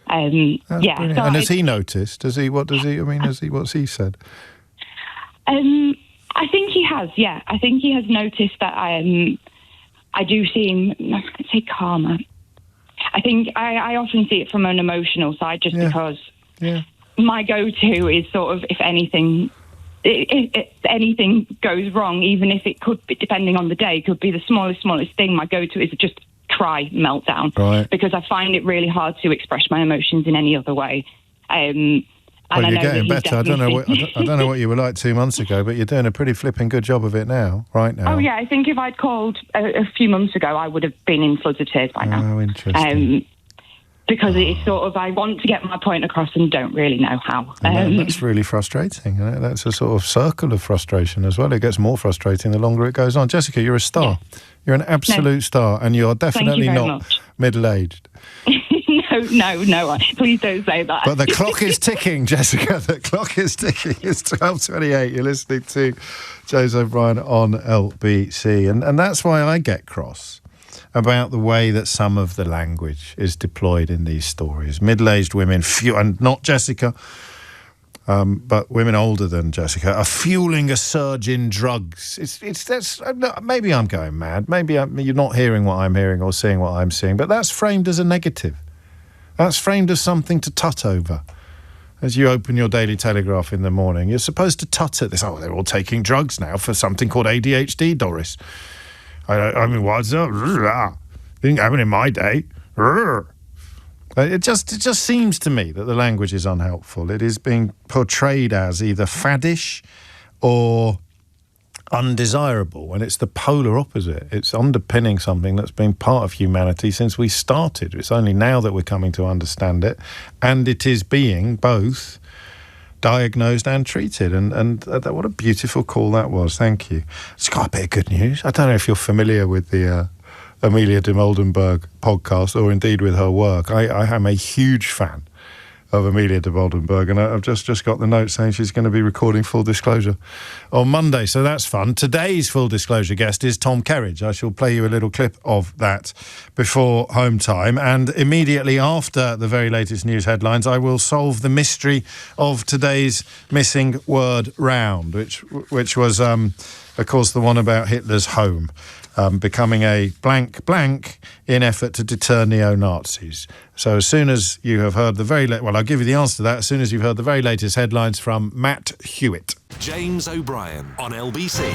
That's brilliant. So and has he noticed? What's he said? I think he has, yeah. I think he has noticed that I do seem, I'd say calmer. I think I often see it from an emotional side just because my go-to is sort of, if anything goes wrong, even if it could be, depending on the day, could be the smallest thing, my go-to is just cry meltdown. Right. Because I find it really hard to express my emotions in any other way. Well, you're getting better. I don't know what you were like 2 months ago, but you're doing a pretty flipping good job of it right now. Oh, yeah. I think if I'd called a few months ago, I would have been in floods of tears by now. Oh, interesting. Because it's sort of, I want to get my point across and don't really know how. That's really frustrating. That's a sort of circle of frustration as well. It gets more frustrating the longer it goes on. Jessica, you're a star. Yeah. You're an absolute star, and you're definitely not middle-aged. No, please don't say that. But the clock is ticking, Jessica. The clock is ticking. It's 12:28. You're listening to James O'Brien on LBC. And that's why I get cross about the way that some of the language is deployed in these stories. Middle-aged women, and not Jessica, but women older than Jessica, are fueling a surge in drugs. Maybe I'm going mad. Maybe you're not hearing what I'm hearing or seeing what I'm seeing, but that's framed as a negative. That's framed as something to tut over. As you open your Daily Telegraph in the morning, you're supposed to tut at this. Oh, they're all taking drugs now for something called ADHD, Doris. I mean, what's up? Didn't happen in my day. It just seems to me that the language is unhelpful. It is being portrayed as either faddish or undesirable, when it's the polar opposite. It's underpinning something that's been part of humanity since we started. It's only now that we're coming to understand it, and it is being both diagnosed and treated. And what a beautiful call that was. Thank you. It's got a bit of good news. I don't know if you're familiar with the Amelia de Moldenberg podcast, or indeed with her work. I am a huge fan of Amelia de Moldenberg, and I've just got the note saying she's going to be recording Full Disclosure on Monday, so that's fun. Today's Full Disclosure guest is Tom Kerridge. I shall play you a little clip of that before home time, and immediately after the very latest news headlines, I will solve the mystery of today's missing word round, which was, of course, the one about Hitler's home. Becoming a blank blank in effort to deter neo-Nazis. So as soon as you have heard I'll give you the answer to that as soon as you've heard the very latest headlines from Matt Hewitt. James O'Brien on LBC.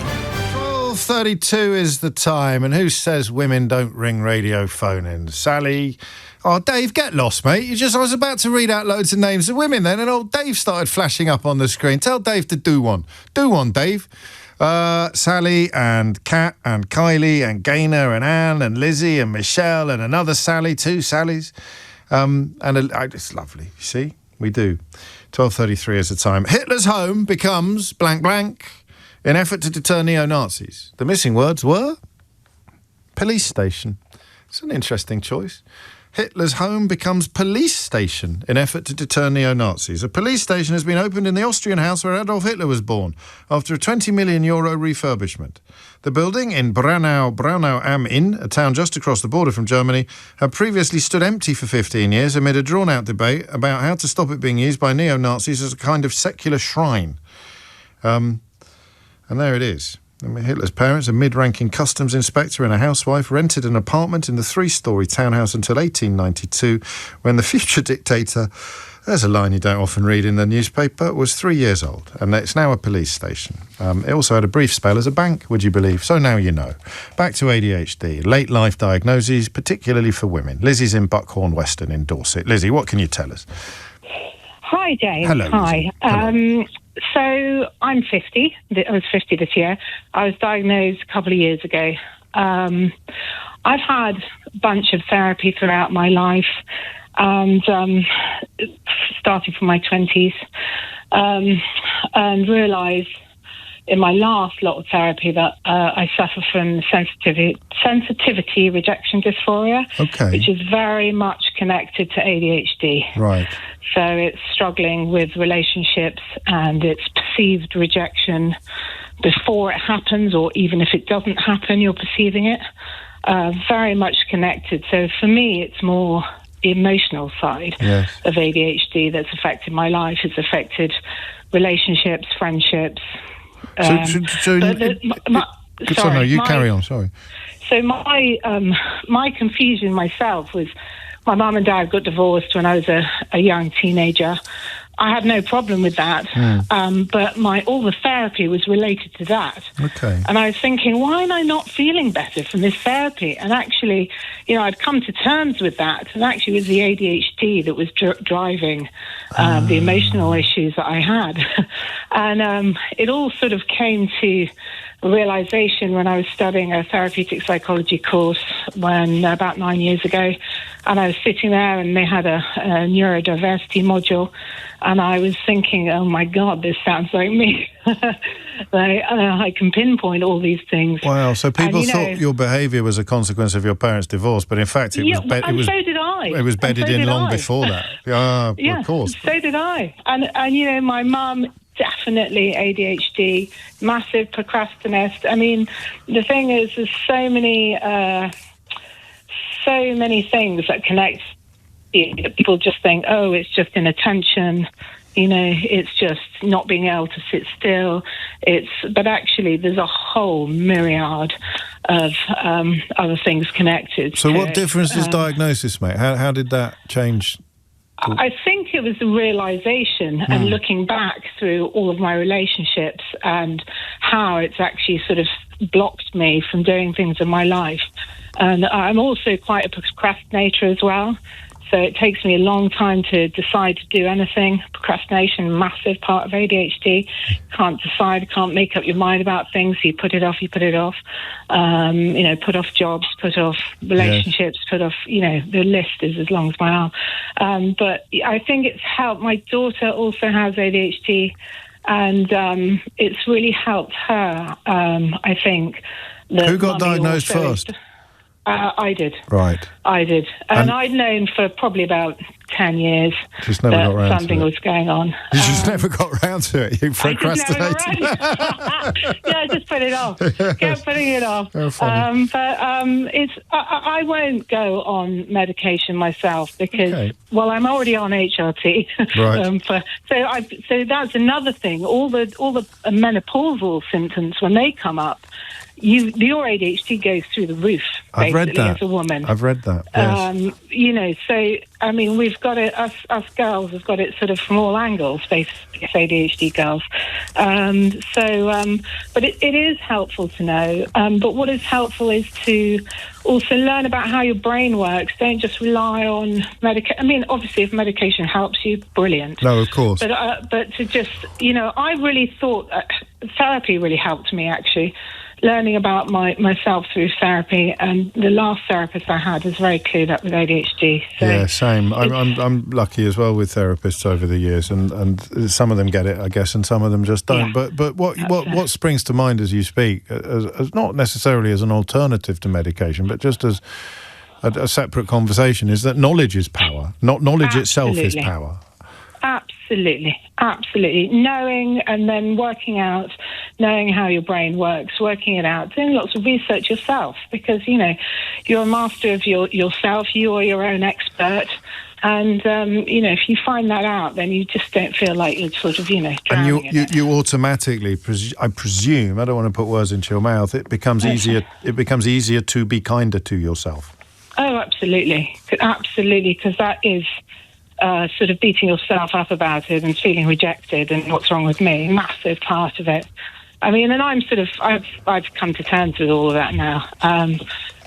12:32 is the time, and who says women don't ring radio phone-ins? Sally. Oh, Dave, get lost, mate. I was about to read out loads of names of women then, and old Dave started flashing up on the screen. Tell Dave to do one. Do one, Dave. Sally and Kat and Kylie and Gaynor and Anne and Lizzie and Michelle and another Sally, two Sallys. It's lovely. You see? We do. 12:33 is the time. Hitler's home becomes blank blank in effort to deter neo-Nazis. The missing words were police station. It's an interesting choice. Hitler's home becomes police station in effort to deter neo-Nazis. A police station has been opened in the Austrian house where Adolf Hitler was born after a €20 million refurbishment. The building in Braunau am Inn, a town just across the border from Germany, had previously stood empty for 15 years amid a drawn-out debate about how to stop it being used by neo-Nazis as a kind of secular shrine. And there it is. Hitler's parents, a mid-ranking customs inspector and a housewife, rented an apartment in the 3-storey townhouse until 1892, when the future dictator, there's a line you don't often read in the newspaper, was 3 years old, and it's now a police station. It also had a brief spell as a bank, would you believe? So now you know. Back to ADHD, late life diagnoses, particularly for women. Lizzie's in Buckhorn Western in Dorset. Lizzie, what can you tell us? Hi, James. Hello. Hi. Hello. So I'm 50. I was 50 this year. I was diagnosed a couple of years ago. I've had a bunch of therapy throughout my life, and starting from my 20s, and realised in my last lot of therapy that I suffer from sensitivity rejection dysphoria, which is very much connected to ADHD. Right. So it's struggling with relationships, and it's perceived rejection before it happens, or even if it doesn't happen, you're perceiving it. Very much connected. So for me, it's more the emotional side of ADHD that's affected my life. It's affected relationships, friendships. Carry on, sorry. So my confusion myself was my mum and dad got divorced when I was a young teenager. I had no problem with that, but all the therapy was related to that. Okay. And I was thinking, why am I not feeling better from this therapy? And actually, I'd come to terms with that, and actually it was the ADHD that was driving the emotional issues that I had. And it all sort of came to a realisation when I was studying a therapeutic psychology course about 9 years ago, and I was sitting there and they had a neurodiversity module, and I was thinking, oh my God, this sounds like me. I can pinpoint all these things. Wow, so people thought your behaviour was a consequence of your parents' divorce, but in fact so did I. It was bedded in long before that. Yeah, of course. So did I. And my mum, definitely ADHD, massive procrastinist. I mean, the thing is, there's so many things that connect you that people just think, oh, it's just inattention, it's just not being able to sit still. But actually, there's a whole myriad of other things connected. So what difference does diagnosis make? How did that change? I think it was the realisation and looking back through all of my relationships and how it's actually sort of blocked me from doing things in my life. And I'm also quite a procrastinator as well. So it takes me a long time to decide to do anything. Procrastination, massive part of ADHD. Can't decide, can't make up your mind about things. You put it off. Put off jobs, put off relationships, put off, the list is as long as my arm. But I think it's helped. My daughter also has ADHD, and it's really helped her, I think. Who got diagnosed first? I did. Right. I did. And I'd known for probably about 10 years just never got round something was going on. You just never got round to it. You procrastinated. I just put it off. Kept putting it off. I won't go on medication myself because, I'm already on HRT. Right. So that's another thing. All the menopausal symptoms, when they come up, your ADHD goes through the roof. I've read that. As a woman, I've read that. Yes. So I mean, we've got it. Us girls have got it sort of from all angles. Basically, ADHD girls. But it is helpful to know. But what is helpful is to also learn about how your brain works. Don't just rely on medication. I mean, obviously, if medication helps you, brilliant. No, of course. But to just, I really thought therapy really helped me actually. Learning about myself through therapy, and the last therapist I had was very clued up with ADHD. So yeah, same. I'm lucky as well with therapists over the years, and some of them get it, I guess, and some of them just don't. Yeah. But what springs to mind as you speak, as not necessarily as an alternative to medication, but just as a separate conversation, is that knowledge is power, not knowledge itself is power. Absolutely. Knowing and then working out, knowing how your brain works, working it out, doing lots of research yourself, because, you're a master of yourself, you are your own expert. And, if you find that out, then you just don't feel like you're sort of, drowning in it. You automatically, I presume, I don't want to put words into your mouth, it becomes easier to be kinder to yourself. Oh, absolutely, because that is sort of beating yourself up about it and feeling rejected and what's wrong with me, massive part of it. I mean, and I'm sort of, I've come to terms with all of that now.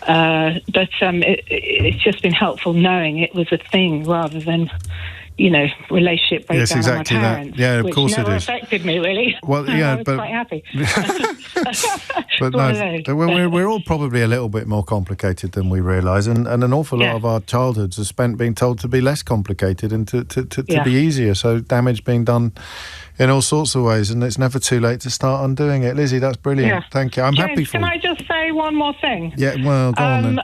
But it's just been helpful knowing it was a thing rather than, relationship breakdown. Yes, exactly with my parents, that. Yeah, of course it is. Which never affected me, really. Well, yeah, I was quite happy. But no, we're all probably a little bit more complicated than we realise, and an awful lot of our childhoods are spent being told to be less complicated and to be easier. So damage being done in all sorts of ways, and it's never too late to start undoing it. Lizzie, that's brilliant. Yeah. Thank you. I'm James, happy for you. Can I just say one more thing? Yeah, well, go on then.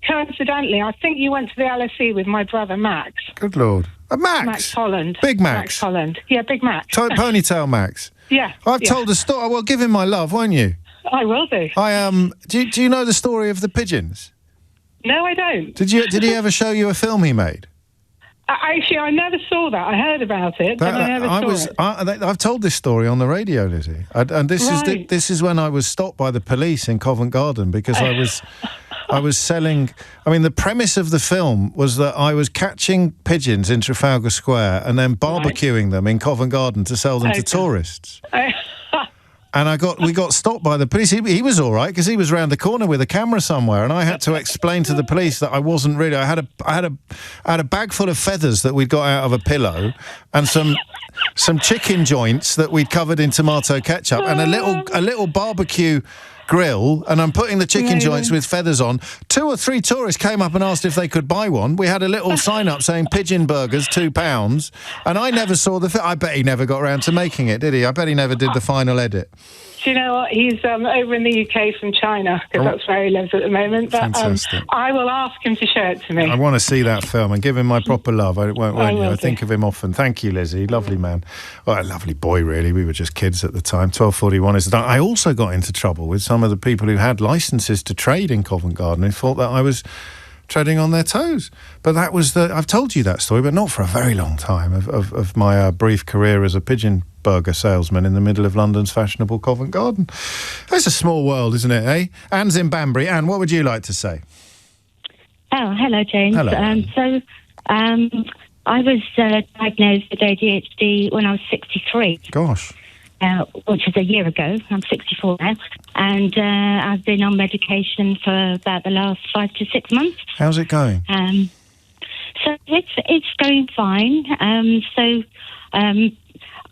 Coincidentally, I think you went to the LSE with my brother Max. Good Lord. Max? Max Holland. Big Max? Max Holland. Yeah, Big Max. Ponytail Max? Yeah. I've told the story. Well, give him my love, won't you? I will do. Do you know the story of the pigeons? No, I don't. Did he ever show you a film he made? Actually, I never saw that. I heard about it, but I never saw it. I've told this story on the radio, Lizzie, and this is when I was stopped by the police in Covent Garden because I was selling. I mean, the premise of the film was that I was catching pigeons in Trafalgar Square and then barbecuing them in Covent Garden to sell them to tourists. And we got stopped by the police. He was all right because he was round the corner with a camera somewhere, and I had to explain to the police that I wasn't really. I had a bag full of feathers that we'd got out of a pillow, and some chicken joints that we'd covered in tomato ketchup, and a little barbecue grill, and I'm putting the chicken joints with feathers on. 2 or 3 tourists came up and asked if they could buy one. We had a little sign up saying pigeon burgers, £2, and I never saw the I bet he never got around to making it, did he? I bet he never did the final edit. Do you know what? He's over in the UK from China, because that's where he lives at the moment. But I will ask him to show it to me. I want to see that film and give him my proper love. I think of him often. Thank you, Lizzie. Lovely man. Well, a lovely boy, really. We were just kids at the time. 12:41 is the time. I also got into trouble with some of the people who had licences to trade in Covent Garden who thought that I was treading on their toes. But that was I've told you that story, but not for a very long time, of my brief career as a pigeon burger salesman in the middle of London's fashionable Covent Garden. It's a small world, isn't it, eh? Anne's in Banbury. Anne, what would you like to say? Oh, hello, James. Hello. I was diagnosed with ADHD when I was 63. Gosh. Which is a year ago. I'm 64 now. And I've been on medication for about the last 5 to 6 months. How's it going? So it's going fine.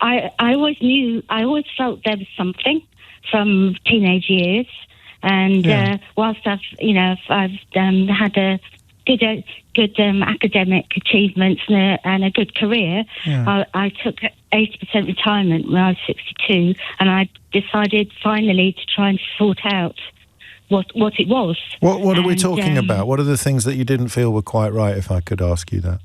I always felt there was something from teenage years. And whilst I've had a good academic achievements and a good career, I took 80% retirement when I was 62, and I decided finally to try and sort out what it was. What are we talking about? What are the things that you didn't feel were quite right, if I could ask you that?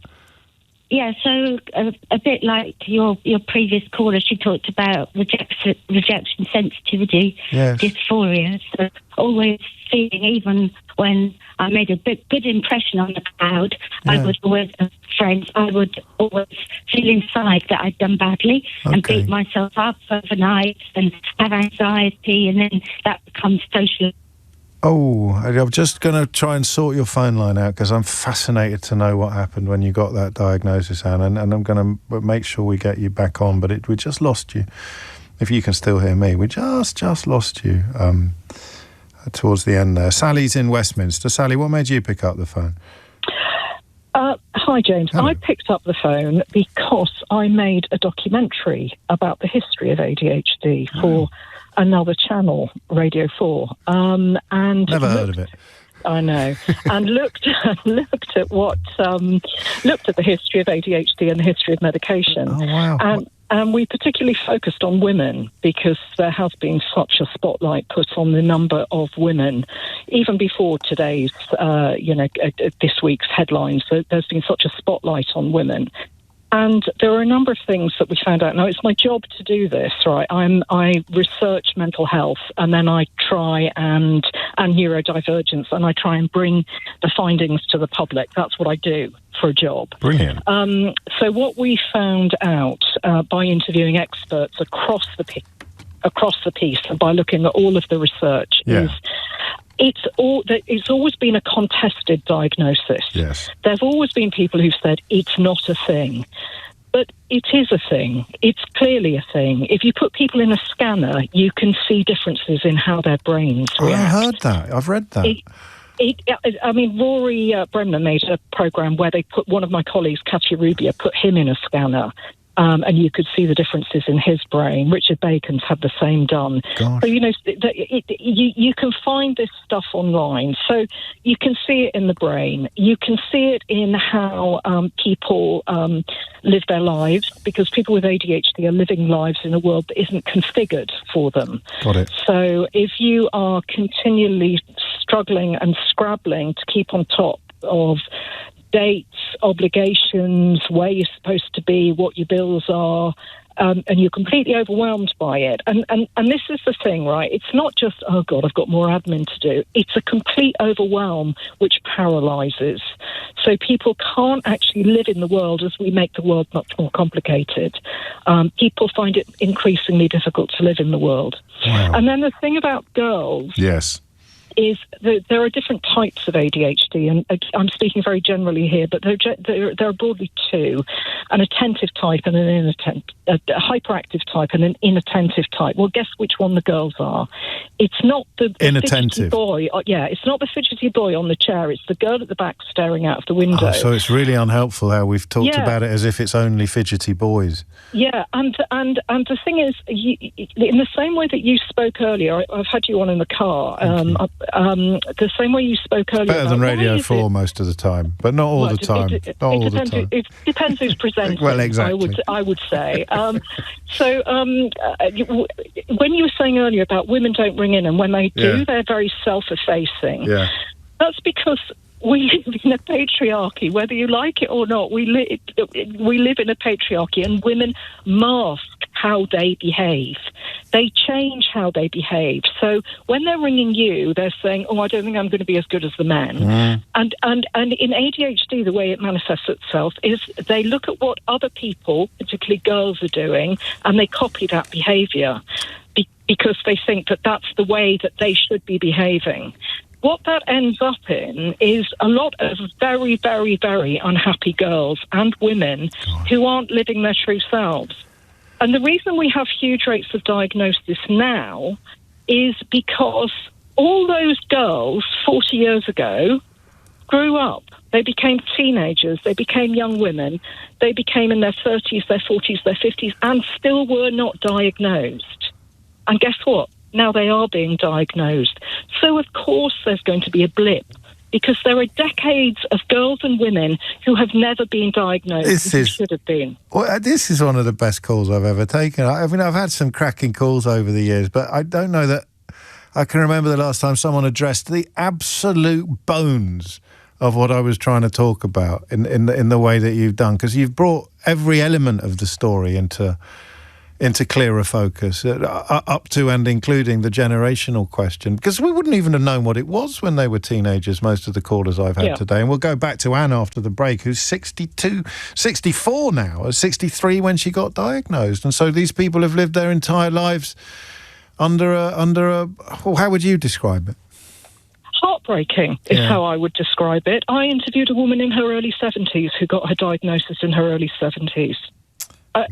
Yeah, so a bit like your previous caller, she talked about rejection sensitivity, dysphoria. So always feeling, even when I made a good impression on the crowd, I would always feel inside that I'd done badly and beat myself up overnight and have anxiety, and then that becomes social. Oh, I'm just going to try and sort your phone line out because I'm fascinated to know what happened when you got that diagnosis, Anne, and I'm going to make sure we get you back on, but we just lost you. If you can still hear me, we just lost you towards the end there. Sally's in Westminster. Sally, what made you pick up the phone? Hi, James. Hello. I picked up the phone because I made a documentary about the history of ADHD for another channel, Radio 4. And never heard of it. I know. And looked at the history of ADHD and the history of medication. Oh, wow. And we particularly focused on women because there has been such a spotlight put on the number of women, even before today's, this week's headlines. There's been such a spotlight on women. And there are a number of things that we found out. Now, it's my job to do this, right? I research mental health, and then I try and neurodivergence, and I try and bring the findings to the public. That's what I do for a job. Brilliant. So what we found out by interviewing experts across the piece and by looking at all of the research is it's always been a contested diagnosis. Yes. There have always been people who've said it's not a thing. But it is a thing. It's clearly a thing. If you put people in a scanner, you can see differences in how their brains react. I heard that. I've read that. Rory Burnham made a programme where they put one of my colleagues, Katya Rubia, put him in a scanner. And you could see the differences in his brain. Richard Bacon's had the same done. Gosh. So, you can find this stuff online. So you can see it in the brain. You can see it in how people live their lives, because people with ADHD are living lives in a world that isn't configured for them. Got it. So if you are continually struggling and scrabbling to keep on top of dates, obligations, where you're supposed to be, what your bills are, and you're completely overwhelmed by it. And this is the thing, right? It's not just, oh, God, I've got more admin to do. It's a complete overwhelm which paralyses. So people can't actually live in the world as we make the world much more complicated. People find it increasingly difficult to live in the world. Wow. And then the thing about girls... Yes. Is that there are different types of ADHD, and I'm speaking very generally here, but there are broadly two: an attentive type and a hyperactive type and an inattentive type. Well, guess which one the girls are? It's not the fidgety boy. It's not the fidgety boy on the chair. It's the girl at the back staring out of the window. So it's really unhelpful how we've talked about it as if it's only fidgety boys. Yeah, and the thing is, in the same way that you spoke earlier, I've had you on in the car. The same way you spoke earlier. Better than Radio 4 most of the time, but not all the time. It depends who's presenting. Well, exactly. I would say. When you were saying earlier about women don't ring in, and when they do, they're very self-effacing. Yeah. That's because we live in a patriarchy, whether you like it or not. We live in a patriarchy, and women mask how they behave. They change how they behave. So when they're ringing you, they're saying, "Oh, I don't think I'm going to be as good as the men." And in ADHD, the way it manifests itself is they look at what other people, particularly girls, are doing, and they copy that behaviour because they think that that's the way that they should be behaving. What that ends up in is a lot of very, very, very unhappy girls and women who aren't living their true selves. And the reason we have huge rates of diagnosis now is because all those girls 40 years ago grew up. They became teenagers, they became young women, they became in their 30s, their 40s, their 50s, and still were not diagnosed. And guess what? Now they are being diagnosed. So, of course, there's going to be a blip, because there are decades of girls and women who have never been diagnosed who should have been. Well, this is one of the best calls I've ever taken. I mean, I've had some cracking calls over the years, but I don't know that I can remember the last time someone addressed the absolute bones of what I was trying to talk about in the way that you've done, because you've brought every element of the story into clearer focus, up to and including the generational question, because we wouldn't even have known what it was when they were teenagers, most of the callers I've had today. And we'll go back to Anne after the break, who's 64 now, 63 when she got diagnosed. And so these people have lived their entire lives under a well, how would you describe it? Heartbreaking is how I would describe it. I interviewed a woman in her early 70s who got her diagnosis in her early 70s.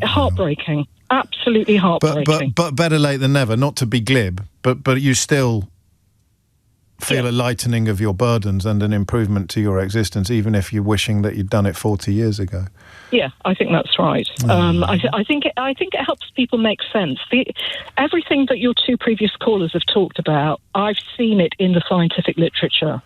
Heartbreaking. Absolutely heartbreaking. But better late than never, not to be glib, but you still feel a lightening of your burdens and an improvement to your existence, even if you're wishing that you'd done it 40 years ago. Yeah, I think that's right. I think it helps people make sense. Everything that your two previous callers have talked about, I've seen it in the scientific literature.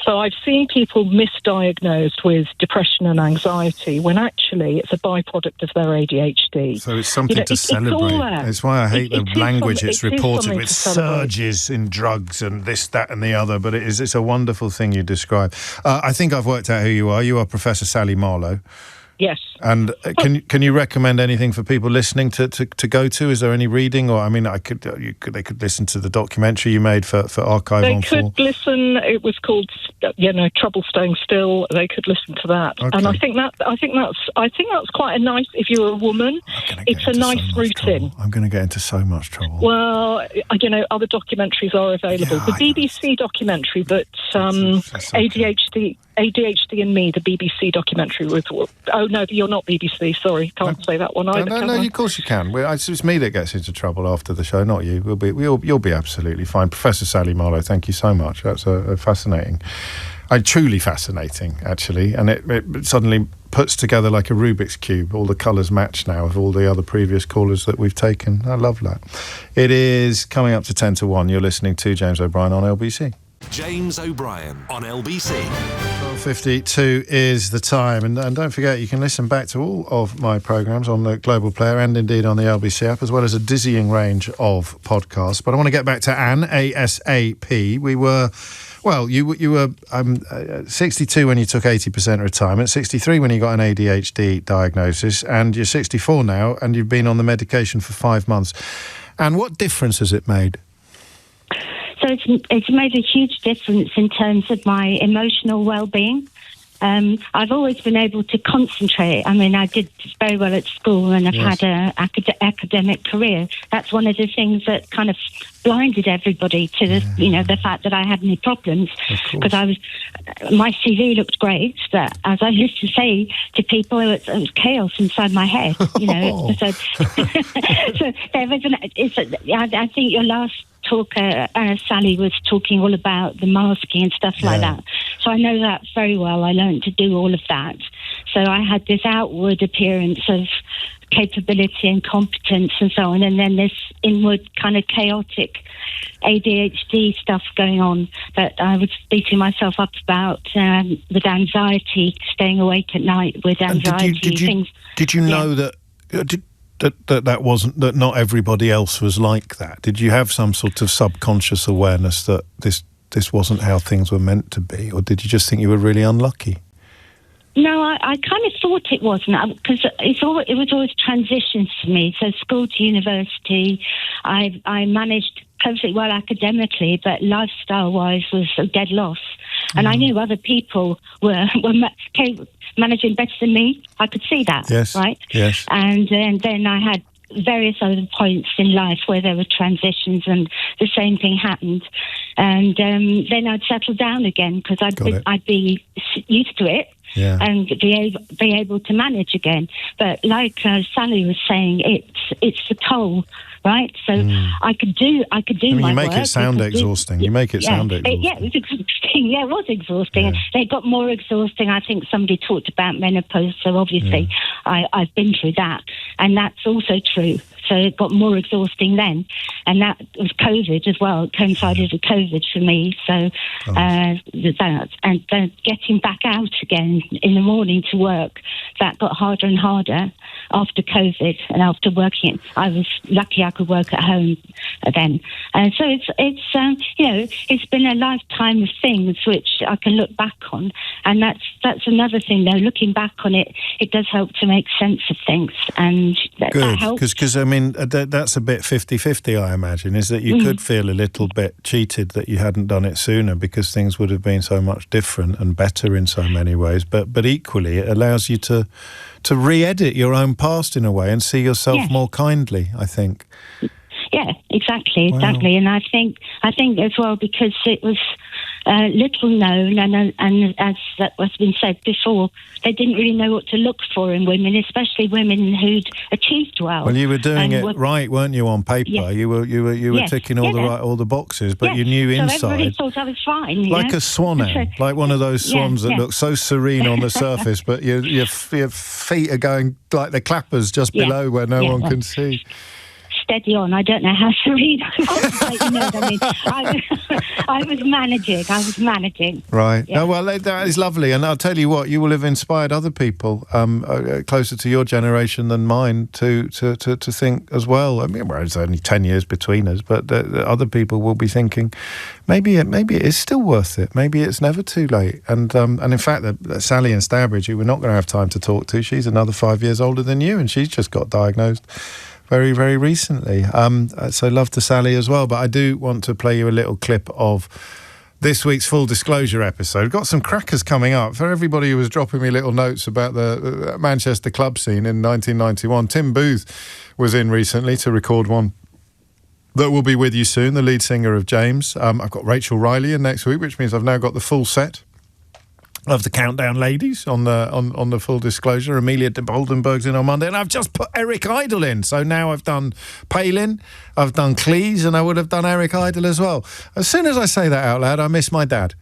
So I've seen people misdiagnosed with depression and anxiety when actually it's a byproduct of their ADHD. So it's something to celebrate. It's why I hate the language it's reported with surges in drugs and this, that and the other, but it's a wonderful thing you describe. I think I've worked out who you are. You are Professor Sally Marlowe. Yes. And can you recommend anything for people listening to go to? Is there any reading? Or, I mean, they could listen to the documentary you made for Archive on 4. They could listen. It was called, Trouble Staying Still. They could listen to that. Okay. And I think that's quite a nice, if you're a woman, it's a nice route in. I'm going to get into so much trouble. Well, other documentaries are available. The BBC documentary that ADHD and Me, the BBC documentary with... Oh, no, you're not BBC, sorry. Can't say that one either. No, of course you can. It's me that gets into trouble after the show, not you. You'll be absolutely fine. Professor Sally Marlowe, thank you so much. That's fascinating. Truly fascinating, actually. And it suddenly puts together like a Rubik's Cube. All the colours match now of all the other previous callers that we've taken. I love that. It is coming up to 10 to 1. You're listening to James O'Brien on LBC. James O'Brien on LBC. 12:52 is the time, and don't forget you can listen back to all of my programmes on the Global Player and indeed on the LBC app, as well as a dizzying range of podcasts. But I want to get back to Anne, ASAP. We were... Well, you were 62 when you took 80% retirement, 63 when you got an ADHD diagnosis, and you're 64 now, and you've been on the medication for 5 months. And what difference has it made? So it's made a huge difference in terms of my emotional well-being. I've always been able to concentrate. I mean, I did very well at school and I've had an academic career. That's one of the things that kind of blinded everybody to the fact that I had any problems, because my CV looked great, but as I used to say to people, it was chaos inside my head. So there was I think your last talker, Sally, was talking all about the masking and stuff like that. So I know that very well. I learned to do all of that. So I had this outward appearance of capability and competence and so on, and then this inward kind of chaotic ADHD stuff going on that I was beating myself up about with anxiety, staying awake at night with anxiety. Did you know that... That wasn't, that not everybody else was like that? Did you have some sort of subconscious awareness that this wasn't how things were meant to be, or did you just think you were really unlucky? No, I kind of thought it wasn't, because it was always transitions for me. So school to university, I managed perfectly well academically, but lifestyle-wise was a dead loss. And I knew other people were managing better than me. I could see that, right? Yes. And then I had various other points in life where there were transitions and the same thing happened. And then I'd settle down again because I'd be used to it. Yeah. And be able to manage again. But like Sally was saying, it's the toll, right? So I could do my work. You make it sound exhausting. You make it sound exhausting. It was exhausting. Yeah, it was exhausting. Yeah. It got more exhausting. I think somebody talked about menopause, so obviously I've been through that. And that's also true. So it got more exhausting then. And that was COVID as well. It coincided with COVID for me. So and then getting back out again in the morning to work, that got harder and harder after COVID and after working. I was lucky I could work at home then. And so it's been a lifetime of things which I can look back on. And that's another thing, though. Looking back on it, it does help to make sense of things. And that helps. Because, I mean, that's a bit 50-50, I imagine, is that you could feel a little bit cheated that you hadn't done it sooner because things would have been so much different and better in so many ways. But equally, it allows you to re-edit your own past in a way and see yourself more kindly, I think. Yeah, exactly. And I think as well, because it was little known, and as that has been said before, they didn't really know what to look for in women, especially women who'd achieved well. Well, you were doing it right, weren't you? On paper, you were ticking all the boxes, but you knew inside. So everybody thought I was fine, like a swan egg, like one of those swans that look so serene on the surface, but your feet are going like the clappers just below where no one can see. steady on. I don't know how to read. I was managing. Right. Yeah. Oh, well, that is lovely. And I'll tell you what, you will have inspired other people closer to your generation than mine to think as well. I mean, well, it's only 10 years between us, but other people will be thinking, maybe it is still worth it. Maybe it's never too late. And in fact, Sally in Stourbridge, who we're not going to have time to talk to, she's another 5 years older than you, and she's just got diagnosed very, very recently. So love to Sally as well. But I do want to play you a little clip of this week's Full Disclosure episode. Got some crackers coming up. For everybody who was dropping me little notes about the Manchester club scene in 1991, Tim Booth was in recently to record one that will be with you soon, the lead singer of James. I've got Rachel Riley in next week, which means I've now got the full set of the Countdown ladies on the Full Disclosure. Amelia de Boldenberg's in on Monday, and I've just put Eric Idle in. So now I've done Palin, I've done Cleese, and I would have done Eric Idle as well. As soon as I say that out loud, I miss my dad.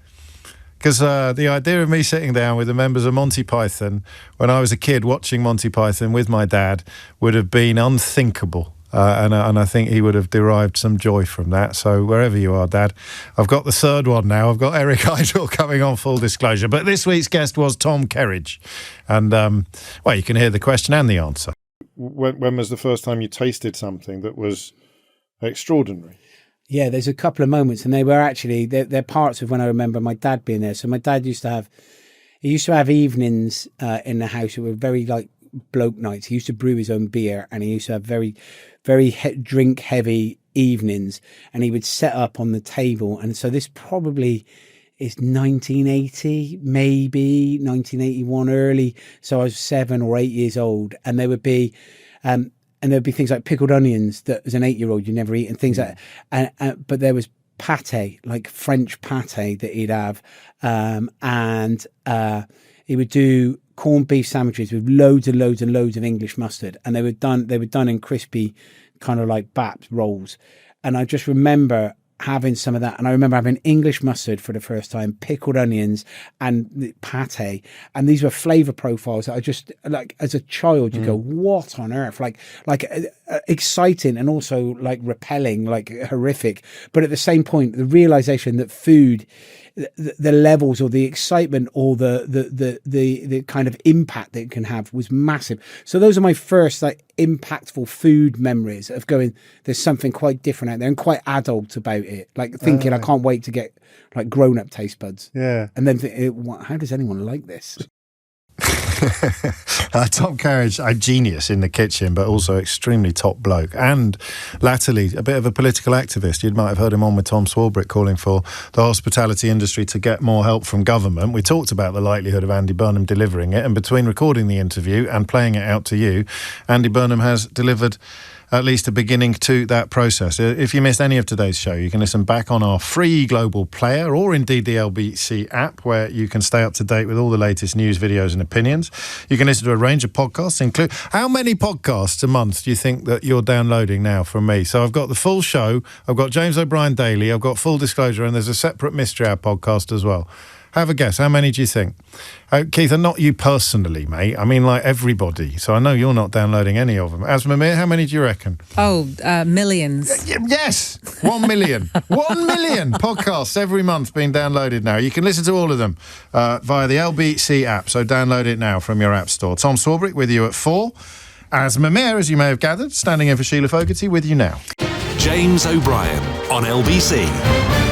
Because the idea of me sitting down with the members of Monty Python when I was a kid watching Monty Python with my dad would have been unthinkable. And I think he would have derived some joy from that. So wherever you are, Dad, I've got the third one now. I've got Eric Idle coming on Full Disclosure. But this week's guest was Tom Kerridge. And, well, you can hear the question and the answer. When was the first time you tasted something that was extraordinary? Yeah, there's a couple of moments, and they were actually, they're parts of when I remember my dad being there. So my dad used to have evenings in the house that were very, like, bloke nights. He used to brew his own beer, and he used to have very, very drink heavy evenings, and he would set up on the table. And so this probably is 1980, maybe 1981 early. So I was 7 or 8 years old, and there would be things like pickled onions that as an 8-year-old you never eat, and things like but there was pate, like French pate that he'd have, and he would do corned beef sandwiches with loads and loads and loads of English mustard, and they were done in crispy kind of like baps rolls. And I just remember having some of that, and I remember having English mustard for the first time, pickled onions and pate, and these were flavor profiles that I just, like, as a child you go, what on earth, like exciting and also like repelling, like horrific, but at the same point the realization that food, the levels or the excitement or the kind of impact that it can have was massive. So those are my first like impactful food memories of going, there's something quite different out there and quite adult about it. Like thinking, I can't wait to get like grown up taste buds. Yeah. And then how does anyone like this? Tom Kerridge, a genius in the kitchen, but also extremely top bloke, and latterly a bit of a political activist. You might have heard him on with Tom Swarbrick calling for the hospitality industry to get more help from government. We talked about the likelihood of Andy Burnham delivering it, and between recording the interview and playing it out to you, Andy Burnham has delivered at least a beginning to that process. If you missed any of today's show, you can listen back on our free global player, or indeed the LBC app, where you can stay up to date with all the latest news, videos and opinions. You can listen to a range of podcasts, include... How many podcasts a month do you think that you're downloading now from me? So I've got the full show, I've got James O'Brien Daily, I've got Full Disclosure, and there's a separate Mystery Hour podcast as well. Have a guess. How many do you think? Keith, and not you personally, mate. I mean, like everybody. So I know you're not downloading any of them. Asmamir, how many do you reckon? Oh, millions. Yes! 1 million. 1 million podcasts every month being downloaded now. You can listen to all of them via the LBC app. So download it now from your app store. Tom Swarbrick with you at 4. Asmamir, as you may have gathered, standing in for Sheila Fogarty with you now. James O'Brien on LBC.